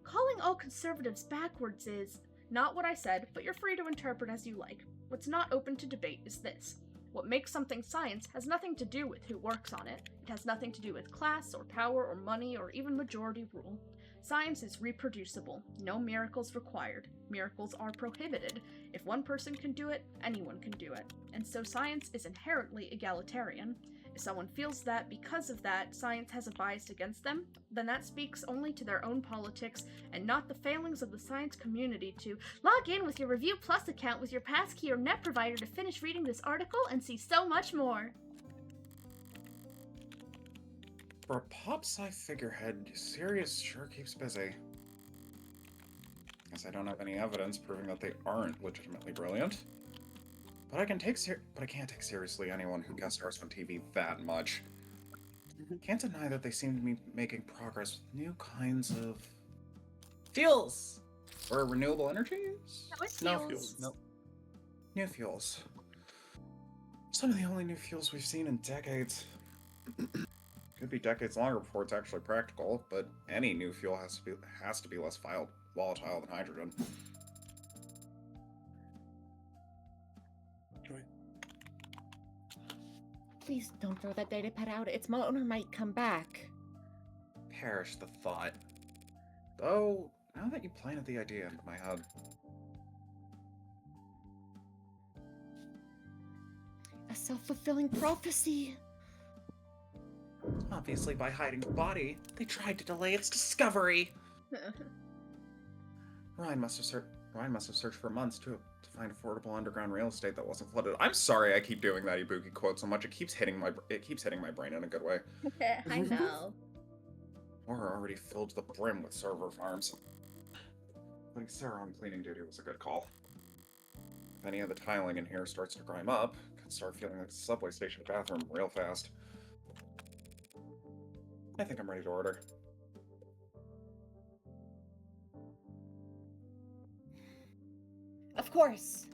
Calling all conservatives backwards is not what I said, but you're free to interpret as you like. What's not open to debate is this. What makes something science has nothing to do with who works on it. It has nothing to do with class or power or money or even majority rule. Science is reproducible. No miracles required. Miracles are prohibited. If one person can do it, anyone can do it. And so science is inherently egalitarian. If someone feels that because of that, science has a bias against them, then that speaks only to their own politics and not the failings of the science community to log in with your Review Plus account with your passkey or net provider to finish reading this article and see so much more. For a pop-sci figurehead, Sirius sure keeps busy. Guess I don't have any evidence proving that they aren't legitimately brilliant. But I can't take seriously anyone who guest stars on TV that much. Can't deny that they seem to be making progress with new kinds of fuels or renewable energies. No, No fuels. Nope. New fuels. Some of the only new fuels we've seen in decades. Could be decades longer before it's actually practical, but any new fuel has to be less volatile than hydrogen. Joy. Please don't throw that data pad out. Its owner might come back. Perish the thought. Though, now that you planted the idea into my head, self-fulfilling prophecy. Obviously, by hiding the body, they tried to delay its discovery. Ryan must have searched for months to find affordable underground real estate that wasn't flooded. I'm sorry, I keep doing that Ibuki quote so much. It keeps hitting my brain in a good way. I know. We're already filled to the brim with server farms. Putting Sarah on cleaning duty was a good call. If any of the tiling in here starts to grime up, it could start feeling like a subway station bathroom real fast. I think I'm ready to order. Of course.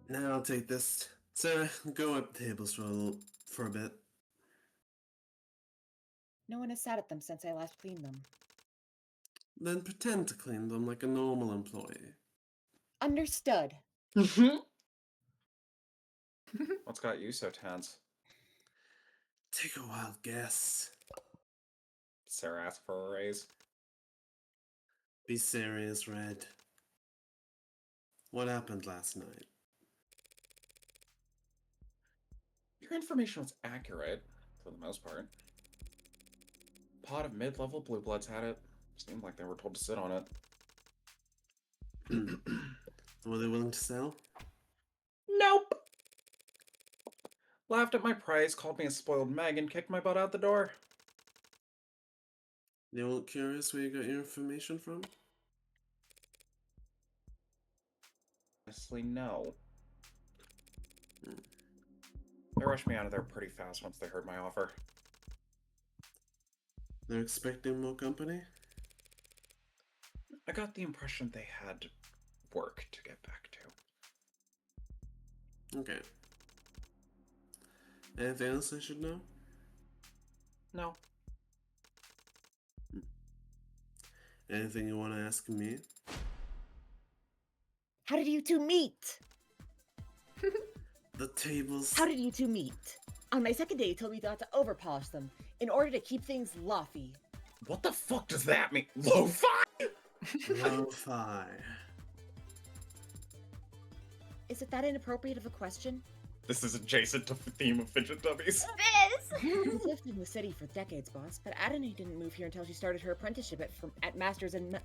Now I'll take this. Sarah, go up tables for a bit. No one has sat at them since I last cleaned them. Then pretend to clean them like a normal employee. Understood. What's got you so tense? Take a wild guess. Sarah asked for a raise. Be serious, Red. What happened last night? Your information was accurate, for the most part. Pot of mid-level blue bloods had it. Seemed like they were told to sit on it. Were they willing to sell? Nope! Laughed at my price, called me a spoiled Meg, and kicked my butt out the door. They weren't curious where you got your information from? Honestly, no. They rushed me out of there pretty fast once they heard my offer. They're expecting more company? I got the impression they had work to get back to. Okay. Anything else I should know? No. Anything you want to ask me? How did you two meet? The tables... How did you two meet? On my second day, you told me not to overpolish them in order to keep things lofty. What the fuck does that mean? Lo-fi? Lo-fi. Is it that inappropriate of a question? This is adjacent to the theme of fidget dummies. I've lived in the city for decades, boss, but Adonai didn't move here until she started her apprenticeship at Masters in...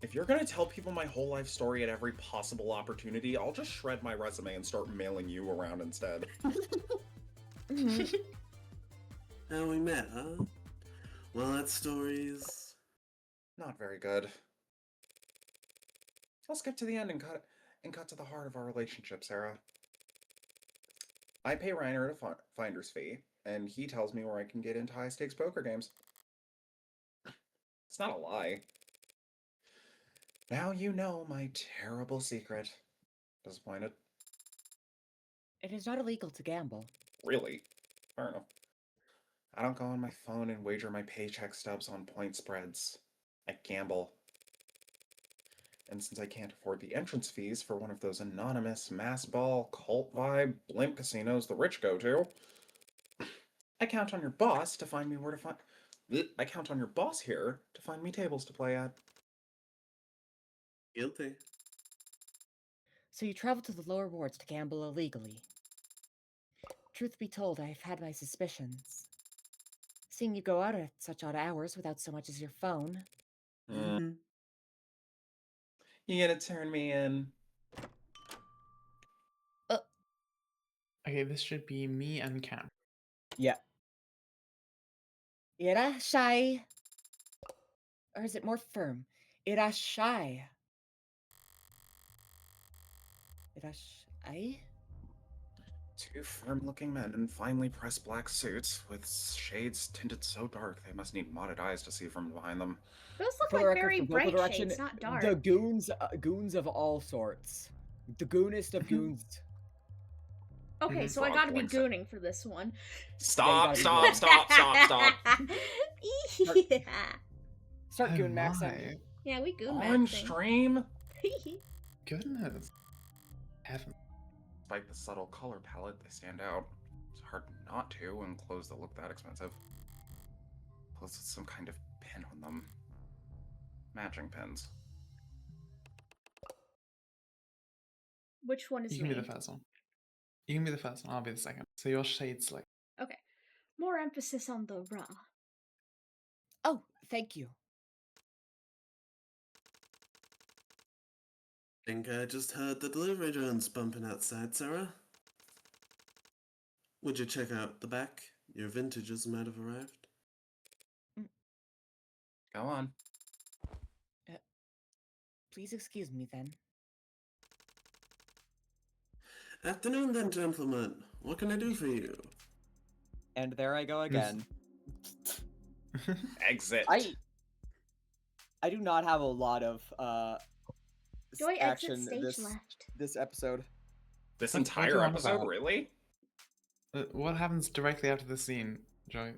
If you're gonna tell people my whole life story at every possible opportunity, I'll just shred my resume and start mailing you around instead. How we met, huh? Well, that story's... Not very good. I'll skip to the end and cut to the heart of our relationship, Sarah. I pay Reiner a finder's fee, and he tells me where I can get into high-stakes poker games. It's not a lie. Now you know my terrible secret. Disappointed? It is not illegal to gamble. Really? Fair enough. I don't go on my phone and wager my paycheck stubs on point spreads. I gamble. And since I can't afford the entrance fees for one of those anonymous, mass ball, cult vibe, blimp casinos the rich go to, I count on your boss to find me where to find... I count on your boss here to find me tables to play at. Guilty. So you travel to the lower wards to gamble illegally. Truth be told, I've had my suspicions. Seeing you go out at such odd hours without so much as your phone. Mm-hmm. You gonna turn me in? Okay, this should be me and Cam. Yeah. Irashai. Or is it more firm? Irashai. Irashai? Two firm-looking men in finely pressed black suits with shades tinted so dark they must need modded eyes to see from behind them. Those look For the like record, very from vocal bright direction, shades, not dark. the goons of all sorts. The goonest of goons. Okay, so I Frog gotta be points. gooning for this one. Stop, gotta stop, be- stop, stop, stop. Yeah. Start Oh goon maxing. my Yeah, we goon On maxing. stream? goodness. Heaven. Despite the subtle color palette, they stand out. It's hard not to in clothes that look that expensive. Plus, it's some kind of pin on them. Matching pins. Which one is You can me? be the first one. You can be the first one, I'll be the second. So your shade's like... Okay. More emphasis on the ra. Oh, thank you. Think I just heard the delivery drones bumping outside, Sarah. Would you check out the back? Your vintages might have arrived. Go on. Please excuse me then. Afternoon then, gentlemen. What can I do for you? And there I go again. Exit. I do not have a lot of Do I exit action stage this left? this episode. This What are you entire on episode, about? really? What happens directly after the scene, Joy?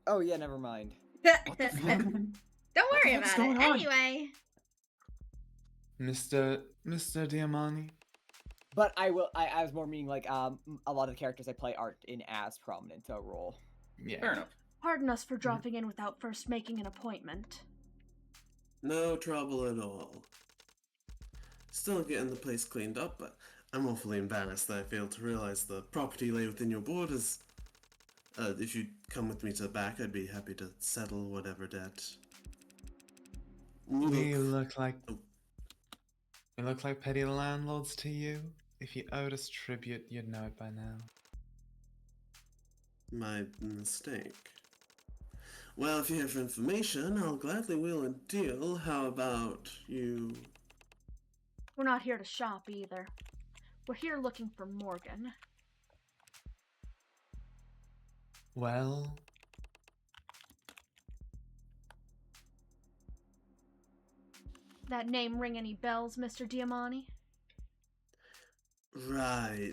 Oh yeah, never mind. What the fuck? Don't What the worry heck's about it. going on? Anyway. Mr. Diamani? But I was more meaning like a lot of the characters I play aren't in as prominent a role. Yeah. Fair enough. Pardon us for dropping in without first making an appointment. No trouble at all. Still getting the place cleaned up, but I'm awfully embarrassed that I failed to realize the property lay within your borders. If you'd come with me to the back, I'd be happy to settle whatever debt. We look like... Oh. We look like petty landlords to you? If you owed us tribute, you'd know it by now. My mistake. Well, if you're here for information, I'll gladly wheel a deal. How about you... We're not here to shop either. We're here looking for Morgan. Well... That name ring any bells, Mr. Diamani? Right.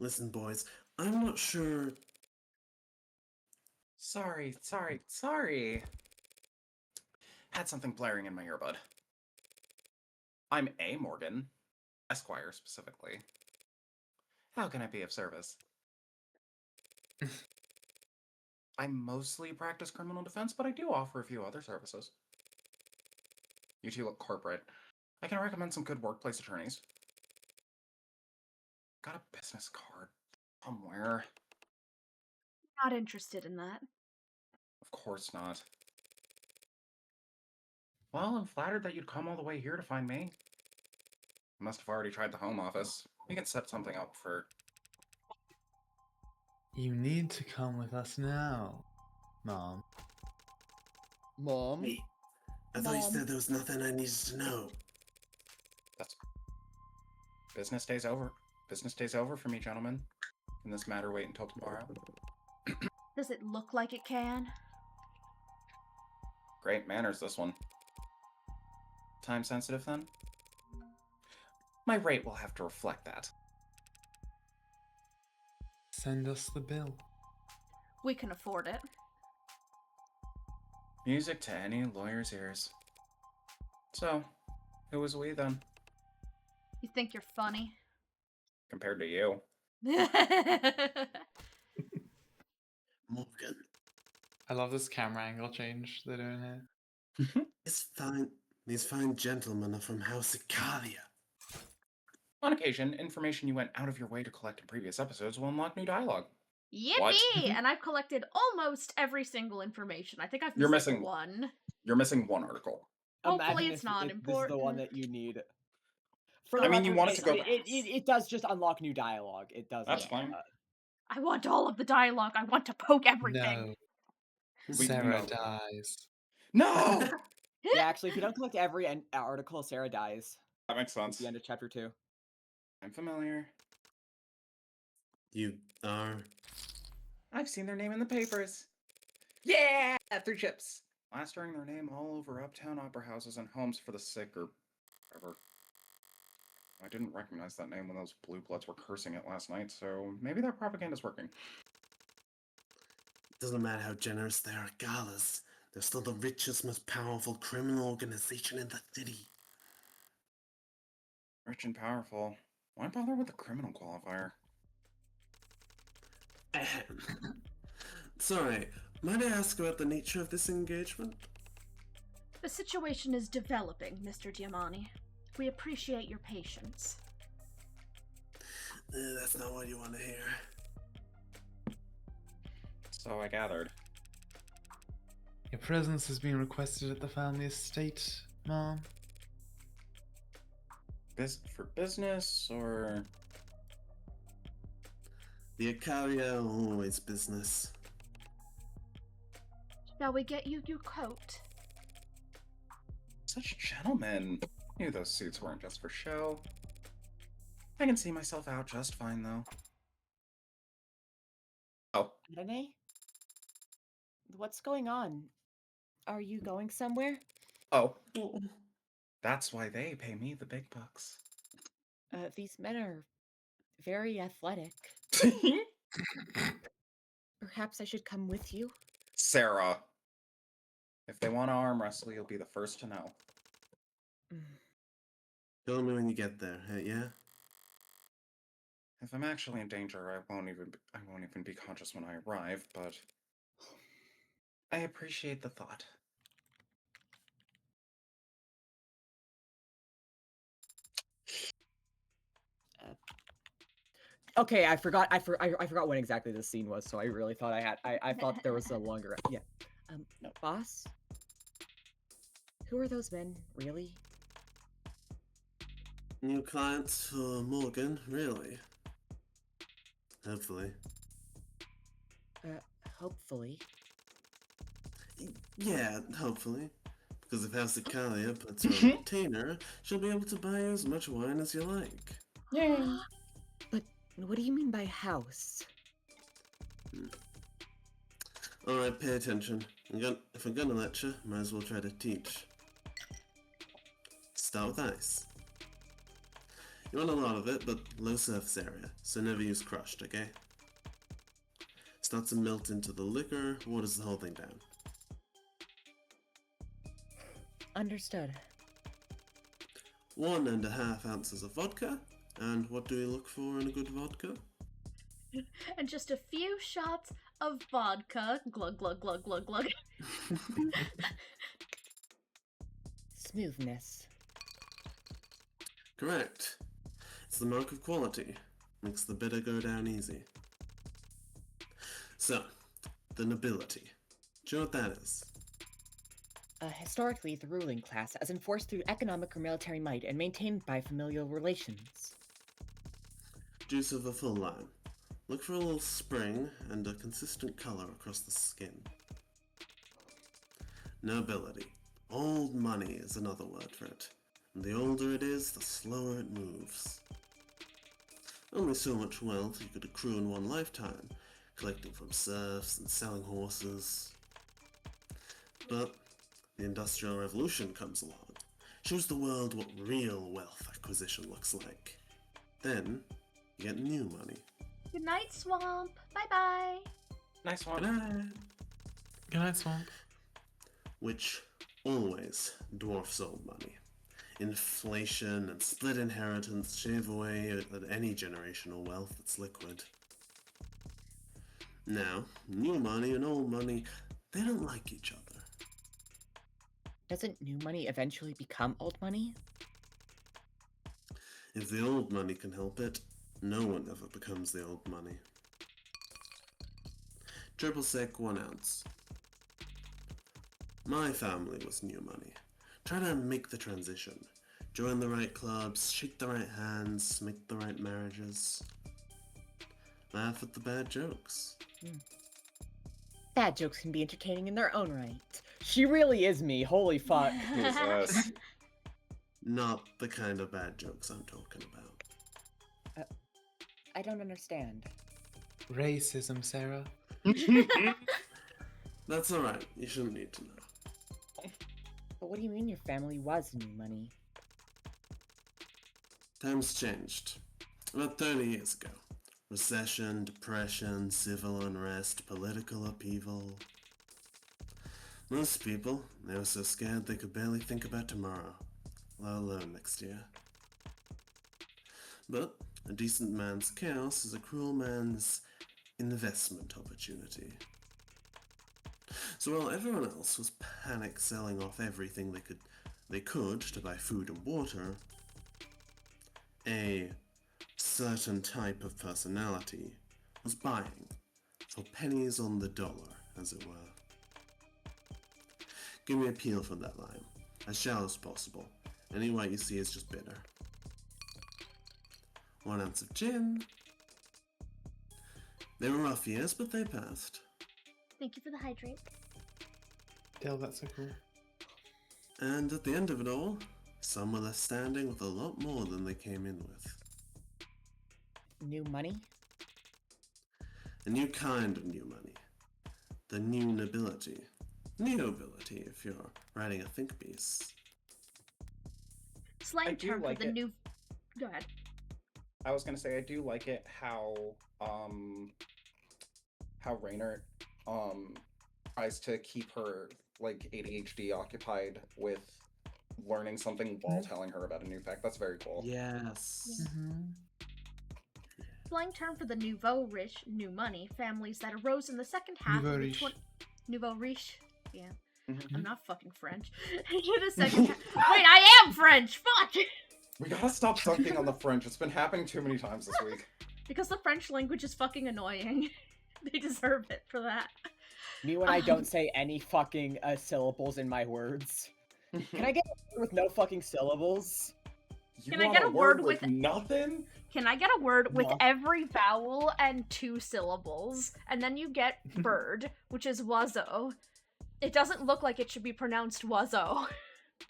Listen, boys, I'm not sure... Sorry. Had something blaring in my earbud. I'm A. Morgan, Esquire specifically. How can I be of service? I mostly practice criminal defense, but I do offer a few other services. You two look corporate. I can recommend some good workplace attorneys. Got a business card somewhere. Not interested in that. Of course not. Well, I'm flattered that you'd come all the way here to find me. You must have already tried the home office. We can set something up for... You need to come with us now, Mom. Mom? Wait, I thought you Mom. said there was nothing I needed to know. That's... Business day's over. Business day's over for me, gentlemen. Can this matter wait until tomorrow? Does it look like it can? Great manners, this one. Time sensitive, then? My rate will have to reflect that. Send us the bill. We can afford it. Music to any lawyer's ears. So, who was we, then? You think you're funny? Compared to you. Morgan, I love this camera angle change they're doing here. these fine gentlemen are from House Icalia. On occasion, information you went out of your way to collect in previous episodes will unlock new dialogue. Yippee! What? And I've collected almost every single information. I think I've You're missed missing- one. You're missing one article. Hopefully Imagine it's if not This is the one important. that you need. For I the mean, you record, want us to go- It does just unlock new dialogue. It does. That's fine. I want all of the dialogue. I want to poke everything. No. We Sarah know. dies. No! Yeah, actually, if you don't collect every article, Sarah dies. That makes At sense. the end of chapter 2. I'm familiar. You are... I've seen their name in the papers. Yeah! 3 chips. Plastering their name all over uptown opera houses and homes for the sick or whatever. I didn't recognize that name when those blue bloods were cursing it last night, so maybe their propaganda's working. Doesn't matter how generous they are at galas. They're still the richest, most powerful criminal organization in the city. Rich and powerful. Why bother with the criminal qualifier? Sorry, might I ask about the nature of this engagement? The situation is developing, Mr. Diamani. We appreciate your patience. That's not what you want to hear. So I gathered. Your presence has been requested at the family estate, Mom. For business, or... The Icaria always business. Shall we get you your coat? Such gentlemen. Knew those suits weren't just for show. I can see myself out just fine, though. Oh, Renee? What's going on? Are you going somewhere? oh. That's why they pay me the big bucks. These men are very athletic. Perhaps I should come with you? Sarah. If they want to arm wrestle, you'll be the first to know. Tell me when you get there, yeah? If I'm actually in danger, I won't even be conscious when I arrive, but I appreciate the thought. Okay, I forgot when exactly this scene was, so I really thought I thought there was a longer. Yeah. Boss? Who are those men, really? New clients for Morgan, really? Hopefully. Hopefully. Yeah, hopefully. Because if House Icaria puts her on retainer, she'll be able to buy you as much wine as you like. Yay! But what do you mean by house? Alright, pay attention. If I'm gonna lecture, might as well try to teach. Start with ice. You want a lot of it, but low surface area, so never use crushed, okay? Start to melt into the liquor, waters the whole thing down. Understood. 1.5 ounces of vodka, and what do we look for in a good vodka? And just a few shots of vodka. Glug, glug, glug, glug, glug. Smoothness. Correct. It's the mark of quality. Makes the bitter go down easy. So, the nobility. Do you know what that is? Historically, the ruling class, as enforced through economic or military might and maintained by familial relations. Juice of a full lime. Look for a little spring and a consistent color across the skin. Nobility. Old money is another word for it. And the older it is, the slower it moves. Only so much wealth you could accrue in one lifetime, collecting from serfs and selling horses. But the Industrial Revolution comes along, shows the world what real wealth acquisition looks like. Then, you get new money. Good night, Swamp. Bye-bye. Nice one. Good night. Good night, Swamp. Which always dwarfs old money. Inflation and split inheritance shave away at any generational wealth that's liquid. Now, new money and old money, they don't like each other. Doesn't new money eventually become old money? If the old money can help it, no one ever becomes the old money. Triple sec, 1 ounce. My family was new money. Try to make the transition. Join the right clubs, shake the right hands, make the right marriages. Laugh at the bad jokes. Bad jokes can be entertaining in their own right. She really is me. Holy fuck. Jesus. Not the kind of bad jokes I'm talking about. I don't understand. Racism, Sarah. That's alright, you shouldn't need to know. But what do you mean your family was new money? Times changed. About 30 years ago. Recession, depression, civil unrest, political upheaval. Most people, they were so scared they could barely think about tomorrow, let alone next year. But a decent man's chaos is a cruel man's investment opportunity. So while everyone else was panic selling off everything they could to buy food and water, a certain type of personality was buying for pennies on the dollar, as it were. Give me a peel from that lime, as shallow as possible. Any white you see is just bitter. 1 ounce of gin. They were rough years, but they passed. Thank you for the hydrate. Dale, that's so cool. And at the end of it all, some were left standing with a lot more than they came in with. New money? A new kind of new money. The new nobility. Neobility, if you're writing a think piece. Slang do term like for the it. new. Go ahead. I was gonna say I do like it how Raynor tries to keep her like ADHD occupied with learning something while telling her about a new fact. That's very cool. Yes. Slang term for the nouveau riche, new money families that arose in the second half Nouveau of the riche. nouveau riche. Yeah, Mhm. I'm not fucking French. In the second half. Wait, I am French. Fuck. We gotta stop sucking on the French. It's been happening too many times this week. Because the French language is fucking annoying. They deserve it for that. Me when I don't say any fucking syllables in my words. Can I get a word with no fucking syllables? You Can I want get a a word word with with- nothing? Can I get a word with No. every vowel and 2 syllables? And then you get bird, which is wazo. It doesn't look like it should be pronounced wazo.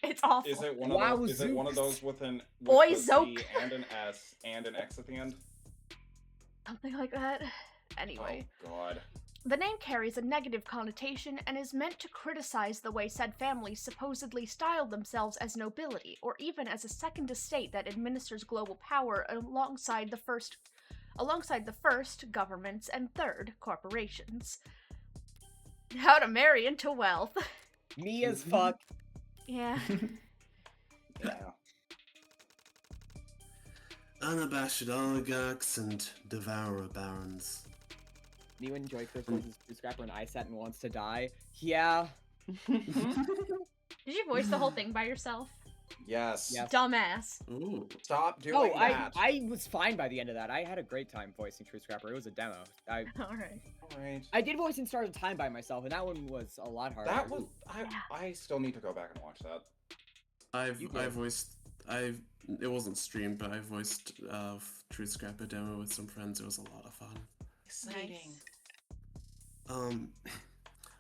It's awful. Is it one of those? Is it one of Wowzooks. those with an Oi, with a C zoke. and an S and an X at the end? Something like that. Anyway. Oh God. The name carries a negative connotation and is meant to criticize the way said families supposedly style themselves as nobility, or even as a second estate that administers global power alongside the first, governments, and third, corporations. How to marry into wealth. Me as fuck. Yeah. Yeah. Unabashed oligarchs and devourer barons. You enjoy Chris Wilson's True Scrapper and I sat and wants to die? Yeah. Did you voice the whole thing by yourself? Yes. Yes. Dumbass. Ooh. Stop doing Oh, that. I was fine by the end of that. I had a great time voicing True Scrapper. It was a demo. Alright. Alright. I did voice in Stars of Time by myself, and that one was a lot harder. That was. Yeah. I still need to go back and watch that. It wasn't streamed, but I voiced True Scrapper demo with some friends. It was a lot of fun. Exciting.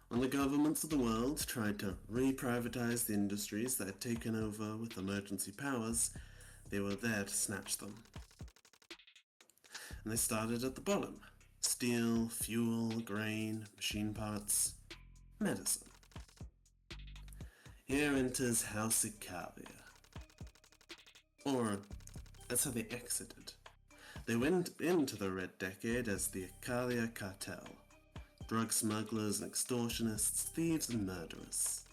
When the governments of the world tried to re-privatize the industries that had taken over with emergency powers, they were there to snatch them. And they started at the bottom. Steel, fuel, grain, machine parts, medicine. Here enters House Icaria. Or, that's how they exited. They went into the Red Decade as the Icaria Cartel. Drug smugglers and extortionists, thieves and murderers.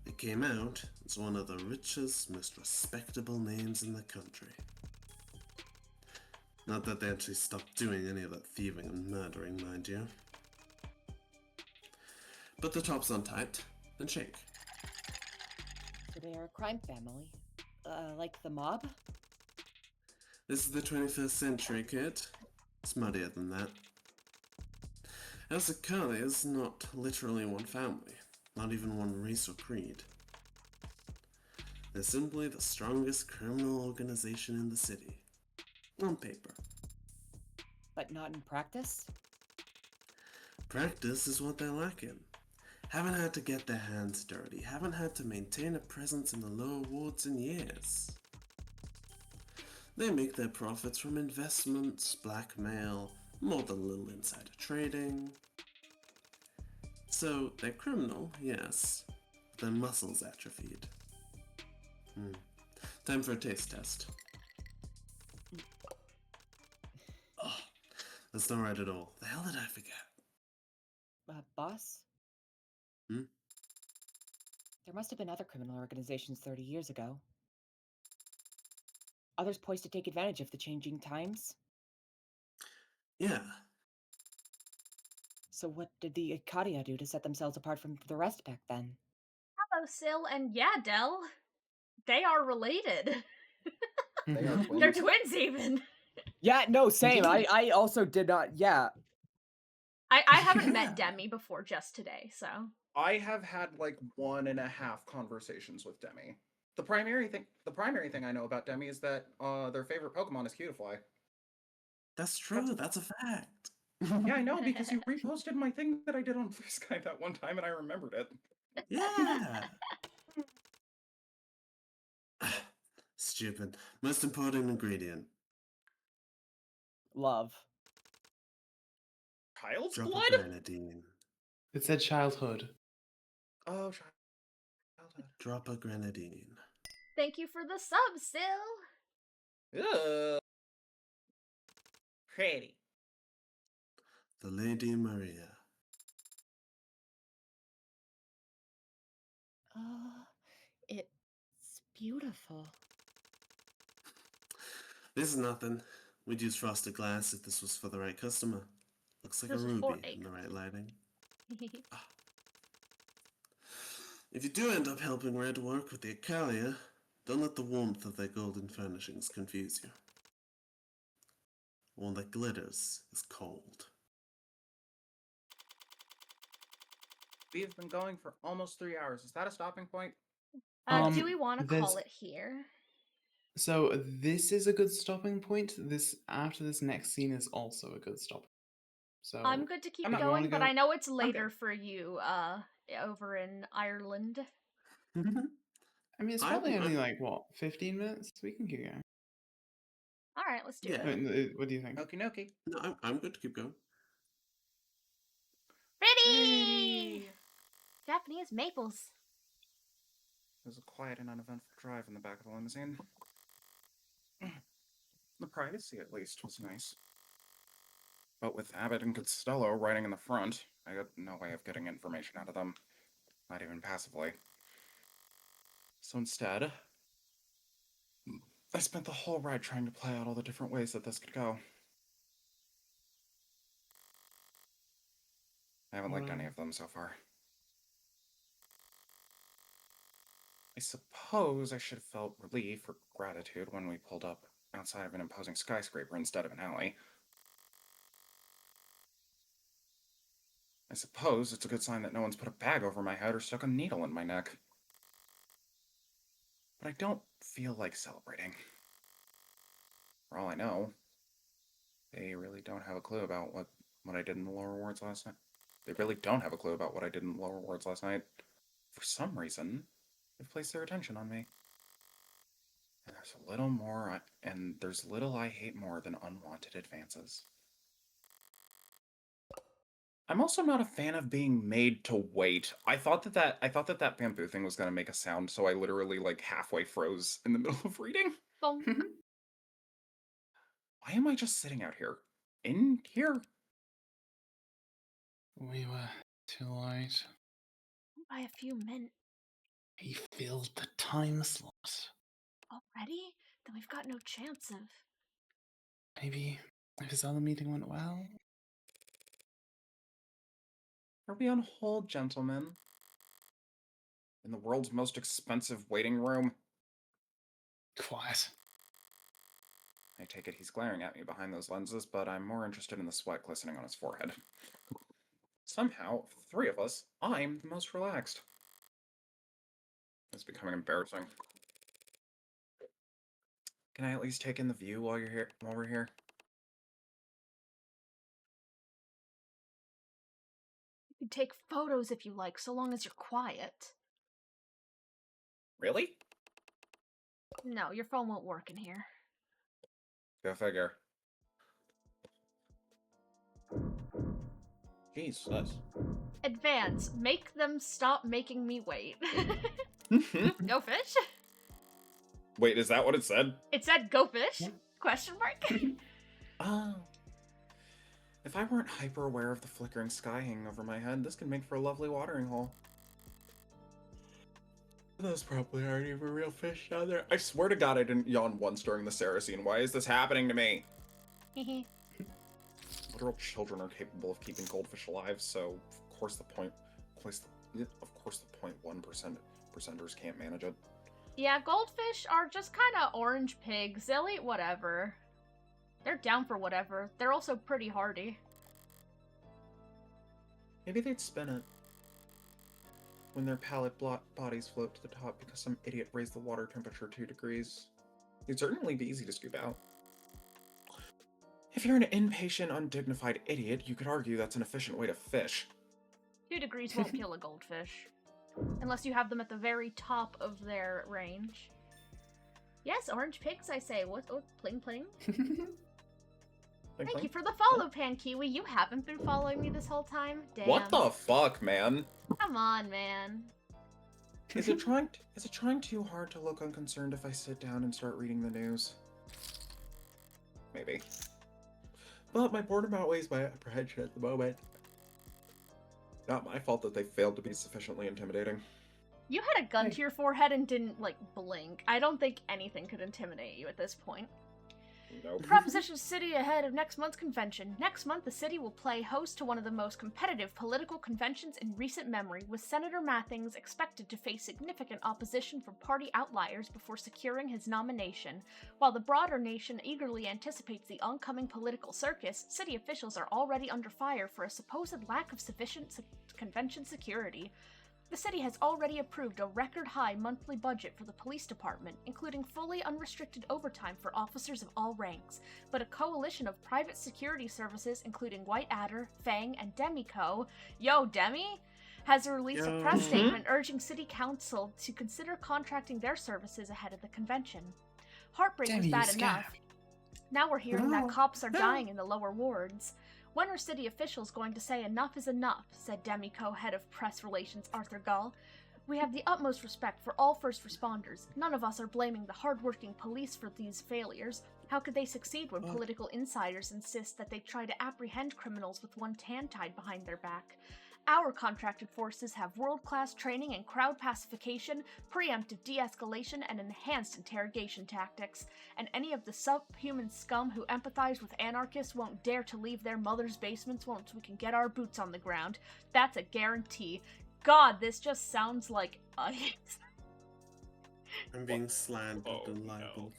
They came out as one of the richest, most respectable names in the country. Not that they actually stopped doing any of that thieving and murdering, mind you. But the top's on tight, and shake. So they are a crime family. Like the mob? This is the 21st century, kid. It's muddier than that. House Icaria is not literally one family, not even one race or creed. They're simply the strongest criminal organization in the city. On paper. But not in practice? Practice is what they lack in. Haven't had to get their hands dirty, haven't had to maintain a presence in the lower wards in years. They make their profits from investments, blackmail, more than a little insider trading. So, they're criminal, yes. Their muscles atrophied. Time for a taste test. Oh, that's not right at all. The hell did I forget? Boss? Hmm? There must have been other criminal organizations 30 years ago. Others poised to take advantage of the changing times? Yeah. So what did the Icaria do to set themselves apart from the rest back then? Hello, Syl, and yeah, Del. They are related. They are twins. They're twins even. Yeah, no, same. Indeed. I also did not. Yeah. I haven't met Yeah. Demi before just today, so. I have had like 1.5 conversations with Demi. The primary thing I know about Demi is that their favorite Pokemon is Cutiefly. That's true. That's a fact. Yeah, I know, because you reposted my thing that I did on Blue Sky that one time and I remembered it. Yeah. Stupid. Most important ingredient. Love. Child's Drop blood? of grenadine. It said childhood. Oh, childhood. Drop of grenadine. Thank you for the sub, Sil. Ugh. Pretty. The Lady Maria. It's beautiful. This is nothing. We'd use frosted glass if this was for the right customer. Looks like This a is for ruby a in the right lighting. customer. If you do end up helping Red work with the Acalia, don't let the warmth of their golden furnishings confuse you. One that glitters is cold. We have been going for almost 3 hours. Is that a stopping point? Do we want to call there's- it here? So this is a good stopping point. This after this next scene is also a good stop. So I'm good to keep I'm not- going, wanna but go- I know it's good. later for you, over in Ireland. I mean, it's I'm- probably only I'm- like what 15 minutes. We can keep going. All right, let's do Yeah. I it. mean, what do you think? Okie dokie. No, I'm good to keep going. Pretty! Japanese maples. It was a quiet and uneventful drive in the back of the limousine. The privacy, at least, was nice. But with Abbott and Costello riding in the front, I got no way of getting information out of them. Not even passively. So instead, I spent the whole ride trying to play out all the different ways that this could go. I haven't liked any of them so far. I suppose I should have felt relief or gratitude when we pulled up outside of an imposing skyscraper instead of an alley. I suppose it's a good sign that no one's put a bag over my head or stuck a needle in my neck. But I don't feel like celebrating. For all I know, they really don't have a clue about what I did in the lower wards last night. They really don't have a clue about what I did in the lower wards last night. For some reason, they've placed their attention on me. And there's little I hate more than unwanted advances. I'm also not a fan of being made to wait. I thought that bamboo thing was gonna make a sound, so I literally like halfway froze in the middle of reading. Bong. Why am I just sitting out here? In here? We were too late. By a few minutes He filled the time slot. already? Then we've got no chance of. Maybe if his other meeting went well. Are we on hold, gentlemen? In the world's most expensive waiting room? Quiet. I take it he's glaring at me behind those lenses, but I'm more interested in the sweat glistening on his forehead. Somehow, of the three of us, I'm the most relaxed. It's becoming embarrassing. Can I at least take in the view while we're here? You can take photos if you like, so long as you're quiet. Really? No, your phone won't work in here. Go figure. Jesus. Advance. Make them stop making me wait. Go fish? Wait, is that what it said? It said go fish? Question mark? Oh. If I weren't hyper aware of the flickering sky hanging over my head, this could make for a lovely watering hole. Those probably aren't even real fish down there. I swear to God I didn't yawn once during the Sarah scene. Why is this happening to me? Literal children are capable of keeping goldfish alive, so of course the 0.1% percenters can't manage it. Yeah, goldfish are just kind of orange pigs. They'll eat whatever. They're down for whatever. They're also pretty hardy. Maybe they'd spin it when their pallid bodies float to the top because some idiot raised the water temperature 2 degrees. It'd certainly be easy to scoop out. If you're an impatient, undignified idiot, you could argue that's an efficient way to fish. 2 degrees won't kill a goldfish. Unless you have them at the very top of their range. Yes, orange pigs, I say. What? Oh, pling pling. Thank you for the follow, Pankiwi. You haven't been following me this whole time? Damn. What the fuck, man? Come on, man. Is it trying too hard to look unconcerned if I sit down and start reading the news? Maybe. But my boredom outweighs my apprehension at the moment. Not my fault that they failed to be sufficiently intimidating. You had a gun to your forehead and didn't, like, blink. I don't think anything could intimidate you at this point. Nope. Proposition City ahead of next month's convention. Next month, the city will play host to one of the most competitive political conventions in recent memory, with Senator Mathings expected to face significant opposition from party outliers before securing his nomination. While the broader nation eagerly anticipates the oncoming political circus, city officials are already under fire for a supposed lack of sufficient convention security. The city has already approved a record-high monthly budget for the police department, including fully unrestricted overtime for officers of all ranks, but a coalition of private security services, including White Adder, Fang, and Demi Demi, has released a press statement urging City Council to consider contracting their services ahead of the convention. Heartbreak was bad enough. Now we're hearing that cops are dying in the lower wards. When are city officials going to say enough is enough, said Demico, head of press relations Arthur Gall. We have the utmost respect for all first responders. None of us are blaming the hard-working police for these failures. How could they succeed when political insiders insist that they try to apprehend criminals with one hand tied behind their back? Our contracted forces have world-class training in crowd pacification, preemptive de-escalation, and enhanced interrogation tactics. And any of the subhuman scum who empathize with anarchists won't dare to leave their mother's basements once we can get our boots on the ground. That's a guarantee. God, this just sounds like ice. I'm being slandered and libeled.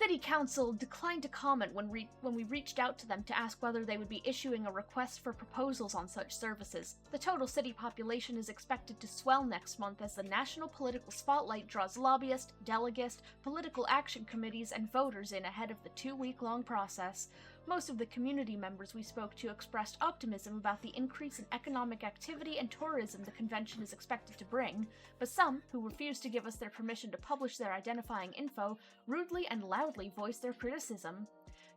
City Council declined to comment when we reached out to them to ask whether they would be issuing a request for proposals on such services. The total city population is expected to swell next month as the national political spotlight draws lobbyists, delegates, political action committees, and voters in ahead of the 2-week-long process. Most of the community members we spoke to expressed optimism about the increase in economic activity and tourism the convention is expected to bring, but some, who refused to give us their permission to publish their identifying info, rudely and loudly voiced their criticism.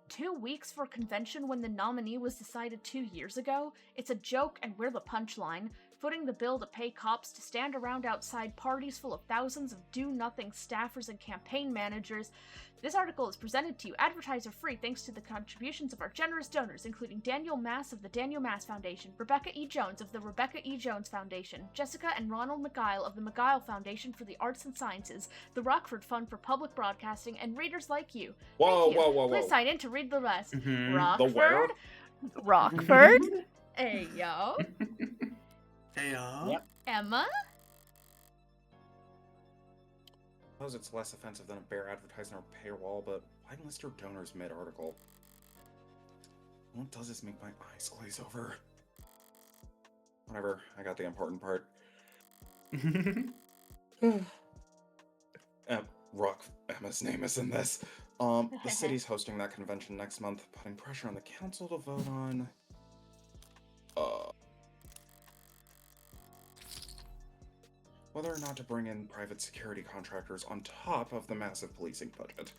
2 weeks for convention when the nominee was decided 2 years ago? It's a joke and we're the punchline. Footing the bill to pay cops to stand around outside parties full of thousands of do-nothing staffers and campaign managers. This article is presented to you advertiser-free thanks to the contributions of our generous donors, including Daniel Mass of the Daniel Mass Foundation, Rebecca E. Jones of the Rebecca E. Jones Foundation, Jessica and Ronald McGuile of the McGuile Foundation for the Arts and Sciences, the Rockford Fund for Public Broadcasting, and readers like you. Whoa. Please sign in to read the rest. The Rockford? where? Rockford? Ayo? Hey, Yep. Emma? I suppose it's less offensive than a bear advertising our paywall, but why list your donors mid-article? What does this make my eyes glaze over? Whatever, I got the important part. Emma's name is in this. The city's hosting that convention next month, putting pressure on the council to vote on... whether or not to bring in private security contractors on top of the massive policing budget.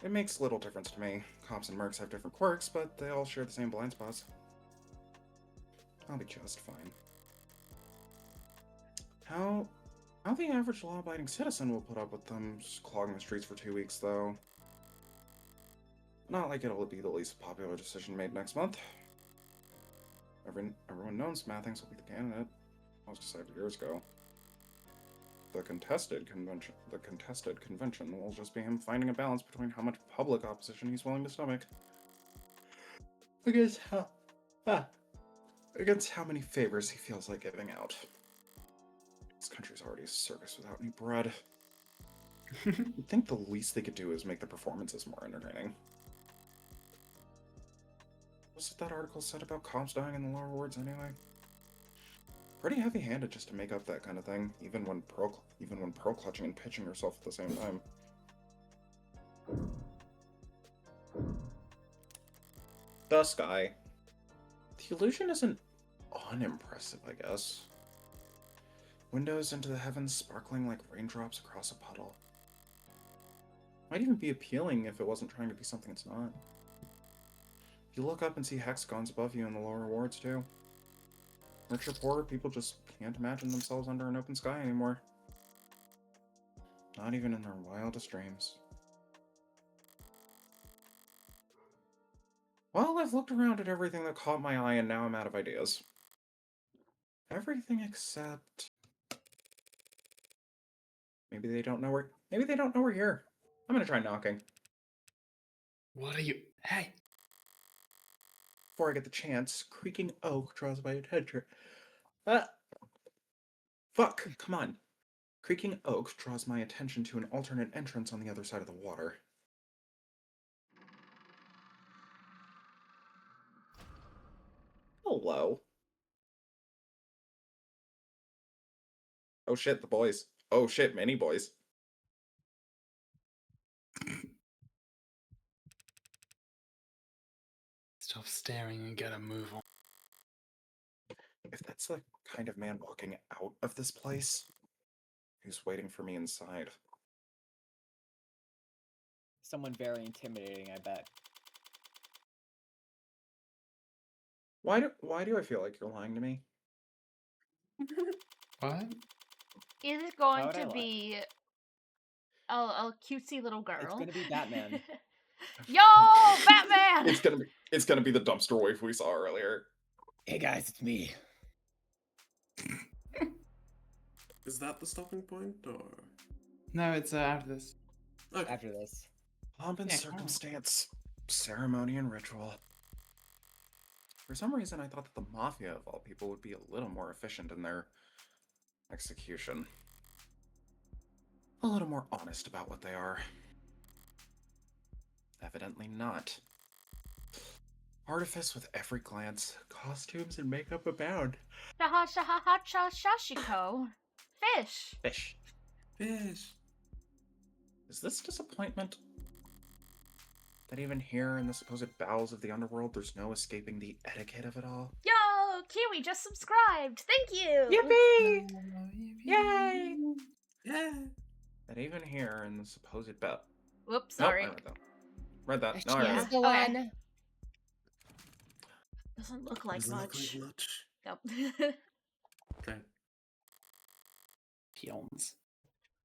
It makes little difference to me. Cops and mercs have different quirks, but they all share the same blind spots. I'll be just fine. How the average law-abiding citizen will put up with them just clogging the streets for 2 weeks, though. Not like it'll be the least popular decision made next month. Everyone knows Mathings will be the candidate. That was decided years ago. The contested convention will just be him finding a balance between how much public opposition he's willing to stomach against how many favors he feels like giving out. This country's already a circus without any bread. You'd think the least they could do is make the performances more entertaining. What's that article said about cops dying in the lower wards anyway? Pretty heavy-handed just to make up that kind of thing, even when pearl clutching and pitching yourself at the same time. The sky. The illusion isn't unimpressive, I guess. Windows into the heavens sparkling like raindrops across a puddle. Might even be appealing if it wasn't trying to be something it's not. You look up and see hexagons above you in the lower wards too. Rich or poor, people just can't imagine themselves under an open sky anymore. Not even in their wildest dreams. Well, I've looked around at everything that caught my eye and now I'm out of ideas. Everything except... Maybe they don't know we're here. I'm gonna try knocking. What are you? Hey! Before I get the chance, creaking oak draws my attention. Fuck, come on. Creaking oak draws my attention to an alternate entrance on the other side of the water. Hello. Oh shit, the boys. Oh shit, many boys. Stop staring and get a move on. If that's the kind of man walking out of this place, who's waiting for me inside? Someone very intimidating, I bet. Why do I feel like you're lying to me? What? Is it going would I to lie? be a cutesy little girl? It's gonna be Batman. Yo, Batman! It's gonna be the dumpster wife we saw earlier. Hey guys, it's me. Is that the stopping point, or? No, it's after this. Okay. After this. Pomp and Yeah, come on. circumstance, ceremony and ritual. For some reason, I thought that the Mafia, of all people, would be a little more efficient in their execution. A little more honest about what they are. Evidently not. Artifice with every glance, costumes and makeup abound. Shashiko. Fish. Fish. Fish. Is this disappointment? That even here in the supposed bowels of the underworld, there's no escaping the etiquette of it all? Yo, Kiwi just subscribed. Thank you. Yippee! Yay! Yeah. That even here in the supposed bell. Whoops, Nope, sorry. I read that. No, I Yeah. read She's that. the Okay. one. Doesn't look like Doesn't look much. like much. Nope. Okay. Peons.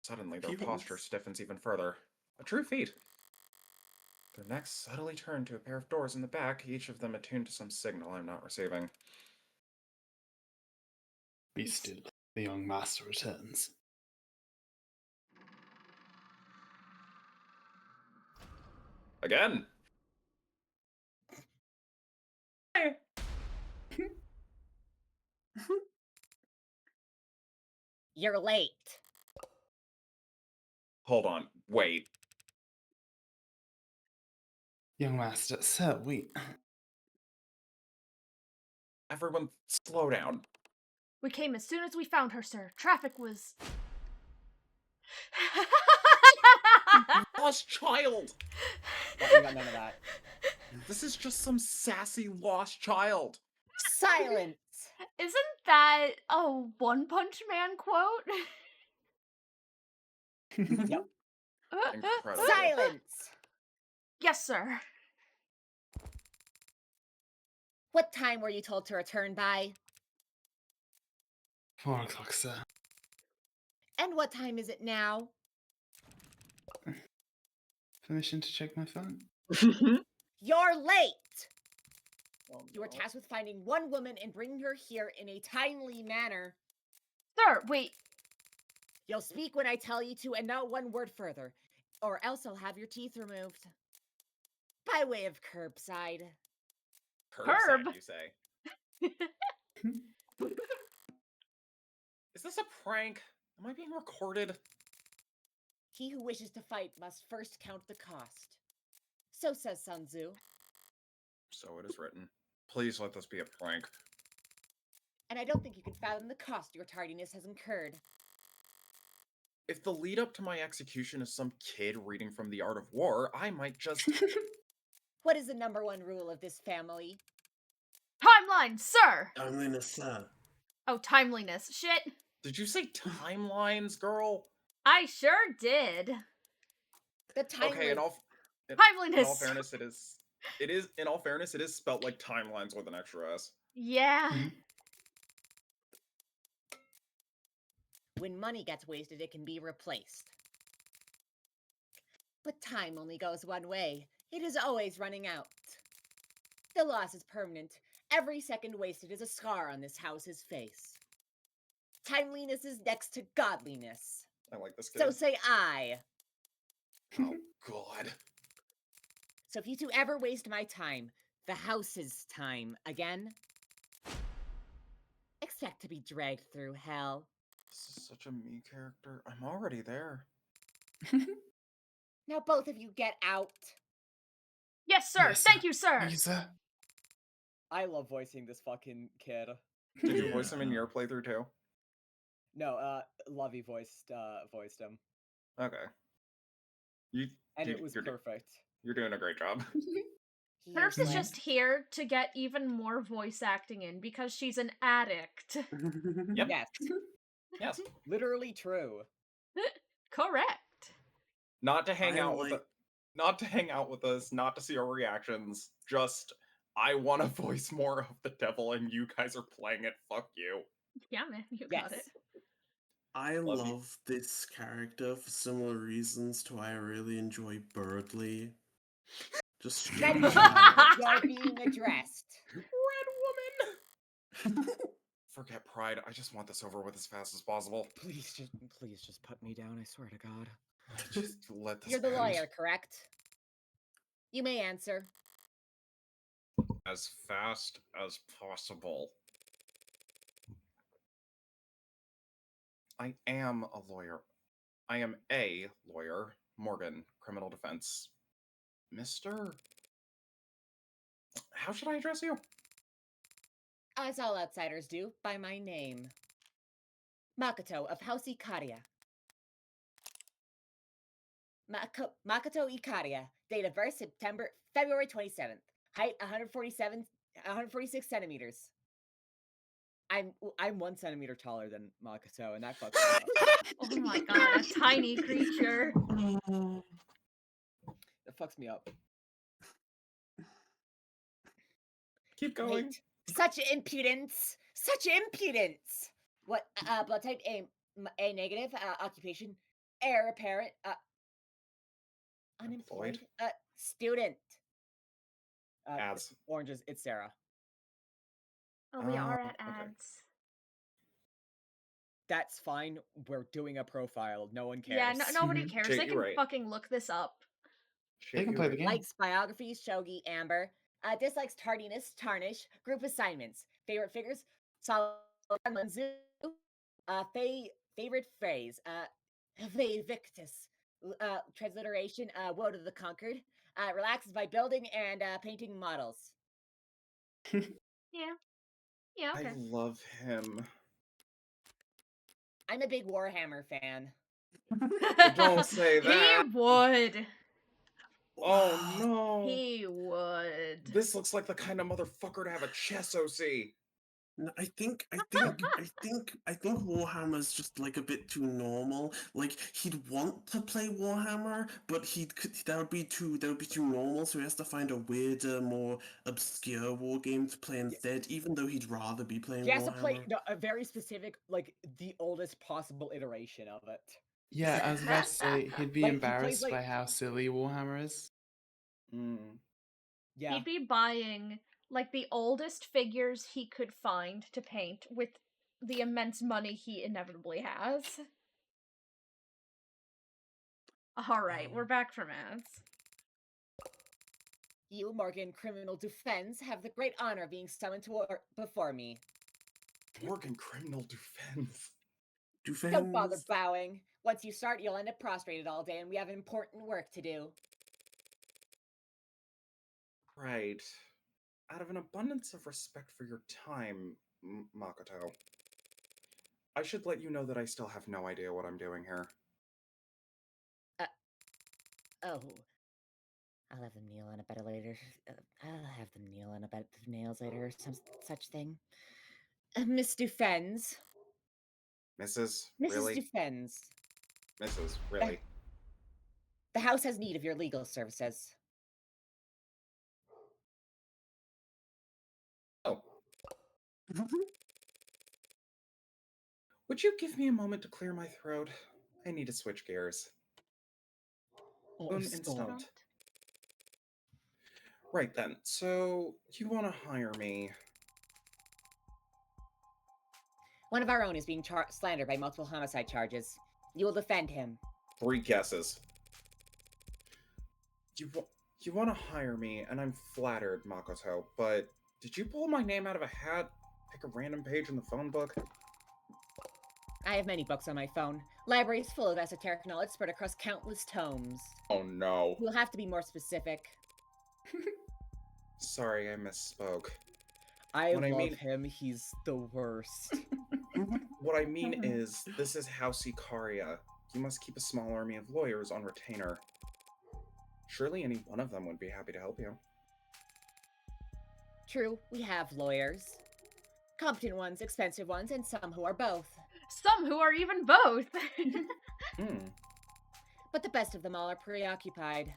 Suddenly, their Peons. posture stiffens even further. A true feat. Their necks subtly turn to a pair of doors in the back, each of them attuned to some signal I'm not receiving. Be still. The young master returns. Again! You're late. Hold on, wait. Young master, sir, we... Everyone, slow down. We came as soon as we found her, sir. Traffic was... Lost child! We got none of that. This is just some sassy lost child. Silence. Isn't that a One Punch Man quote? Yep. Incredible. Silence. Yes, sir. What time were you told to return by? 4 o'clock, sir. And what time is it now? Permission to check my phone? You're late. Oh, You were no. tasked with finding one woman and bringing her here in a timely manner. Sir, wait. You'll speak when I tell you to, and not one word further, or else I'll have your teeth removed. By way of curbside. Herb? You say? Is this a prank? Am I being recorded? He who wishes to fight must first count the cost. So says Sun Tzu. So it is written. Please let this be a prank. And I don't think you can fathom the cost your tardiness has incurred. If the lead up to my execution is some kid reading from The Art of War, I might just... What is the #1 rule of this family? Timeline, sir! Timeliness, sir. Oh, timeliness. Shit. Did you say timelines, girl? I sure did. The timeline. Okay, in all Timeliness. fairness, it is in all fairness, it is spelt like timelines with an extra S. Yeah. When money gets wasted, it can be replaced. But time only goes one way. It is always running out. The loss is permanent. Every second wasted is a scar on this house's face. Timeliness is next to godliness. I like this kid. So say I. Oh, God. So if you two ever waste my time, the house's time, again, expect to be dragged through hell. This is such a me character. I'm already there. Now both of you get out. Yes, sir. Yes, Thank sir. you, sir. Thank you, sir. I love voicing this fucking kid. Did you voice him in your playthrough too? No, Lovey voiced him, Okay. and Dude, it was you're perfect. You're doing a great job. Herbs Here's is just here to get even more voice acting in because she's an addict. Yep. Yes, Yes. literally true. Correct. Not to hang I out with like- not to hang out with us, not to see our reactions. Just I want to voice more of the devil, and you guys are playing it. Fuck you. Yeah, man, you got Yes. it. I Love you. love this character for similar reasons to why I really enjoy Birdly. Just Red strange woman, how- you're being addressed. Red woman. Forget pride. I just want this over with as fast as possible. Please just put me down. I swear to God. Just let this You're the end lawyer, correct? You may answer. as fast as possible. I am a lawyer. I am a lawyer. Morgan, criminal defense. Mr. How should I address you? As all outsiders do, by my name. Makoto of House Ikaria. Makoto Ikaria. Date of birth February 27th. Height 146 centimeters. I'm 1 centimeter taller than Makoto, and that fucks me up. Oh my god, a tiny creature. That fucks me up. Keep going. Wait. Such impudence! Such impudence! What, blood type A negative, occupation, heir apparent, unemployed, Employed. Student. Ads. Oranges, it's Sarah. Oh, we are Oh, at okay. ads. That's fine. We're doing a profile. No one cares. Yeah, nobody Mhm. cares. Shit, They you're can right. fucking look this up. They can play the game. Likes biographies, shogi, amber. Dislikes tardiness, tarnish, group assignments. Favorite figures, Solomon Manzu. Favorite phrase, Victus. Transliteration, Woe to the Conquered. Relaxes by building and painting models. Yeah. Yeah, okay. I love him. I'm a big Warhammer fan. Don't say that. He would. Oh no. He would. This looks like the kind of motherfucker to have a chess OC. No, I think Warhammer's just like a bit too normal. Like he'd want to play Warhammer, but that would be too normal. So he has to find a weirder, more obscure war game to play instead. Even though he'd rather be playing He has Warhammer. to play a very specific, like the oldest possible iteration of it. Yeah, I was about to say he'd be Like, he plays, embarrassed like- by how silly Warhammer is. Yeah. He'd be buying like the oldest figures he could find to paint with the immense money he inevitably has. Alright, we're back from ads. You, Morgan, criminal defense, have the great honor of being summoned before me. Morgan criminal defense. Don't bother Dufans. bowing. Once you start, you'll end up prostrated all day, and we have important work to do. Right. Out of an abundance of respect for your time, Makoto, I should let you know that I still have no idea what I'm doing here. Oh. I'll have them kneel on a bed later. I'll have them kneel on a bed of nails later, or some such thing. Miss Dufens. Mrs. Mrs. Really? Dufens. Mrs. Really? The house has need of your legal services. Oh. Would you give me a moment to clear my throat? I need to switch gears. Un instant. Right then, so you want to hire me? One of our own is being slandered by multiple homicide charges. You will defend him. 3 guesses. You want to hire me, and I'm flattered, Makoto, but did you pull my name out of a hat? Pick a random page in the phone book? I have many books on my phone. Libraries full of esoteric knowledge spread across countless tomes. Oh no. You'll have to be more specific. Sorry, I misspoke. I What I love mean- him. He's the worst. What I mean is, this is House Ikaria. You must keep a small army of lawyers on retainer. Surely any one of them would be happy to help you. True, we have lawyers. Competent ones, expensive ones, and some who are both. Some who are even both. Hmm. But the best of them all are preoccupied.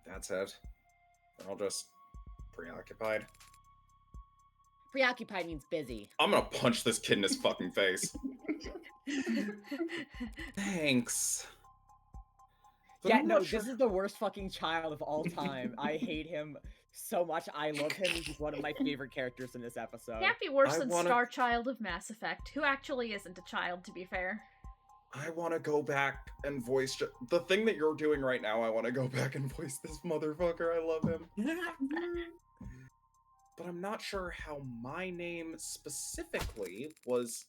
That's it. They're all just preoccupied. Preoccupied means busy. I'm gonna punch this kid in his fucking face. Thanks. But Yeah, I'm no, not sure- this is the worst fucking child of all time. I hate him so much. I love him. He's one of my favorite characters in this episode. Can't be worse I than wanna- Star Child of Mass Effect, who actually isn't a child, to be fair. I want to go back and voice the thing that you're doing right now. I want to go back and voice this motherfucker. I love him. But I'm not sure how my name specifically was.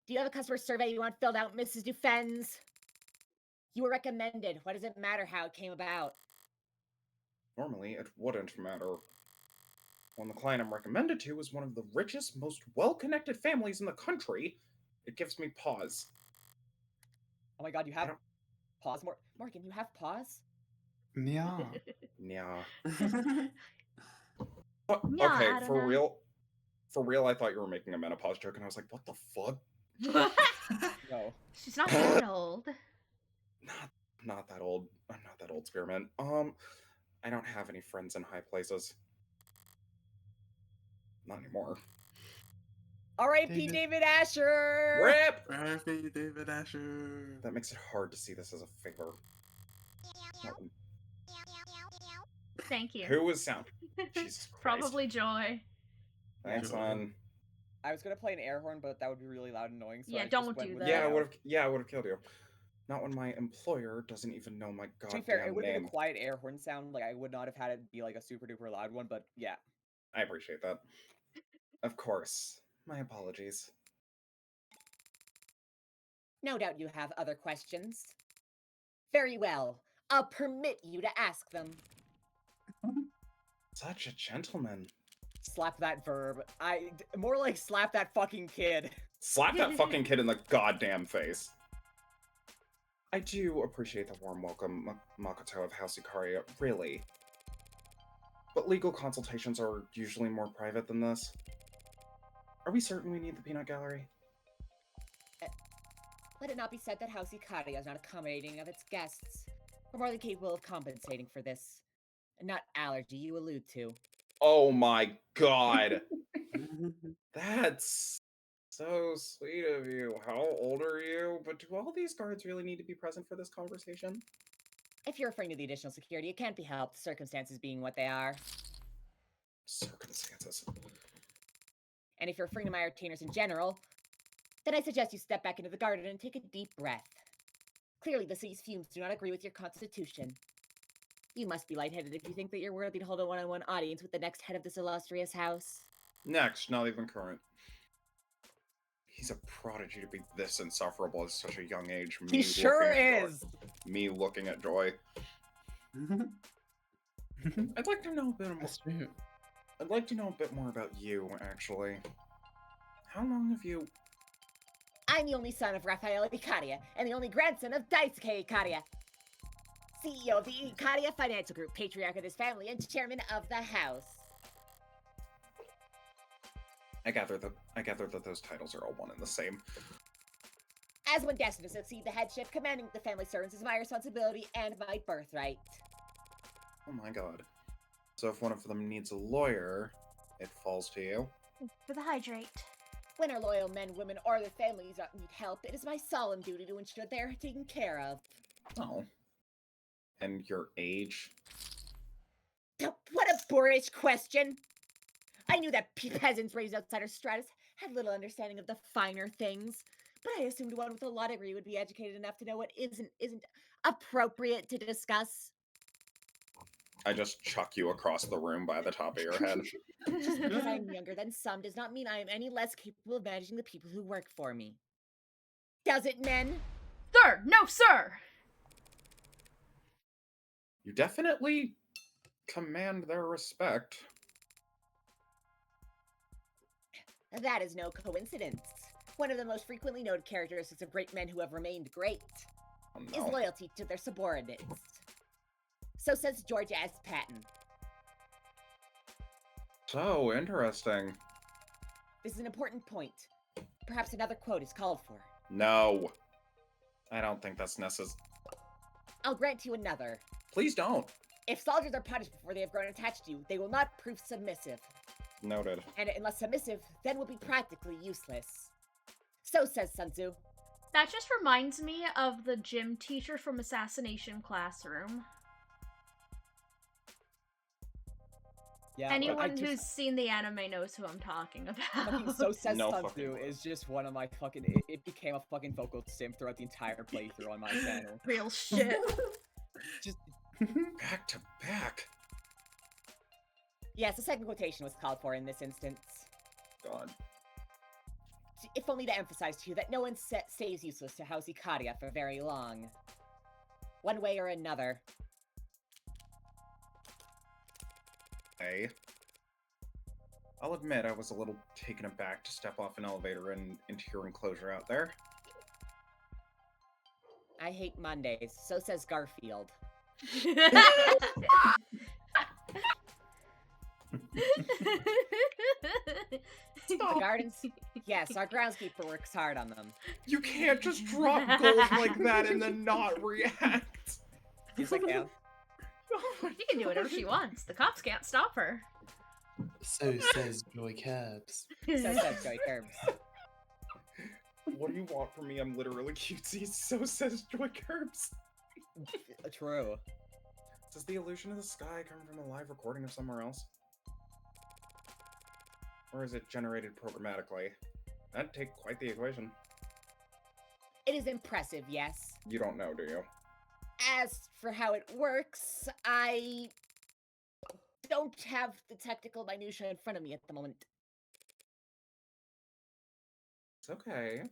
Do you have a customer survey you want filled out, Mrs. Dufens? You were recommended. Why does it matter how it came about? Normally, it wouldn't matter. When the client I'm recommended to is one of the richest, most well-connected families in the country, it gives me pause. Oh my god, you I have don't- pause. Morgan, you have pause? Yeah. Yeah. Yeah, Okay, I don't for know. real. For real, I thought you were making a menopause joke, and I was like, what the fuck? No. She's not that old. Not that old. I'm not that old, Spearmint. I don't have any friends in high places. Not anymore. R.I.P. David. David Asher. RIP! R.I.P. David Asher. That makes it hard to see this as a favor. Thank you. Who was sound? Jesus Christ. Probably Joy. Thanks, Joy. man. I was gonna play an air horn, but that would be really loud and annoying. So Yeah, I just don't went do with that. Yeah, loud. I would have killed you. Not when my employer doesn't even know my To goddamn be fair, it would have been name. a quiet air horn sound. Like I would not have had it be like a super duper loud one. But yeah. I appreciate that. Of course. My apologies. No doubt you have other questions. Very well. I'll permit you to ask them. Such a gentleman. Slap that verb. More like slap that fucking kid. Slap that fucking kid in the goddamn face. I do appreciate the warm welcome, Makoto of House Ikaria, really. But legal consultations are usually more private than this. Are we certain we need the peanut gallery? Let it not be said that House Ikaria is not accommodating of its guests. We're more than capable of compensating for this. Not allergy you allude to. Oh my god! That's so sweet of you. How old are you? But do all these guards really need to be present for this conversation? If you're referring to the additional security, it can't be helped, circumstances being what they are. Circumstances. And if you're referring to my retainers in general, then I suggest you step back into the garden and take a deep breath. Clearly, the city's fumes do not agree with your constitution. You must be lightheaded if you think that you're worthy to hold a one-on-one audience with the next head of this illustrious house. Next, not even current. He's a prodigy to be this insufferable at such a young age. He sure is. Me looking at Joy. I'd like to know a bit more. That's true. I'd like to know a bit more about you, actually. How long have you... I'm the only son of Raphael Icaria, and the only grandson of Daisuke Icaria, CEO of the Icaria Financial Group, patriarch of this family, and chairman of the house. I gather that those titles are all one and the same. As one destined to succeed the headship, commanding the family servants is my responsibility and my birthright. Oh my god. So if one of them needs a lawyer, it falls to you? For the hydrate. When our loyal men, women, or their families need help, it is my solemn duty to ensure they are taken care of. Oh. And your age? What a boorish question! I knew that peasants raised outside our stratus had little understanding of the finer things, but I assumed one with a law degree would be educated enough to know what isn't appropriate to discuss. I just chuck you across the room by the top of your head. Just because I am younger than some does not mean I am any less capable of managing the people who work for me. Does it, men? Sir! No, sir! You definitely command their respect. That is no coincidence. One of the most frequently noted characteristics of great men who have remained great is loyalty to their subordinates. So says George S. Patton. So interesting. This is an important point. Perhaps another quote is called for. No. I don't think that's necessary. I'll grant you another. Please don't. If soldiers are punished before they have grown attached to you, they will not prove submissive. Noted. And unless submissive, then will be practically useless. So says Sun Tzu. That just reminds me of the gym teacher from Assassination Classroom. Yeah, Anyone who's seen the anime knows who I'm talking Fucking about. So Says No Sun fucking Tzu clue. is just one of my fucking. It became a fucking vocal sim throughout the entire playthrough on my channel. Real shit. Just Back to back. Yes, the second quotation was called for in this instance. God. If only to emphasize to you that no one stays useless to House Icaria for very long. One way or another. Hey. I'll admit I was a little taken aback to step off an elevator and into your enclosure out there. I hate Mondays. So says Garfield. The gardens... Yes, our groundskeeper works hard on them. You can't just drop gold like that and then not react. yes, I can. She can do whatever she wants. The cops can't stop her. So says Joy Curbs. So says Joey Curbs. What do you want from me? I'm literally cutesy. So says Joy Curbs. True. Does the illusion of the sky come from a live recording of somewhere else? Or is it generated programmatically? That'd take quite the equation. It is impressive, yes. You don't know, do you? As for how it works, I don't have the technical minutiae in front of me at the moment. It's okay.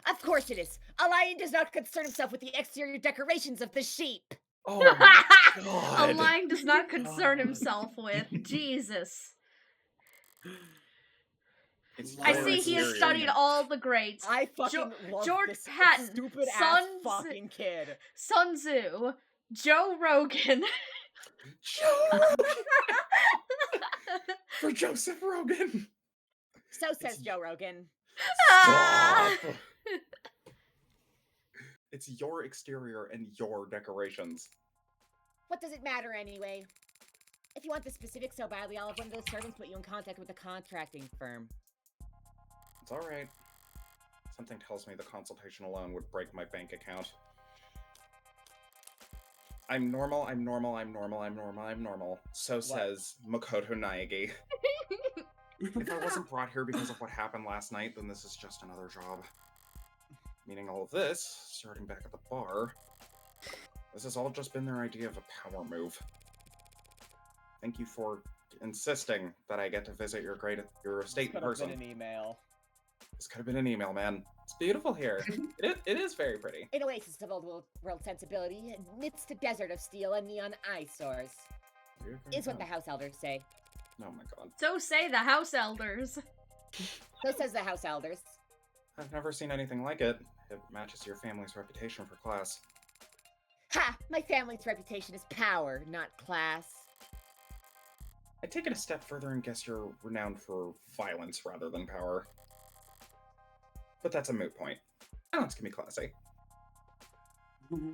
Of course it is. A lion does not concern himself with the exterior decorations of the sheep. Oh my god! A lion does not concern himself with. Jesus. It's I your see he has exterior. studied all the greats. I fucking love George this Patton, stupid ass Sun fucking kid. Sun Tzu, Joe Rogan. For Joseph Rogan. So says Joe Rogan. Ah! Stop. It's your exterior and your decorations. What does it matter anyway? If you want the specifics so badly, I'll have one of those servants put you in contact with the contracting firm. It's alright. Something tells me the consultation alone would break my bank account. I'm normal, I'm normal, I'm normal, I'm normal, I'm normal. So says Makoto Naegi. If I wasn't brought here because of what happened last night, then this is just another job. Meaning all of this, starting back at the bar, this has all just been their idea of a power move. Thank you for insisting that I get to visit your estate in Could have person. been an email. This could have been an email, man. It's beautiful here. It is very pretty. An oasis of old world sensibility amidst a desert of steel and neon eyesores. Is what the house elders say. Oh my god. So say the house elders. So says the house elders. I've never seen anything like it. It matches your family's reputation for class. Ha! My family's reputation is power, not class. I take it a step further and guess you're renowned for violence rather than power. But that's a moot point. Violence can be classy. Hmm.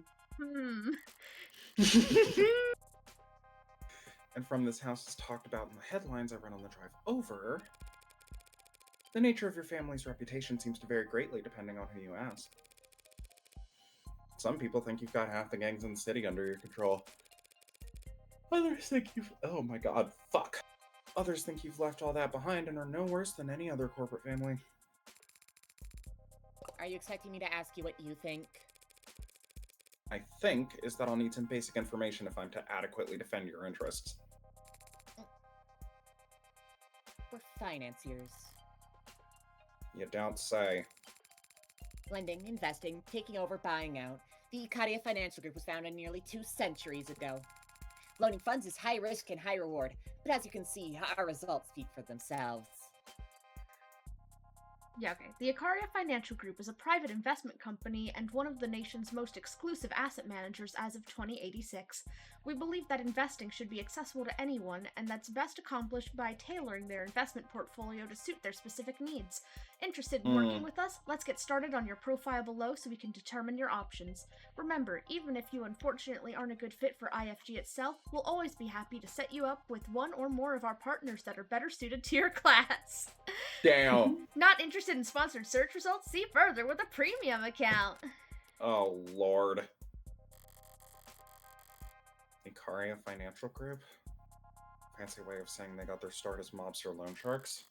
And from this house is talked about in the headlines I read on the drive over, the nature of your family's reputation seems to vary greatly depending on who you ask. Some people think you've got half the gangs in the city under your control. Others think you've... Oh my god, fuck. Others think you've left all that behind and are no worse than any other corporate family. Are you expecting me to ask you what you think? I think is that I'll need some basic information if I'm to adequately defend your interests. We're financiers. You don't say. Lending, investing, taking over, buying out. The Ikaria Financial Group was founded nearly 2 centuries ago. Loaning funds is high risk and high reward, but as you can see, our results speak for themselves. Yeah, okay. The Ikaria Financial Group is a private investment company and one of the nation's most exclusive asset managers as of 2086. We believe that investing should be accessible to anyone, and that's best accomplished by tailoring their investment portfolio to suit their specific needs. Interested in working with us? Let's get started on your profile below so we can determine your options. Remember, even if you unfortunately aren't a good fit for IFG itself, we'll always be happy to set you up with one or more of our partners that are better suited to your class. Damn. Not interested in sponsored search results? See further with a premium account. Oh, Lord. Ikaria Financial Group? Fancy way of saying they got their start as mobster loan sharks.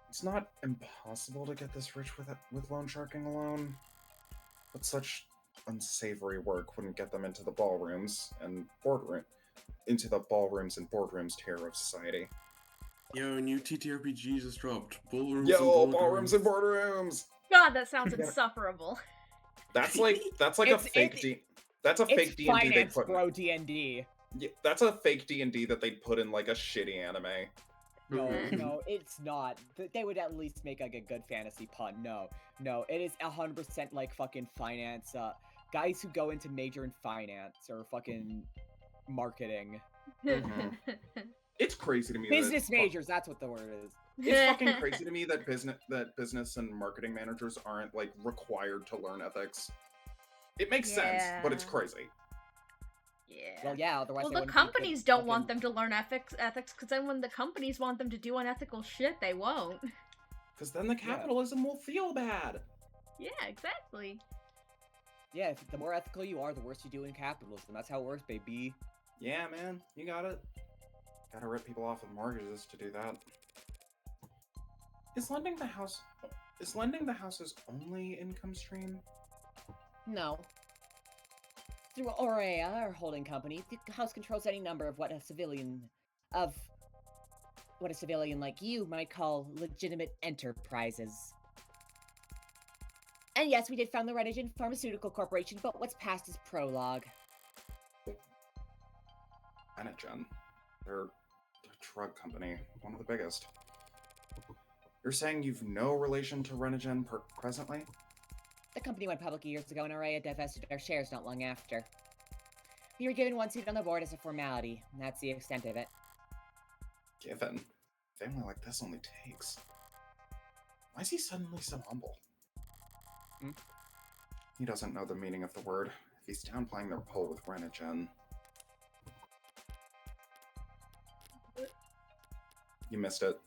It's not impossible to get this rich with loan sharking alone, but such unsavory work wouldn't get them into the ballrooms and boardrooms tier of society. Yo, new TTRPG just dropped. Ballrooms Yo, and ballrooms and boardrooms! God, that sounds insufferable. That's like a fake D. That's a fake D&D they finance, put. bro, D&D. Yeah, that's a fake D&D that they'd put in like a shitty anime. No, no, it's not. They would at least make like a good fantasy pun. No, it is 100% like fucking finance. Guys who go into major in finance or fucking marketing. It's crazy to me. Business majors, that's what the word is. It's fucking crazy to me that business and marketing managers aren't like required to learn ethics. It makes sense, but it's crazy. Yeah. Well, yeah, otherwise Well, they the wouldn't companies keep don't fucking- want them to learn ethics, because then when the companies want them to do unethical shit, they won't. Because then the capitalism will feel bad. Yeah, exactly. Yeah, the more ethical you are, the worse you do in capitalism. That's how it works, baby. Yeah, man, you got it. Gotta rip people off with mortgages to do that. Is lending the house's only income stream? No. Through Aurea, our holding company, the house controls any number of what a civilian like you might call legitimate enterprises. And yes, we did found the Renogen Pharmaceutical Corporation, but what's past is prologue. Renogen. They're a drug company, one of the biggest. You're saying you've no relation to Renogen presently? The company went public years ago and Aurea divested our shares not long after. We were given one seat on the board as a formality, and that's the extent of it. Given. Family like this only takes. Why is he suddenly so humble? He doesn't know the meaning of the word. If he's downplaying their pull with Renogen. You missed it.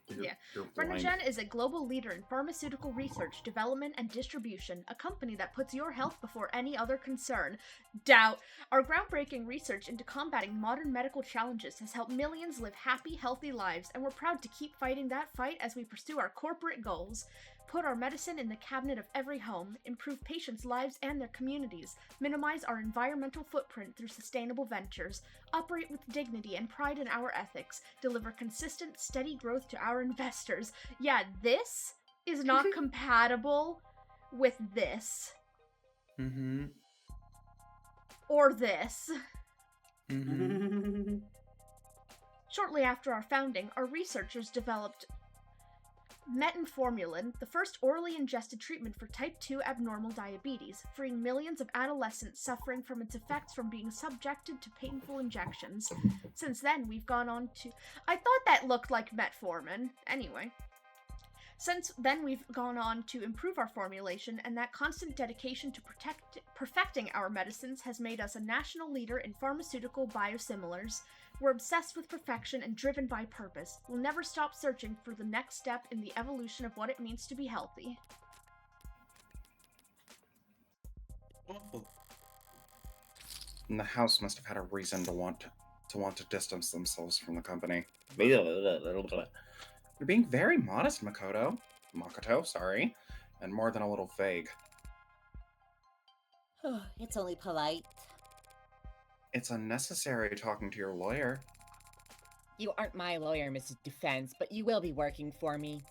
You're blind. Renogen is a global leader in pharmaceutical research, development, and distribution, a company that puts your health before any other concern. Doubt. Our groundbreaking research into combating modern medical challenges has helped millions live happy, healthy lives, and we're proud to keep fighting that fight as we pursue our corporate goals. Put our medicine in the cabinet of every home, improve patients' lives and their communities, minimize our environmental footprint through sustainable ventures, operate with dignity and pride in our ethics, deliver consistent, steady growth to our investors. Yeah, this is not compatible with this. Mm-hmm. Or this. Mm-hmm. Shortly after our founding, our researchers developed metformin, the first orally ingested treatment for type 2 abnormal diabetes, freeing millions of adolescents suffering from its effects from being subjected to painful injections. Since then, we've gone on to... I thought that looked like metformin. Anyway. Since then, we've gone on to improve our formulation, and that constant dedication to perfecting our medicines has made us a national leader in pharmaceutical biosimilars. We're obsessed with perfection and driven by purpose. We'll never stop searching for the next step in the evolution of what it means to be healthy. Awful. And the house must have had a reason to want to distance themselves from the company. You're being very modest, Makoto, sorry, and more than a little vague. It's only polite. It's unnecessary talking to your lawyer. You aren't my lawyer, Mrs. Defense, but you will be working for me.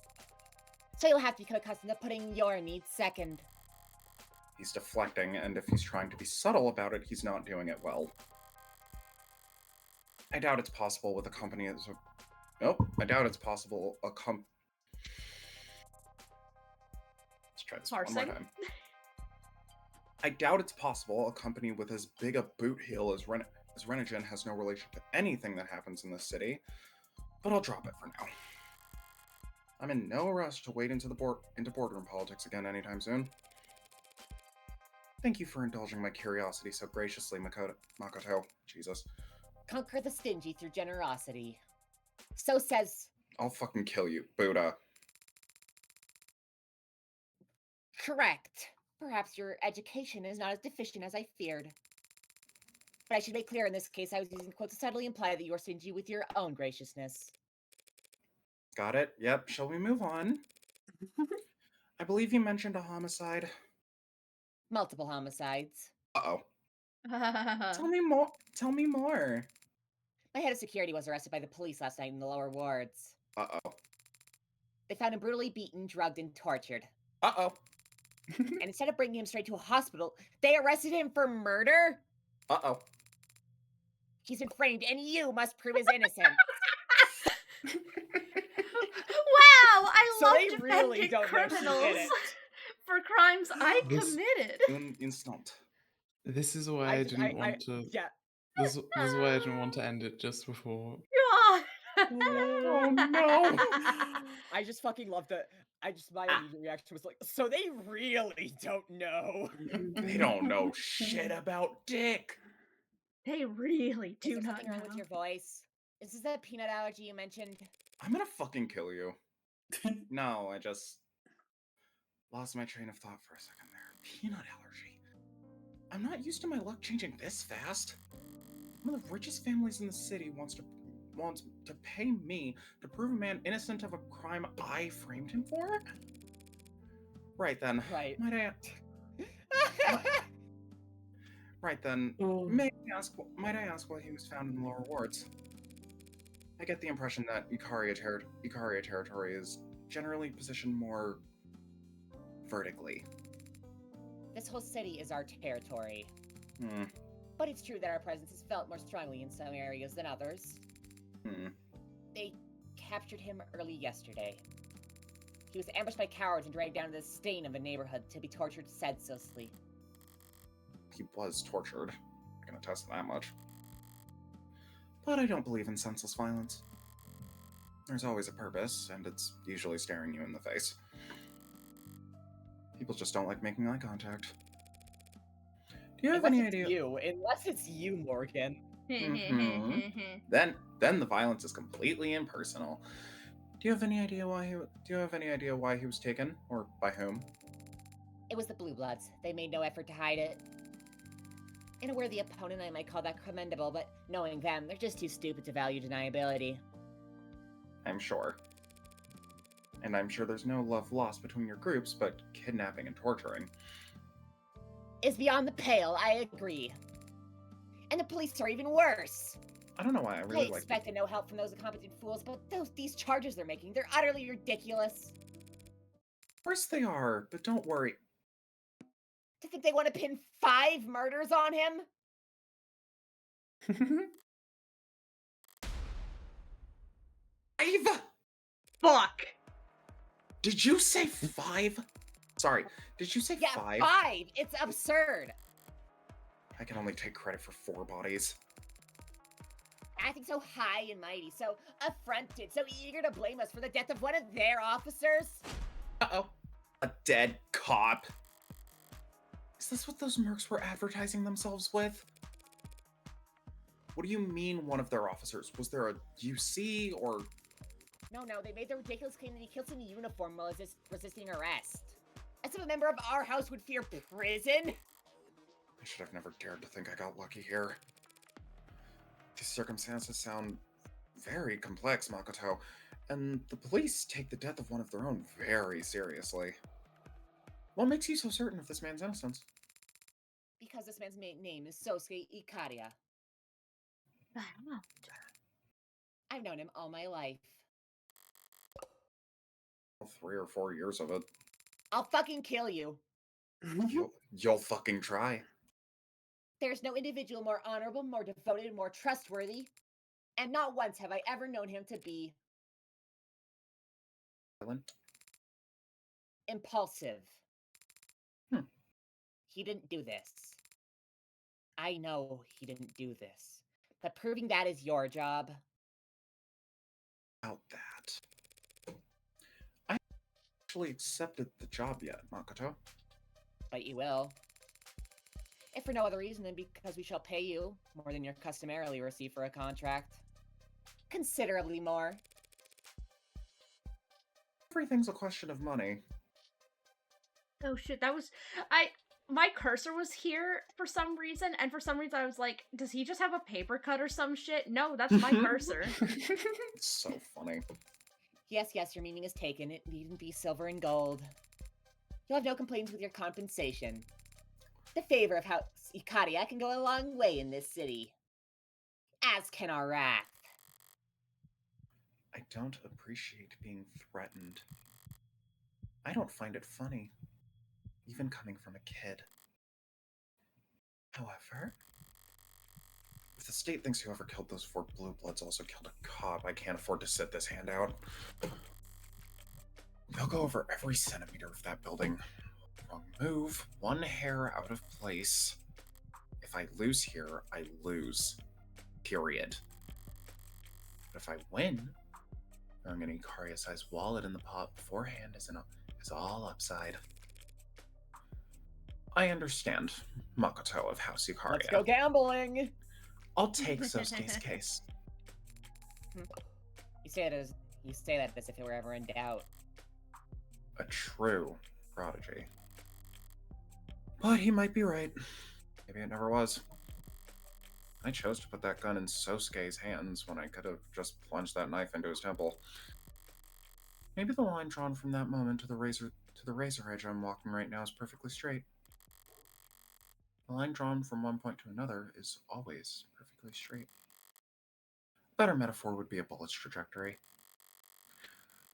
So you'll have to become accustomed to putting your needs second. He's deflecting, and if he's trying to be subtle about it, he's not doing it well. I doubt it's possible with a company as a... Nope, I doubt it's possible Let's try this one more time. I doubt it's possible a company with as big a boot heel as Renogen has no relation to anything that happens in this city, but I'll drop it for now. I'm in no rush to wade into boardroom politics again anytime soon. Thank you for indulging my curiosity so graciously, Makoto. Jesus. Conquer the stingy through generosity. So says... I'll fucking kill you, Buddha. Correct. Perhaps your education is not as deficient as I feared. But I should make clear in this case I was using quotes to subtly imply that you are stingy with your own graciousness. Got it. Yep. Shall we move on? I believe you mentioned a homicide. Multiple homicides. Uh-oh. Tell me more. My head of security was arrested by the police last night in the lower wards. Uh-oh. They found him brutally beaten, drugged, and tortured. Uh-oh. And instead of bringing him straight to a hospital, they arrested him for murder? Uh-oh. He's been framed, and you must prove his innocence. Wow, I So love they really defending don't know she did criminals it. for crimes I This- committed. Instant. This is why I didn't want to. Yeah. This is why I didn't want to end it just before. God. Oh no! I just fucking loved it. My immediate reaction was like, so they really don't know. They don't know shit about Dick. They really Is do there not something wrong know. with your voice? Is this that peanut allergy you mentioned? I'm gonna fucking kill you. No, I just lost my train of thought for a second there. Peanut allergy. I'm not used to my luck changing this fast. One of the richest families in the city wants to pay me to prove a man innocent of a crime I framed him for? Right then. Right. Right then. Might I ask why he was found in the lower wards? I get the impression that Icaria territory is generally positioned more vertically. This whole city is our territory. But it's true that our presence is felt more strongly in some areas than others. They captured him early yesterday. He was ambushed by cowards and dragged down to the stain of the neighborhood to be tortured senselessly. He was tortured. I can attest to that much. But I don't believe in senseless violence. There's always a purpose, and it's usually staring you in the face. People just don't like making eye contact. Do you have any idea? Unless it's you, Morgan. Then the violence is completely impersonal. Do you have any idea why he was taken, or by whom? It was the Blue Bloods. They made no effort to hide it. In a worthy opponent, I might call that commendable, but knowing them, they're just too stupid to value deniability. I'm sure. And I'm sure there's no love lost between your groups, but kidnapping and torturing. Is beyond the pale, I agree. And the police are even worse. I don't know why I really They like... expected no help from those incompetent fools, but these charges they're making, they're utterly ridiculous. course they are, but don't worry. To think they want to pin 5 murders on him? Five? Fuck. Did you say 5? Sorry, did you say Yeah, 5? 5! It's absurd! I can only take credit for 4 bodies. Acting so high and mighty, so affronted, so eager to blame us for the death of one of their officers? Uh-oh. A dead cop. Is this what those mercs were advertising themselves with? What do you mean one of their officers? Was there a UC or... No, they made the ridiculous claim that he killed some uniform while resisting arrest. As if a member of our house would fear prison? I should have never dared to think I got lucky here. These circumstances sound very complex, Makoto, and the police take the death of one of their own very seriously. What makes you so certain of this man's innocence? Because this man's name is Sosuke Ikaria. I don't know. I've known him all my life. 3 or 4 years of it. I'll fucking kill you. You'll fucking try. There's no individual more honorable, more devoted, more trustworthy. And not once have I ever known him to be Violent? impulsive. Hmm. He didn't do this. I know he didn't do this. But proving that is your job. About that. I haven't actually accepted the job yet, Makoto. But you will. If for no other reason than because we shall pay you more than you customarily receive for a contract. Considerably more. Everything's a question of money. Oh shit, that was... My cursor was here for some reason, and for some reason I was like, does he just have a paper cut or some shit? No, that's my cursor. It's so funny. Yes, your meaning is taken. It needn't be silver and gold. You'll have no complaints with your compensation. The favor of House Ikaria can go a long way in this city. As can our wrath. I don't appreciate being threatened. I don't find it funny, even coming from a kid. However, if the state thinks whoever killed those 4 blue bloods also killed a cop, I can't afford to sit this hand out. They'll go over every centimeter of that building. Wrong move, 1 hair out of place. If I lose here, I lose. Period. But if I win, throwing an Ikaria-sized wallet in the pot beforehand is all upside. I understand, Makoto of House Ikaria. Let's go gambling! I'll take Sosuke's case. You say that as if it were ever in doubt. A true prodigy. But he might be right. Maybe it never was. I chose to put that gun in Sosuke's hands when I could have just plunged that knife into his temple. Maybe the line drawn from that moment to the razor edge I'm walking right now is perfectly straight. The line drawn from one point to another is always perfectly straight. A better metaphor would be a bullet's trajectory.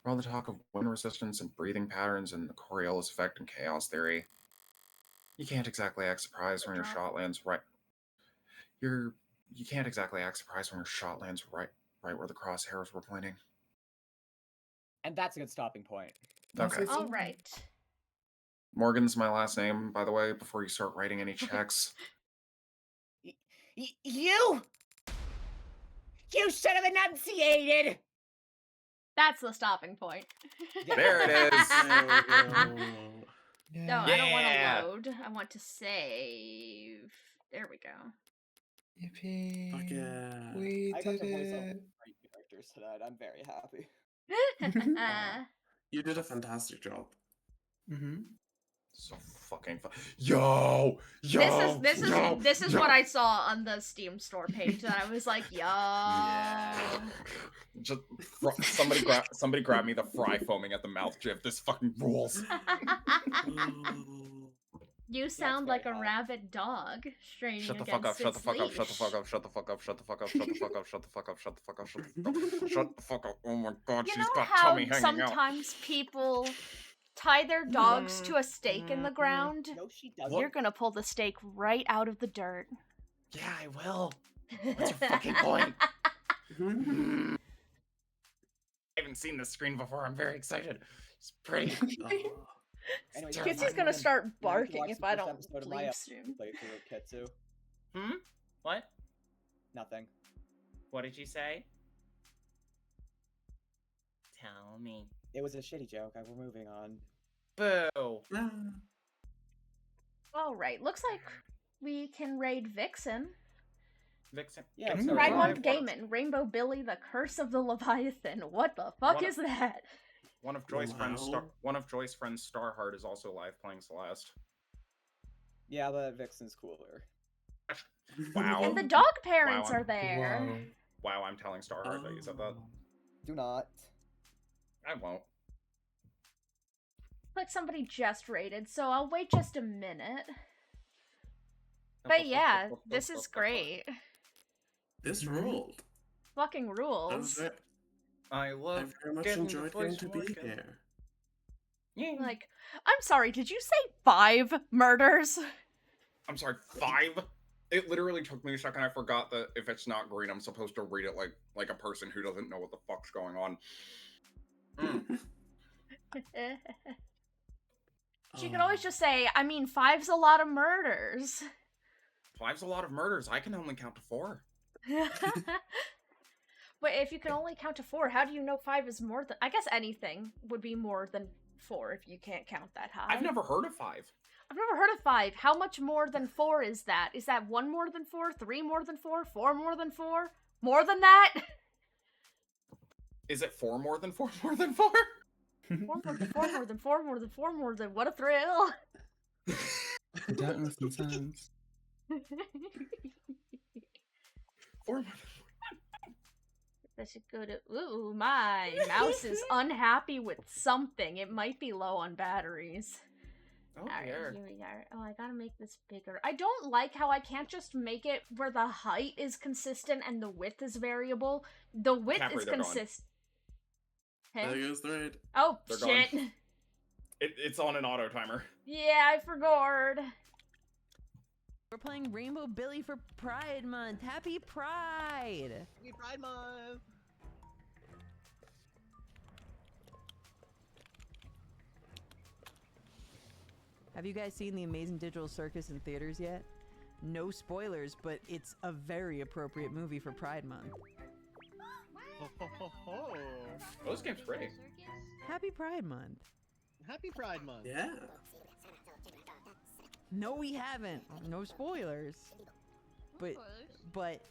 For all the talk of wind resistance and breathing patterns and the Coriolis effect and chaos theory, you can't exactly act surprised when your shot lands right. You can't exactly act surprised when your shot lands right where the crosshairs were pointing. And that's a good stopping point. Okay. All right. Morgan's my last name, by the way, before you start writing any checks. You should have enunciated! That's the stopping point. There it is. No, I don't want to load. I want to save. There we go. Yippee! Fuck yeah. We I got did to voice over it! great characters tonight. I'm very happy. You did a fantastic job. Mm-hmm. So fucking fun. Yo! This is what I saw on the Steam store page that I was like, yo. Yeah. Just somebody grab me the fry foaming at the mouth gif. This fucking rules. You sound like a very hot. rabid dog straining Shut the against fuck up, shut the its fuck up, shut the leash. fuck up, shut the fuck up, shut the fuck up, shut the fuck up, shut the fuck up, shut the fuck up, shut the fuck up, shut the fuck up. Oh my god, You she's know got how tummy hanging out. sometimes people tie their dogs to a stake in the ground, No, she doesn't. you're gonna pull the stake right out of the dirt. Yeah, I will. What's your fucking point? I haven't seen this screen before. I'm very excited. It's pretty. Oh. Anyway, Kitsy's I'm gonna start now you can barking watch if the I first don't episode of my leave soon. playthrough of Kitsu. What? Nothing. What did you say? Tell me. It was a shitty joke. We're moving on. Boo. Ah. Alright, looks like we can raid Vixen. Vixen. Yeah, Vixen so Pride is Month live. Gaming, Rainbow Billy, the Curse of the Leviathan. What the fuck One is that? One of Joy's friends, Wow. one of Joy's friends, Starheart, is also live playing Celeste. Yeah, but Vixen's cooler. Wow. And the dog parents Wow, are there. Whoa. Wow, I'm telling Starheart that you said that. Do not. I won't. Like somebody just raided, so I'll wait just a minute. But yeah, this is great. This ruled. Fucking rules. I I love very much getting the enjoyed voice getting to be working. here. Yeah. Like, I'm sorry, did you say 5 murders? I'm sorry, 5? It literally took me a second. I forgot that if it's not green, I'm supposed to read it like a person who doesn't know what the fuck's going on. She could always just say, I mean, 5's a lot of murders. 5's a lot of murders. I can only count to 4. But if you can only count to 4, how do you know 5 is more than... I guess anything would be more than 4 if you can't count that high. I've never heard of 5. I've never heard of 5. How much more than 4 is that? Is that 1 more than 4? 3 more than 4? 4 more than 4? More than that? Is it 4 more than 4 more than 4? 4 more than 4 more than 4 more than 4 more than... What a thrill! Darkness and sounds. 4 more That's a good... Ooh, my mouse is unhappy with something. It might be low on batteries. Oh, Alright, dear. here we are. Oh, I gotta make this bigger. I don't like how I can't just make it where the height is consistent and the width is variable. The width Capri, is they're gone. consistent. There goes the raid. Oh, They're shit. gone. It's on an auto timer. Yeah, I forgot. We're playing Rainbow Billy for Pride Month. Happy Pride! Happy Pride Month! Have you guys seen The Amazing Digital Circus in theaters yet? No spoilers, but it's a very appropriate movie for Pride Month. Oh, this game's pretty. Happy Pride Month. Happy Pride Month. Yeah. No, we haven't. No spoilers. But